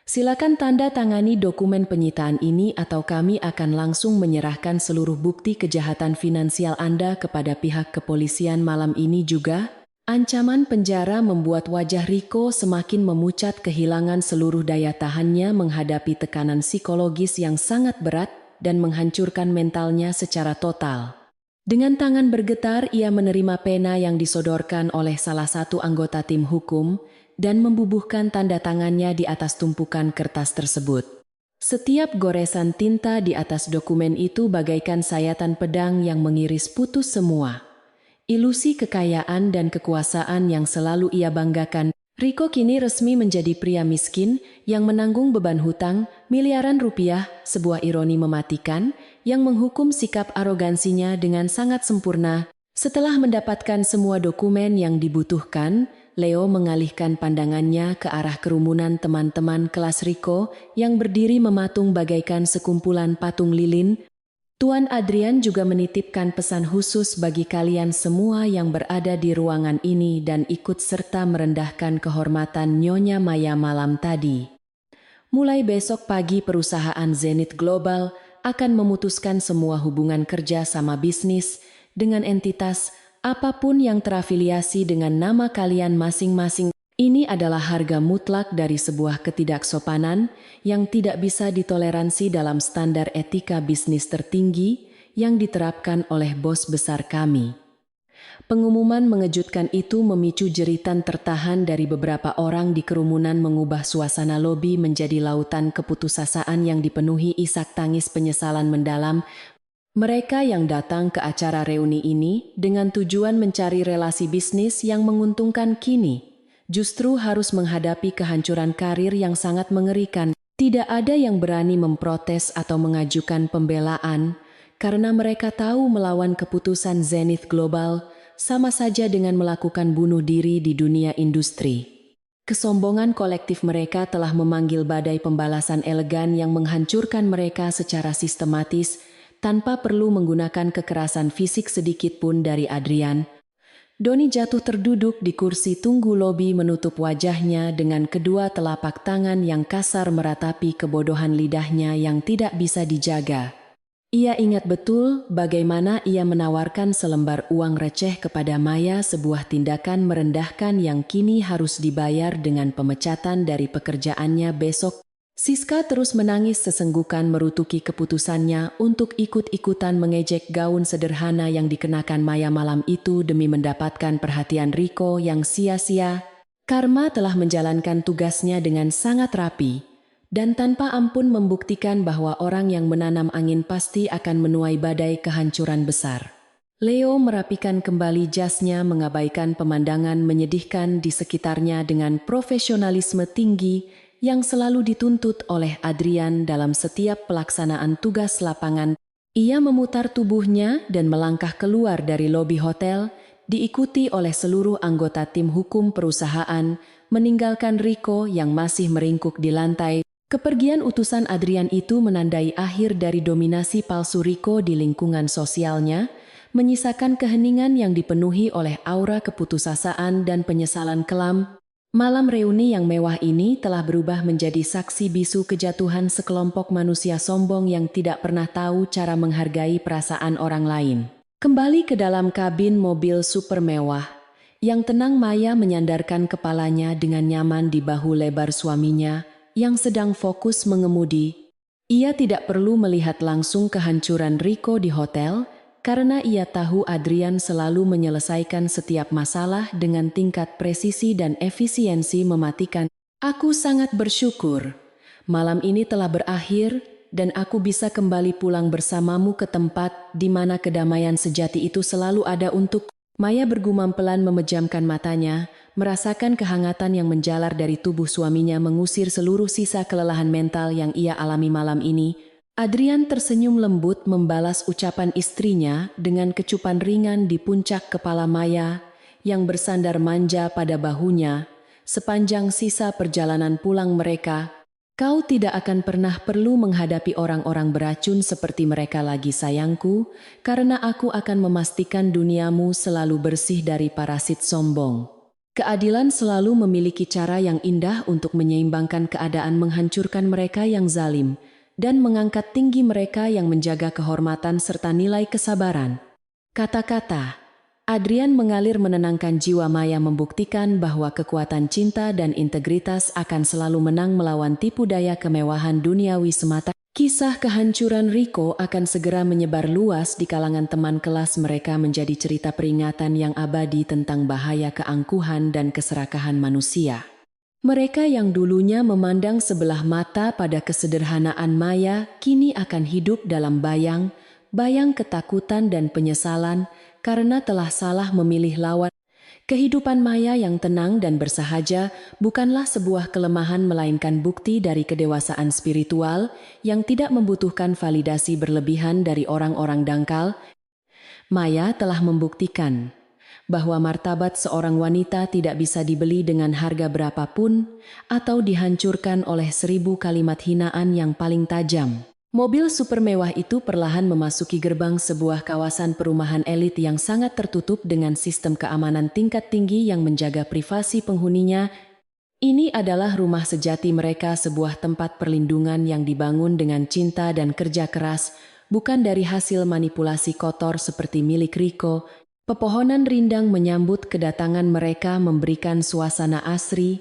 Silakan tanda tangani dokumen penyitaan ini atau kami akan langsung menyerahkan seluruh bukti kejahatan finansial Anda kepada pihak kepolisian malam ini juga." Ancaman penjara membuat wajah Rico semakin memucat, kehilangan seluruh daya tahannya menghadapi tekanan psikologis yang sangat berat dan menghancurkan mentalnya secara total. Dengan tangan bergetar ia menerima pena yang disodorkan oleh salah satu anggota tim hukum dan membubuhkan tanda tangannya di atas tumpukan kertas tersebut. Setiap goresan tinta di atas dokumen itu bagaikan sayatan pedang yang mengiris putus semua ilusi kekayaan dan kekuasaan yang selalu ia banggakan. Rico kini resmi menjadi pria miskin yang menanggung beban hutang miliaran rupiah, sebuah ironi mematikan yang menghukum sikap arogansinya dengan sangat sempurna. Setelah mendapatkan semua dokumen yang dibutuhkan, Leo mengalihkan pandangannya ke arah kerumunan teman-teman kelas Rico yang berdiri mematung bagaikan sekumpulan patung lilin. "Tuan Adrian juga menitipkan pesan khusus bagi kalian semua yang berada di ruangan ini dan ikut serta merendahkan kehormatan Nyonya Maya malam tadi. Mulai besok pagi perusahaan Zenith Global akan memutuskan semua hubungan kerja sama bisnis dengan entitas apapun yang terafiliasi dengan nama kalian masing-masing. Ini adalah harga mutlak dari sebuah ketidaksopanan yang tidak bisa ditoleransi dalam standar etika bisnis tertinggi yang diterapkan oleh bos besar kami." Pengumuman mengejutkan itu memicu jeritan tertahan dari beberapa orang di kerumunan, mengubah suasana lobi menjadi lautan keputusasaan yang dipenuhi isak tangis penyesalan mendalam. Mereka yang datang ke acara reuni ini dengan tujuan mencari relasi bisnis yang menguntungkan kini justru harus menghadapi kehancuran karir yang sangat mengerikan. Tidak ada yang berani memprotes atau mengajukan pembelaan. karena mereka tahu melawan keputusan Zenith Global sama saja dengan melakukan bunuh diri di dunia industri. Kesombongan kolektif mereka telah memanggil badai pembalasan elegan yang menghancurkan mereka secara sistematis tanpa perlu menggunakan kekerasan fisik sedikit pun dari Adrian. Doni jatuh terduduk di kursi tunggu lobi menutup wajahnya dengan kedua telapak tangan yang kasar meratapi kebodohan lidahnya yang tidak bisa dijaga. Ia ingat betul bagaimana ia menawarkan selembar uang receh kepada Maya, sebuah tindakan merendahkan yang kini harus dibayar dengan pemecatan dari pekerjaannya besok. Siska terus menangis sesenggukan merutuki keputusannya untuk ikut-ikutan mengejek gaun sederhana yang dikenakan Maya malam itu demi mendapatkan perhatian Riko yang sia-sia. Karma telah menjalankan tugasnya dengan sangat rapi dan tanpa ampun membuktikan bahwa orang yang menanam angin pasti akan menuai badai kehancuran besar. Leo merapikan kembali jasnya, mengabaikan pemandangan menyedihkan di sekitarnya dengan profesionalisme tinggi yang selalu dituntut oleh Adrian dalam setiap pelaksanaan tugas lapangan. Ia memutar tubuhnya dan melangkah keluar dari lobi hotel, diikuti oleh seluruh anggota tim hukum perusahaan, meninggalkan Riko yang masih meringkuk di lantai. Kepergian utusan Adrian itu menandai akhir dari dominasi palsu Riko di lingkungan sosialnya, menyisakan keheningan yang dipenuhi oleh aura keputusasaan dan penyesalan kelam. Malam reuni yang mewah ini telah berubah menjadi saksi bisu kejatuhan sekelompok manusia sombong yang tidak pernah tahu cara menghargai perasaan orang lain. Kembali ke dalam kabin mobil super mewah, yang tenang Maya menyandarkan kepalanya dengan nyaman di bahu lebar suaminya yang sedang fokus mengemudi. Ia tidak perlu melihat langsung kehancuran Riko di hotel, karena ia tahu Adrian selalu menyelesaikan setiap masalah dengan tingkat presisi dan efisiensi mematikan. Aku sangat bersyukur. Malam ini telah berakhir dan aku bisa kembali pulang bersamamu ke tempat di mana kedamaian sejati itu selalu ada untuk. Maya bergumam pelan memejamkan matanya, merasakan kehangatan yang menjalar dari tubuh suaminya mengusir seluruh sisa kelelahan mental yang ia alami malam ini. Adrian tersenyum lembut membalas ucapan istrinya dengan kecupan ringan di puncak kepala Maya yang bersandar manja pada bahunya. Sepanjang sisa perjalanan pulang mereka, kau tidak akan pernah perlu menghadapi orang-orang beracun seperti mereka lagi sayangku, karena aku akan memastikan duniamu selalu bersih dari parasit sombong. Keadilan selalu memiliki cara yang indah untuk menyeimbangkan keadaan, menghancurkan mereka yang zalim dan mengangkat tinggi mereka yang menjaga kehormatan serta nilai kesabaran. Kata-kata Adrian mengalir menenangkan jiwa Maya, membuktikan bahwa kekuatan cinta dan integritas akan selalu menang melawan tipu daya kemewahan duniawi semata. Kisah kehancuran Riko akan segera menyebar luas di kalangan teman kelas mereka, menjadi cerita peringatan yang abadi tentang bahaya keangkuhan dan keserakahan manusia. Mereka yang dulunya memandang sebelah mata pada kesederhanaan Maya, kini akan hidup dalam bayang ketakutan dan penyesalan karena telah salah memilih lawan. Kehidupan Maya yang tenang dan bersahaja bukanlah sebuah kelemahan, melainkan bukti dari kedewasaan spiritual yang tidak membutuhkan validasi berlebihan dari orang-orang dangkal. Maya telah membuktikan bahwa martabat seorang wanita tidak bisa dibeli dengan harga berapapun atau dihancurkan oleh 1000 kalimat hinaan yang paling tajam. Mobil super mewah itu perlahan memasuki gerbang sebuah kawasan perumahan elit yang sangat tertutup dengan sistem keamanan tingkat tinggi yang menjaga privasi penghuninya. Ini adalah rumah sejati mereka, sebuah tempat perlindungan yang dibangun dengan cinta dan kerja keras, bukan dari hasil manipulasi kotor seperti milik Riko. Pepohonan rindang menyambut kedatangan mereka, memberikan suasana asri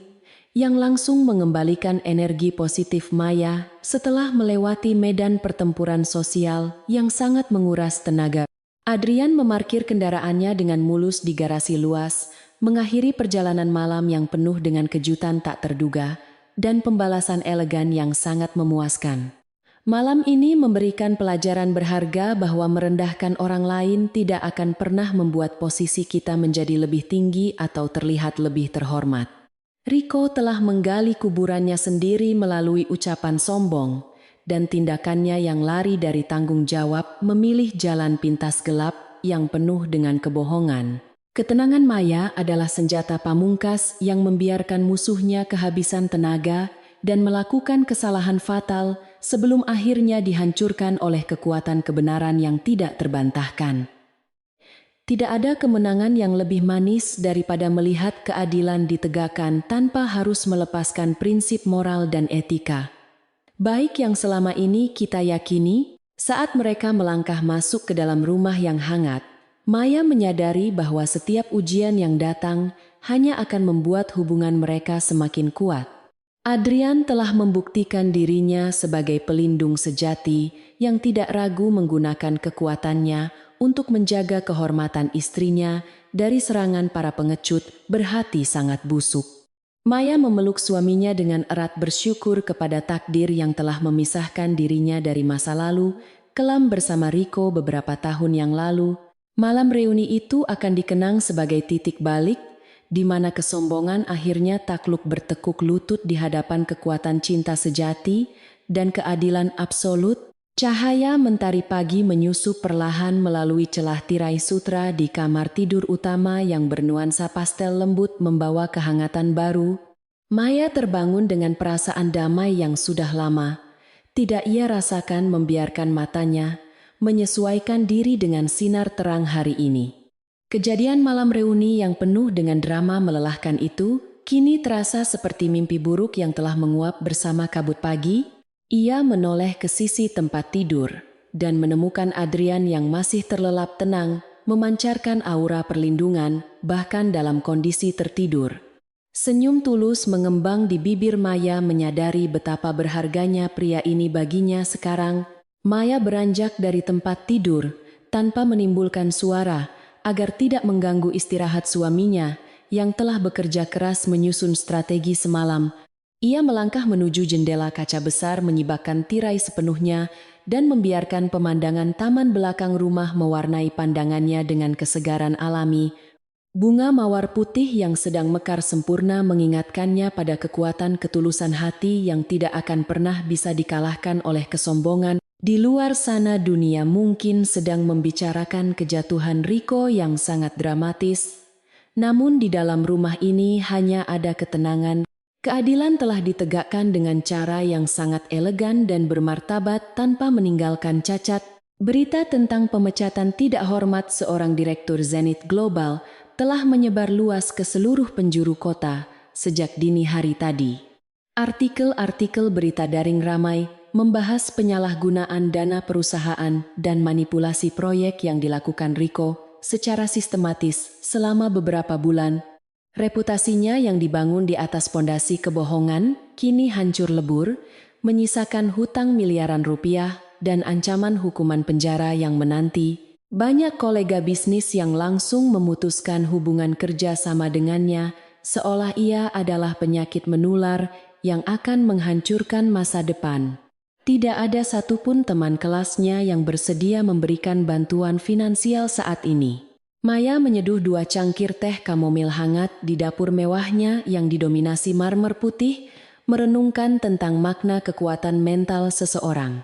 yang langsung mengembalikan energi positif Maya setelah melewati medan pertempuran sosial yang sangat menguras tenaga. Adrian memarkir kendaraannya dengan mulus di garasi luas, mengakhiri perjalanan malam yang penuh dengan kejutan tak terduga dan pembalasan elegan yang sangat memuaskan. Malam ini memberikan pelajaran berharga bahwa merendahkan orang lain tidak akan pernah membuat posisi kita menjadi lebih tinggi atau terlihat lebih terhormat. Riko telah menggali kuburannya sendiri melalui ucapan sombong, dan tindakannya yang lari dari tanggung jawab memilih jalan pintas gelap yang penuh dengan kebohongan. Ketenangan Maya adalah senjata pamungkas yang membiarkan musuhnya kehabisan tenaga dan melakukan kesalahan fatal sebelum akhirnya dihancurkan oleh kekuatan kebenaran yang tidak terbantahkan. Tidak ada kemenangan yang lebih manis daripada melihat keadilan ditegakkan tanpa harus melepaskan prinsip moral dan etika. Baik yang selama ini kita yakini, saat mereka melangkah masuk ke dalam rumah yang hangat, Maya menyadari bahwa setiap ujian yang datang hanya akan membuat hubungan mereka semakin kuat. Adrian telah membuktikan dirinya sebagai pelindung sejati yang tidak ragu menggunakan kekuatannya untuk menjaga kehormatan istrinya dari serangan para pengecut berhati sangat busuk. Maya memeluk suaminya dengan erat bersyukur kepada takdir yang telah memisahkan dirinya dari masa lalu, kelam bersama Rico beberapa tahun yang lalu. Malam reuni itu akan dikenang sebagai titik balik, di mana kesombongan akhirnya takluk bertekuk lutut di hadapan kekuatan cinta sejati dan keadilan absolut. Cahaya mentari pagi menyusup perlahan melalui celah tirai sutra di kamar tidur utama yang bernuansa pastel lembut membawa kehangatan baru. Maya terbangun dengan perasaan damai yang sudah lama tidak ia rasakan, membiarkan matanya menyesuaikan diri dengan sinar terang hari ini. Kejadian malam reuni yang penuh dengan drama melelahkan itu kini terasa seperti mimpi buruk yang telah menguap bersama kabut pagi. Ia menoleh ke sisi tempat tidur dan menemukan Adrian yang masih terlelap tenang, memancarkan aura perlindungan bahkan dalam kondisi tertidur. Senyum tulus mengembang di bibir Maya menyadari betapa berharganya pria ini baginya sekarang. Maya beranjak dari tempat tidur tanpa menimbulkan suara agar tidak mengganggu istirahat suaminya yang telah bekerja keras menyusun strategi semalam. Ia melangkah menuju jendela kaca besar menyibakkan tirai sepenuhnya dan membiarkan pemandangan taman belakang rumah mewarnai pandangannya dengan kesegaran alami. Bunga mawar putih yang sedang mekar sempurna mengingatkannya pada kekuatan ketulusan hati yang tidak akan pernah bisa dikalahkan oleh kesombongan. Di luar sana dunia mungkin sedang membicarakan kejatuhan Rico yang sangat dramatis. Namun di dalam rumah ini hanya ada ketenangan. Keadilan telah ditegakkan dengan cara yang sangat elegan dan bermartabat tanpa meninggalkan cacat. Berita tentang pemecatan tidak hormat seorang direktur Zenith Global telah menyebar luas ke seluruh penjuru kota sejak dini hari tadi. Artikel-artikel berita daring ramai membahas penyalahgunaan dana perusahaan dan manipulasi proyek yang dilakukan Rico secara sistematis selama beberapa bulan. Reputasinya yang dibangun di atas pondasi kebohongan kini hancur lebur, menyisakan hutang miliaran rupiah dan ancaman hukuman penjara yang menanti. Banyak kolega bisnis yang langsung memutuskan hubungan kerja sama dengannya, seolah ia adalah penyakit menular yang akan menghancurkan masa depan. Tidak ada satupun teman kelasnya yang bersedia memberikan bantuan finansial saat ini. Maya menyeduh 2 cangkir teh kamomil hangat di dapur mewahnya yang didominasi marmer putih, merenungkan tentang makna kekuatan mental seseorang.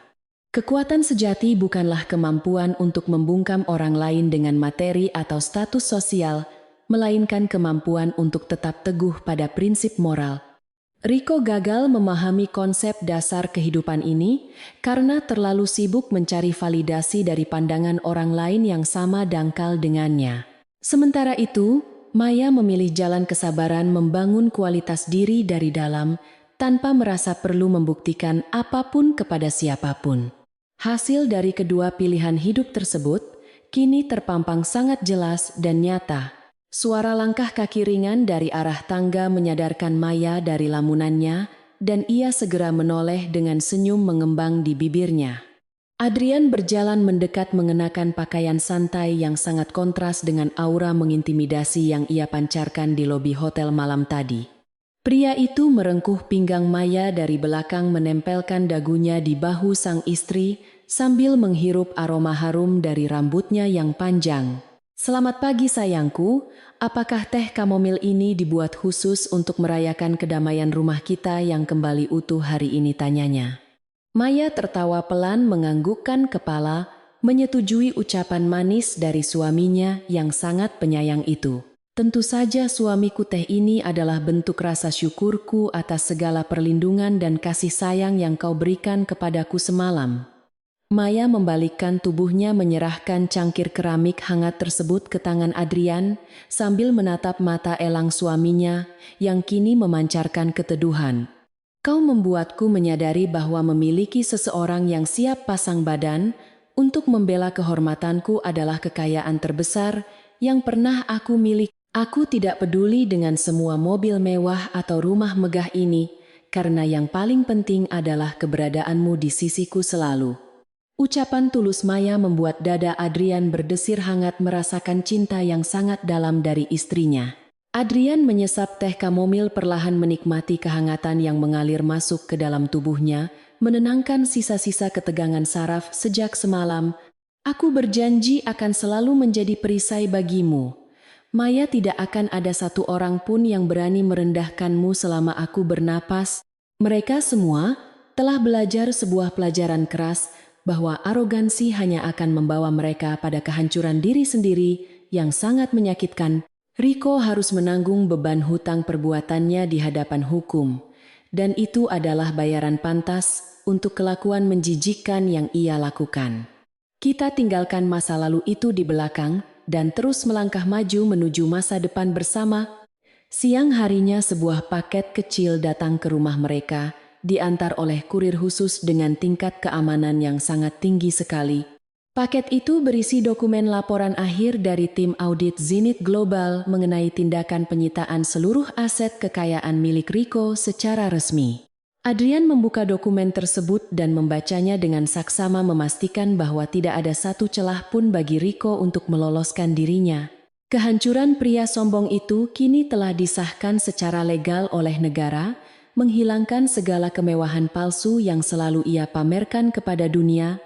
Kekuatan sejati bukanlah kemampuan untuk membungkam orang lain dengan materi atau status sosial, melainkan kemampuan untuk tetap teguh pada prinsip moral. Rico gagal memahami konsep dasar kehidupan ini karena terlalu sibuk mencari validasi dari pandangan orang lain yang sama dangkal dengannya. Sementara itu, Maya memilih jalan kesabaran membangun kualitas diri dari dalam tanpa merasa perlu membuktikan apapun kepada siapapun. Hasil dari kedua pilihan hidup tersebut kini terpampang sangat jelas dan nyata. Suara langkah kaki ringan dari arah tangga menyadarkan Maya dari lamunannya, dan ia segera menoleh dengan senyum mengembang di bibirnya. Adrian berjalan mendekat mengenakan pakaian santai yang sangat kontras dengan aura mengintimidasi yang ia pancarkan di lobi hotel malam tadi. Pria itu merengkuh pinggang Maya dari belakang, menempelkan dagunya di bahu sang istri sambil menghirup aroma harum dari rambutnya yang panjang. "Selamat pagi sayangku, apakah teh kamomil ini dibuat khusus untuk merayakan kedamaian rumah kita yang kembali utuh hari ini?" tanyanya. Maya tertawa pelan menganggukkan kepala, menyetujui ucapan manis dari suaminya yang sangat penyayang itu. Tentu saja suamiku teh ini adalah bentuk rasa syukurku atas segala perlindungan dan kasih sayang yang kau berikan kepadaku semalam. Maya membalikkan tubuhnya menyerahkan cangkir keramik hangat tersebut ke tangan Adrian sambil menatap mata elang suaminya yang kini memancarkan keteduhan. Kau membuatku menyadari bahwa memiliki seseorang yang siap pasang badan untuk membela kehormatanku adalah kekayaan terbesar yang pernah aku miliki. Aku tidak peduli dengan semua mobil mewah atau rumah megah ini, karena yang paling penting adalah keberadaanmu di sisiku selalu. Ucapan tulus Maya membuat dada Adrian berdesir hangat merasakan cinta yang sangat dalam dari istrinya. Adrian menyesap teh kamomil perlahan menikmati kehangatan yang mengalir masuk ke dalam tubuhnya, menenangkan sisa-sisa ketegangan saraf sejak semalam. Aku berjanji akan selalu menjadi perisai bagimu. Maya, tidak akan ada satu orang pun yang berani merendahkanmu selama aku bernapas. Mereka semua telah belajar sebuah pelajaran keras, bahwa arogansi hanya akan membawa mereka pada kehancuran diri sendiri yang sangat menyakitkan. Rico harus menanggung beban hutang perbuatannya di hadapan hukum, dan itu adalah bayaran pantas untuk kelakuan menjijikkan yang ia lakukan. Kita tinggalkan masa lalu itu di belakang dan terus melangkah maju menuju masa depan bersama. Siang harinya sebuah paket kecil datang ke rumah mereka, diantar oleh kurir khusus dengan tingkat keamanan yang sangat tinggi sekali. Paket itu berisi dokumen laporan akhir dari tim audit Zenith Global mengenai tindakan penyitaan seluruh aset kekayaan milik Rico secara resmi. Adrian membuka dokumen tersebut dan membacanya dengan saksama memastikan bahwa tidak ada satu celah pun bagi Rico untuk meloloskan dirinya. Kehancuran pria sombong itu kini telah disahkan secara legal oleh negara, menghilangkan segala kemewahan palsu yang selalu ia pamerkan kepada dunia.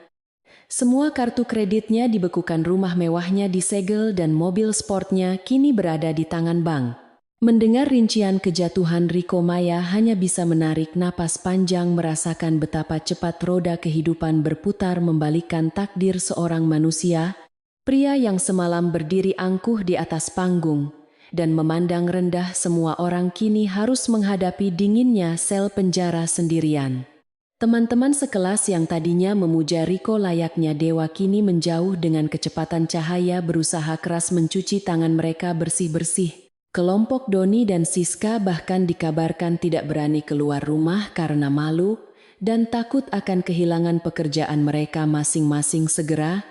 Semua kartu kreditnya dibekukan, rumah mewahnya disegel dan mobil sportnya kini berada di tangan bank. Mendengar rincian kejatuhan Rico, Maya hanya bisa menarik napas panjang merasakan betapa cepat roda kehidupan berputar membalikkan takdir seorang manusia, pria yang semalam berdiri angkuh di atas panggung dan memandang rendah semua orang kini harus menghadapi dinginnya sel penjara sendirian. Teman-teman sekelas yang tadinya memuja Rico layaknya dewa kini menjauh dengan kecepatan cahaya, berusaha keras mencuci tangan mereka bersih-bersih. Kelompok Doni dan Siska bahkan dikabarkan tidak berani keluar rumah karena malu dan takut akan kehilangan pekerjaan mereka masing-masing segera.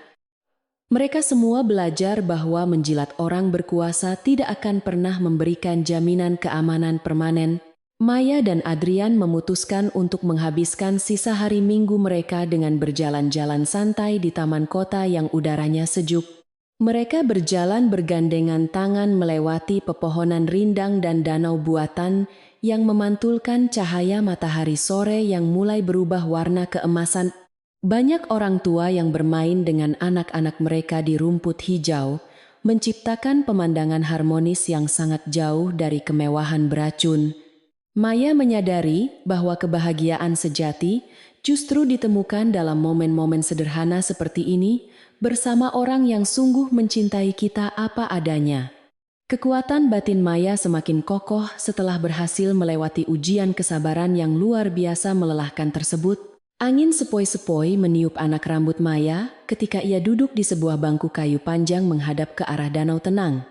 Mereka semua belajar bahwa menjilat orang berkuasa tidak akan pernah memberikan jaminan keamanan permanen. Maya dan Adrian memutuskan untuk menghabiskan sisa hari Minggu mereka dengan berjalan-jalan santai di taman kota yang udaranya sejuk. Mereka berjalan bergandengan tangan melewati pepohonan rindang dan danau buatan yang memantulkan cahaya matahari sore yang mulai berubah warna keemasan. Banyak orang tua yang bermain dengan anak-anak mereka di rumput hijau, menciptakan pemandangan harmonis yang sangat jauh dari kemewahan beracun. Maya menyadari bahwa kebahagiaan sejati justru ditemukan dalam momen-momen sederhana seperti ini, bersama orang yang sungguh mencintai kita apa adanya. Kekuatan batin Maya semakin kokoh setelah berhasil melewati ujian kesabaran yang luar biasa melelahkan tersebut. Angin sepoi-sepoi meniup anak rambut Maya ketika ia duduk di sebuah bangku kayu panjang menghadap ke arah danau tenang.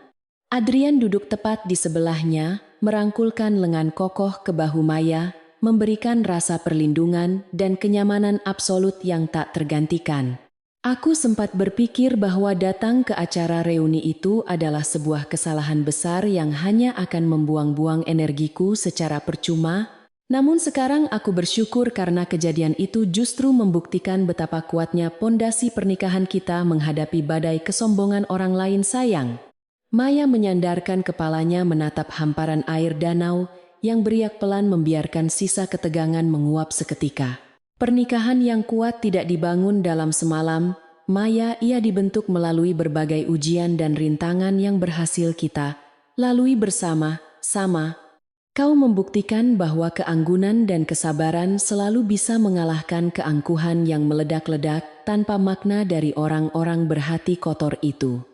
Adrian duduk tepat di sebelahnya, merangkulkan lengan kokoh ke bahu Maya, memberikan rasa perlindungan dan kenyamanan absolut yang tak tergantikan. Aku sempat berpikir bahwa datang ke acara reuni itu adalah sebuah kesalahan besar yang hanya akan membuang-buang energiku secara percuma. Namun sekarang aku bersyukur karena kejadian itu justru membuktikan betapa kuatnya pondasi pernikahan kita menghadapi badai kesombongan orang lain. Sayang. Maya menyandarkan kepalanya menatap hamparan air danau yang beriak pelan membiarkan sisa ketegangan menguap seketika. Pernikahan yang kuat tidak dibangun dalam semalam, Maya, ia dibentuk melalui berbagai ujian dan rintangan yang berhasil kita lalui bersama-sama. Kau membuktikan bahwa keanggunan dan kesabaran selalu bisa mengalahkan keangkuhan yang meledak-ledak tanpa makna dari orang-orang berhati kotor itu.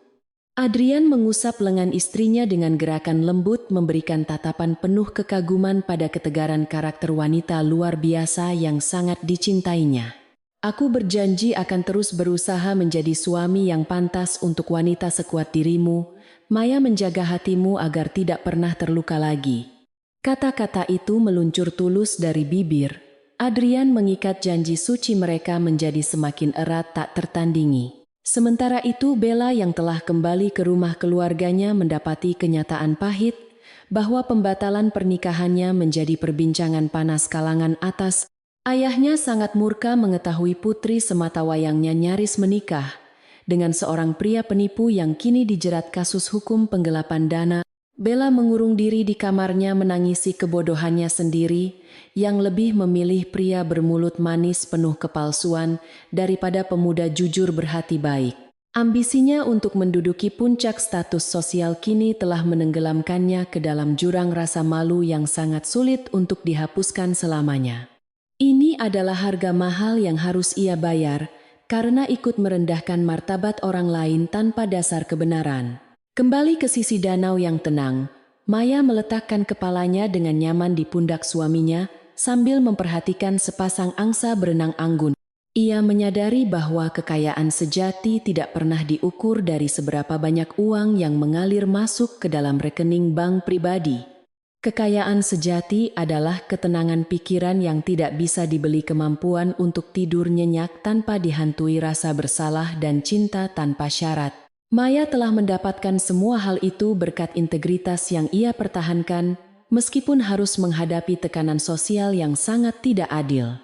Adrian mengusap lengan istrinya dengan gerakan lembut, memberikan tatapan penuh kekaguman pada ketegaran karakter wanita luar biasa yang sangat dicintainya. Aku berjanji akan terus berusaha menjadi suami yang pantas untuk wanita sekuat dirimu. Maya menjaga hatimu agar tidak pernah terluka lagi. Kata-kata itu meluncur tulus dari bibir. Adrian mengikat janji suci mereka menjadi semakin erat tak tertandingi. Sementara itu Bella yang telah kembali ke rumah keluarganya mendapati kenyataan pahit bahwa pembatalan pernikahannya menjadi perbincangan panas kalangan atas. Ayahnya sangat murka mengetahui putri sematawayangnya nyaris menikah dengan seorang pria penipu yang kini dijerat kasus hukum penggelapan dana. Bella mengurung diri di kamarnya menangisi kebodohannya sendiri, yang lebih memilih pria bermulut manis penuh kepalsuan daripada pemuda jujur berhati baik. Ambisinya untuk menduduki puncak status sosial kini telah menenggelamkannya ke dalam jurang rasa malu yang sangat sulit untuk dihapuskan selamanya. Ini adalah harga mahal yang harus ia bayar karena ikut merendahkan martabat orang lain tanpa dasar kebenaran. Kembali ke sisi danau yang tenang, Maya meletakkan kepalanya dengan nyaman di pundak suaminya sambil memperhatikan sepasang angsa berenang anggun. Ia menyadari bahwa kekayaan sejati tidak pernah diukur dari seberapa banyak uang yang mengalir masuk ke dalam rekening bank pribadi. Kekayaan sejati adalah ketenangan pikiran yang tidak bisa dibeli kemampuan untuk tidur nyenyak tanpa dihantui rasa bersalah dan cinta tanpa syarat. Maya telah mendapatkan semua hal itu berkat integritas yang ia pertahankan, meskipun harus menghadapi tekanan sosial yang sangat tidak adil.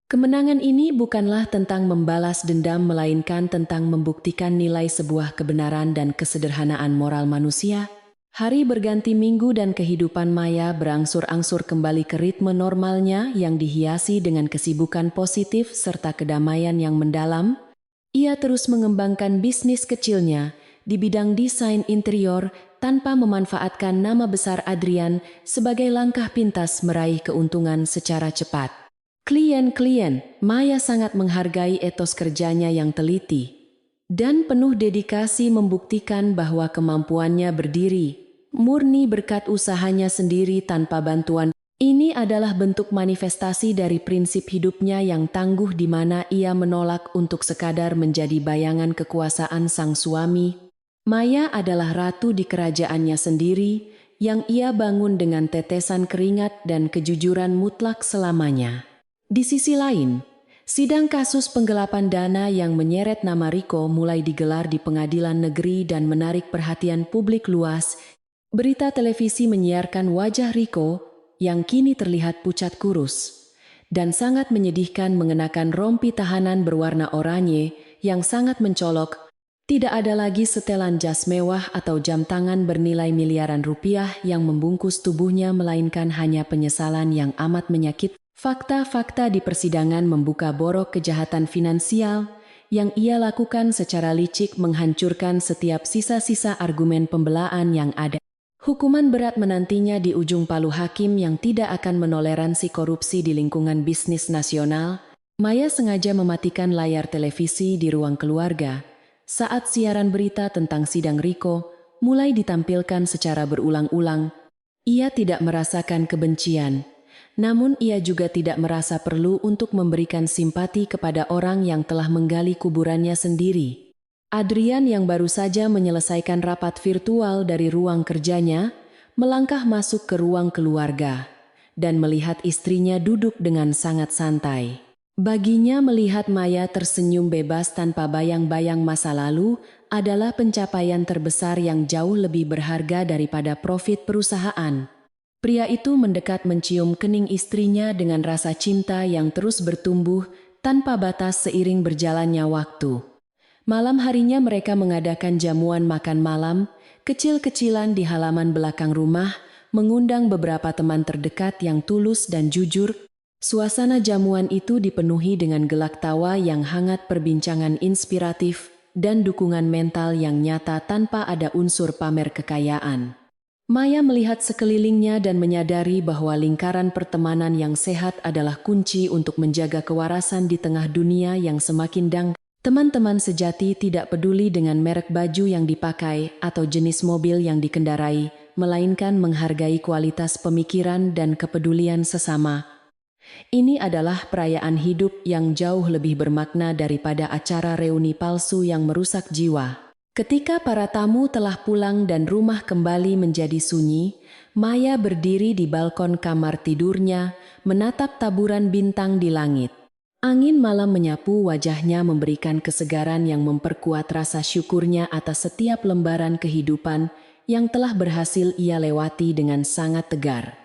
Kemenangan ini bukanlah tentang membalas dendam, melainkan tentang membuktikan nilai sebuah kebenaran dan kesederhanaan moral manusia. Hari berganti minggu dan kehidupan Maya berangsur-angsur kembali ke ritme normalnya yang dihiasi dengan kesibukan positif serta kedamaian yang mendalam. Ia terus mengembangkan bisnis kecilnya di bidang desain interior tanpa memanfaatkan nama besar Adrian sebagai langkah pintas meraih keuntungan secara cepat. Klien-klien, Maya sangat menghargai etos kerjanya yang teliti dan penuh dedikasi membuktikan bahwa kemampuannya berdiri murni berkat usahanya sendiri tanpa bantuan. Ini adalah bentuk manifestasi dari prinsip hidupnya yang tangguh di mana ia menolak untuk sekadar menjadi bayangan kekuasaan sang suami. Maya adalah ratu di kerajaannya sendiri yang ia bangun dengan tetesan keringat dan kejujuran mutlak selamanya. Di sisi lain, sidang kasus penggelapan dana yang menyeret nama Rico mulai digelar di pengadilan negeri dan menarik perhatian publik luas. Berita televisi menyiarkan wajah Rico yang kini terlihat pucat kurus dan sangat menyedihkan mengenakan rompi tahanan berwarna oranye yang sangat mencolok. Tidak ada lagi setelan jas mewah atau jam tangan bernilai miliaran rupiah yang membungkus tubuhnya, melainkan hanya penyesalan yang amat menyakitkan. Fakta-fakta di persidangan membuka borok kejahatan finansial yang ia lakukan secara licik, menghancurkan setiap sisa-sisa argumen pembelaan yang ada. Hukuman berat menantinya di ujung palu hakim yang tidak akan menoleransi korupsi di lingkungan bisnis nasional. Maya sengaja mematikan layar televisi di ruang keluarga saat siaran berita tentang sidang Rico mulai ditampilkan secara berulang-ulang. Ia tidak merasakan kebencian, namun ia juga tidak merasa perlu untuk memberikan simpati kepada orang yang telah menggali kuburannya sendiri. Adrian yang baru saja menyelesaikan rapat virtual dari ruang kerjanya, melangkah masuk ke ruang keluarga dan melihat istrinya duduk dengan sangat santai. Baginya melihat Maya tersenyum bebas tanpa bayang-bayang masa lalu adalah pencapaian terbesar yang jauh lebih berharga daripada profit perusahaan. Pria itu mendekat mencium kening istrinya dengan rasa cinta yang terus bertumbuh tanpa batas seiring berjalannya waktu. Malam harinya mereka mengadakan jamuan makan malam, kecil-kecilan di halaman belakang rumah, mengundang beberapa teman terdekat yang tulus dan jujur. Suasana jamuan itu dipenuhi dengan gelak tawa yang hangat, perbincangan inspiratif, dan dukungan mental yang nyata tanpa ada unsur pamer kekayaan. Maya melihat sekelilingnya dan menyadari bahwa lingkaran pertemanan yang sehat adalah kunci untuk menjaga kewarasan di tengah dunia yang semakin dangkal. Teman-teman sejati tidak peduli dengan merek baju yang dipakai atau jenis mobil yang dikendarai, melainkan menghargai kualitas pemikiran dan kepedulian sesama. Ini adalah perayaan hidup yang jauh lebih bermakna daripada acara reuni palsu yang merusak jiwa. Ketika para tamu telah pulang dan rumah kembali menjadi sunyi, Maya berdiri di balkon kamar tidurnya, menatap taburan bintang di langit. Angin malam menyapu wajahnya, memberikan kesegaran yang memperkuat rasa syukurnya atas setiap lembaran kehidupan yang telah berhasil ia lewati dengan sangat tegar.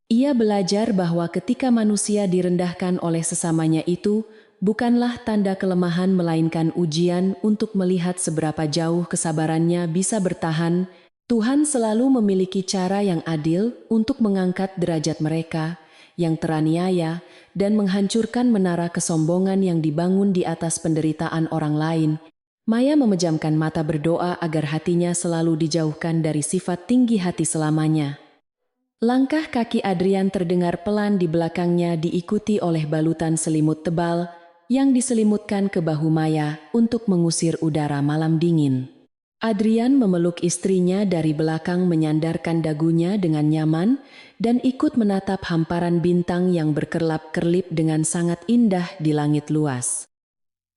Ia belajar bahwa ketika manusia direndahkan oleh sesamanya itu bukanlah tanda kelemahan melainkan ujian untuk melihat seberapa jauh kesabarannya bisa bertahan. Tuhan selalu memiliki cara yang adil untuk mengangkat derajat mereka yang teraniaya dan menghancurkan menara kesombongan yang dibangun di atas penderitaan orang lain. Maya memejamkan mata berdoa agar hatinya selalu dijauhkan dari sifat tinggi hati selamanya. Langkah kaki Adrian terdengar pelan di belakangnya, diikuti oleh balutan selimut tebal yang diselimutkan ke bahu Maya untuk mengusir udara malam dingin. Adrian memeluk istrinya dari belakang, menyandarkan dagunya dengan nyaman dan ikut menatap hamparan bintang yang berkerlap-kerlip dengan sangat indah di langit luas.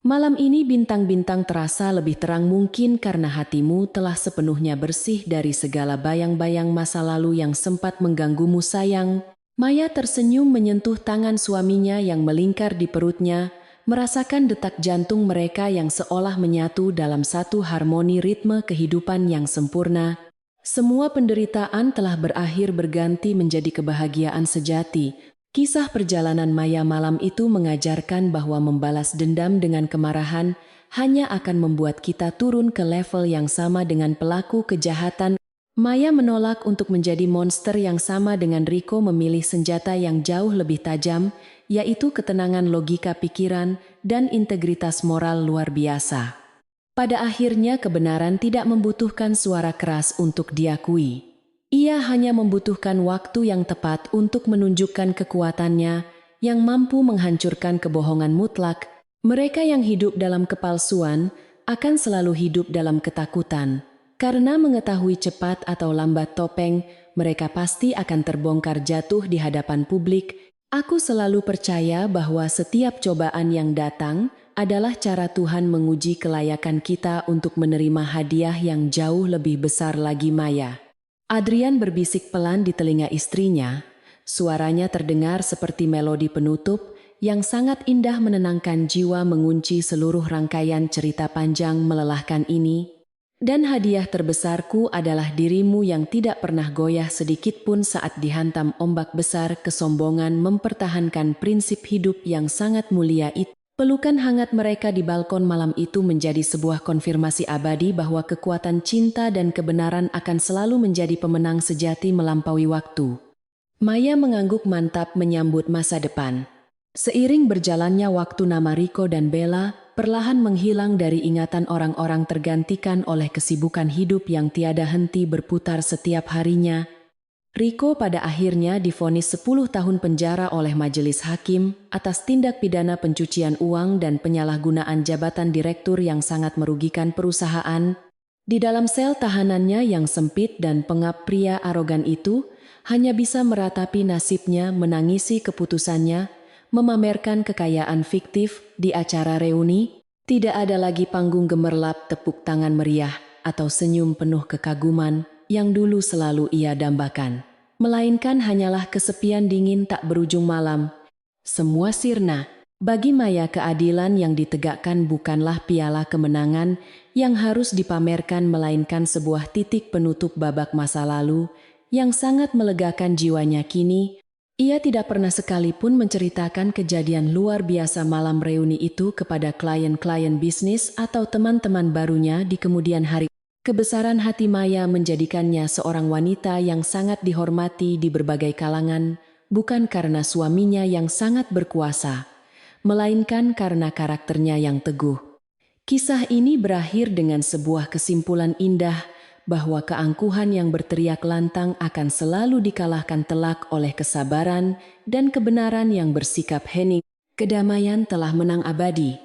Malam ini bintang-bintang terasa lebih terang, mungkin karena hatimu telah sepenuhnya bersih dari segala bayang-bayang masa lalu yang sempat mengganggumu, sayang. Maya tersenyum menyentuh tangan suaminya yang melingkar di perutnya, merasakan detak jantung mereka yang seolah menyatu dalam satu harmoni ritme kehidupan yang sempurna. Semua penderitaan telah berakhir, berganti menjadi kebahagiaan sejati. Kisah perjalanan Maya malam itu mengajarkan bahwa membalas dendam dengan kemarahan hanya akan membuat kita turun ke level yang sama dengan pelaku kejahatan. Maya menolak untuk menjadi monster yang sama dengan Rico, memilih senjata yang jauh lebih tajam, yaitu ketenangan logika pikiran dan integritas moral luar biasa. Pada akhirnya kebenaran tidak membutuhkan suara keras untuk diakui. Ia hanya membutuhkan waktu yang tepat untuk menunjukkan kekuatannya yang mampu menghancurkan kebohongan mutlak. Mereka yang hidup dalam kepalsuan akan selalu hidup dalam ketakutan. Karena mengetahui cepat atau lambat topeng, mereka pasti akan terbongkar jatuh di hadapan publik. Aku selalu percaya bahwa setiap cobaan yang datang adalah cara Tuhan menguji kelayakan kita untuk menerima hadiah yang jauh lebih besar lagi. Maya. Adrian berbisik pelan di telinga istrinya. Suaranya terdengar seperti melodi penutup yang sangat indah, menenangkan jiwa, mengunci seluruh rangkaian cerita panjang melelahkan ini. Dan hadiah terbesarku adalah dirimu yang tidak pernah goyah sedikit pun saat dihantam ombak besar kesombongan, mempertahankan prinsip hidup yang sangat mulia itu. Pelukan hangat mereka di balkon malam itu menjadi sebuah konfirmasi abadi bahwa kekuatan cinta dan kebenaran akan selalu menjadi pemenang sejati melampaui waktu. Maya mengangguk mantap menyambut masa depan. Seiring berjalannya waktu, nama Rico dan Bella perlahan menghilang dari ingatan orang-orang, tergantikan oleh kesibukan hidup yang tiada henti berputar setiap harinya. Rico pada akhirnya divonis 10 tahun penjara oleh majelis hakim atas tindak pidana pencucian uang dan penyalahgunaan jabatan direktur yang sangat merugikan perusahaan. Di dalam sel tahanannya yang sempit dan pengap, pria arogan itu hanya bisa meratapi nasibnya, menangisi keputusannya, memamerkan kekayaan fiktif di acara reuni. Tidak ada lagi panggung gemerlap, tepuk tangan meriah, atau senyum penuh kekaguman yang dulu selalu ia dambakan. Melainkan hanyalah kesepian dingin tak berujung malam. Semua sirna. Bagi Maya, keadilan yang ditegakkan bukanlah piala kemenangan yang harus dipamerkan, melainkan sebuah titik penutup babak masa lalu yang sangat melegakan jiwanya. Kini, ia tidak pernah sekalipun menceritakan kejadian luar biasa malam reuni itu kepada klien-klien bisnis atau teman-teman barunya di kemudian hari. Kebesaran hati Maya menjadikannya seorang wanita yang sangat dihormati di berbagai kalangan, bukan karena suaminya yang sangat berkuasa, melainkan karena karakternya yang teguh. Kisah ini berakhir dengan sebuah kesimpulan indah bahwa keangkuhan yang berteriak lantang akan selalu dikalahkan telak oleh kesabaran dan kebenaran yang bersikap hening. Kedamaian telah menang abadi.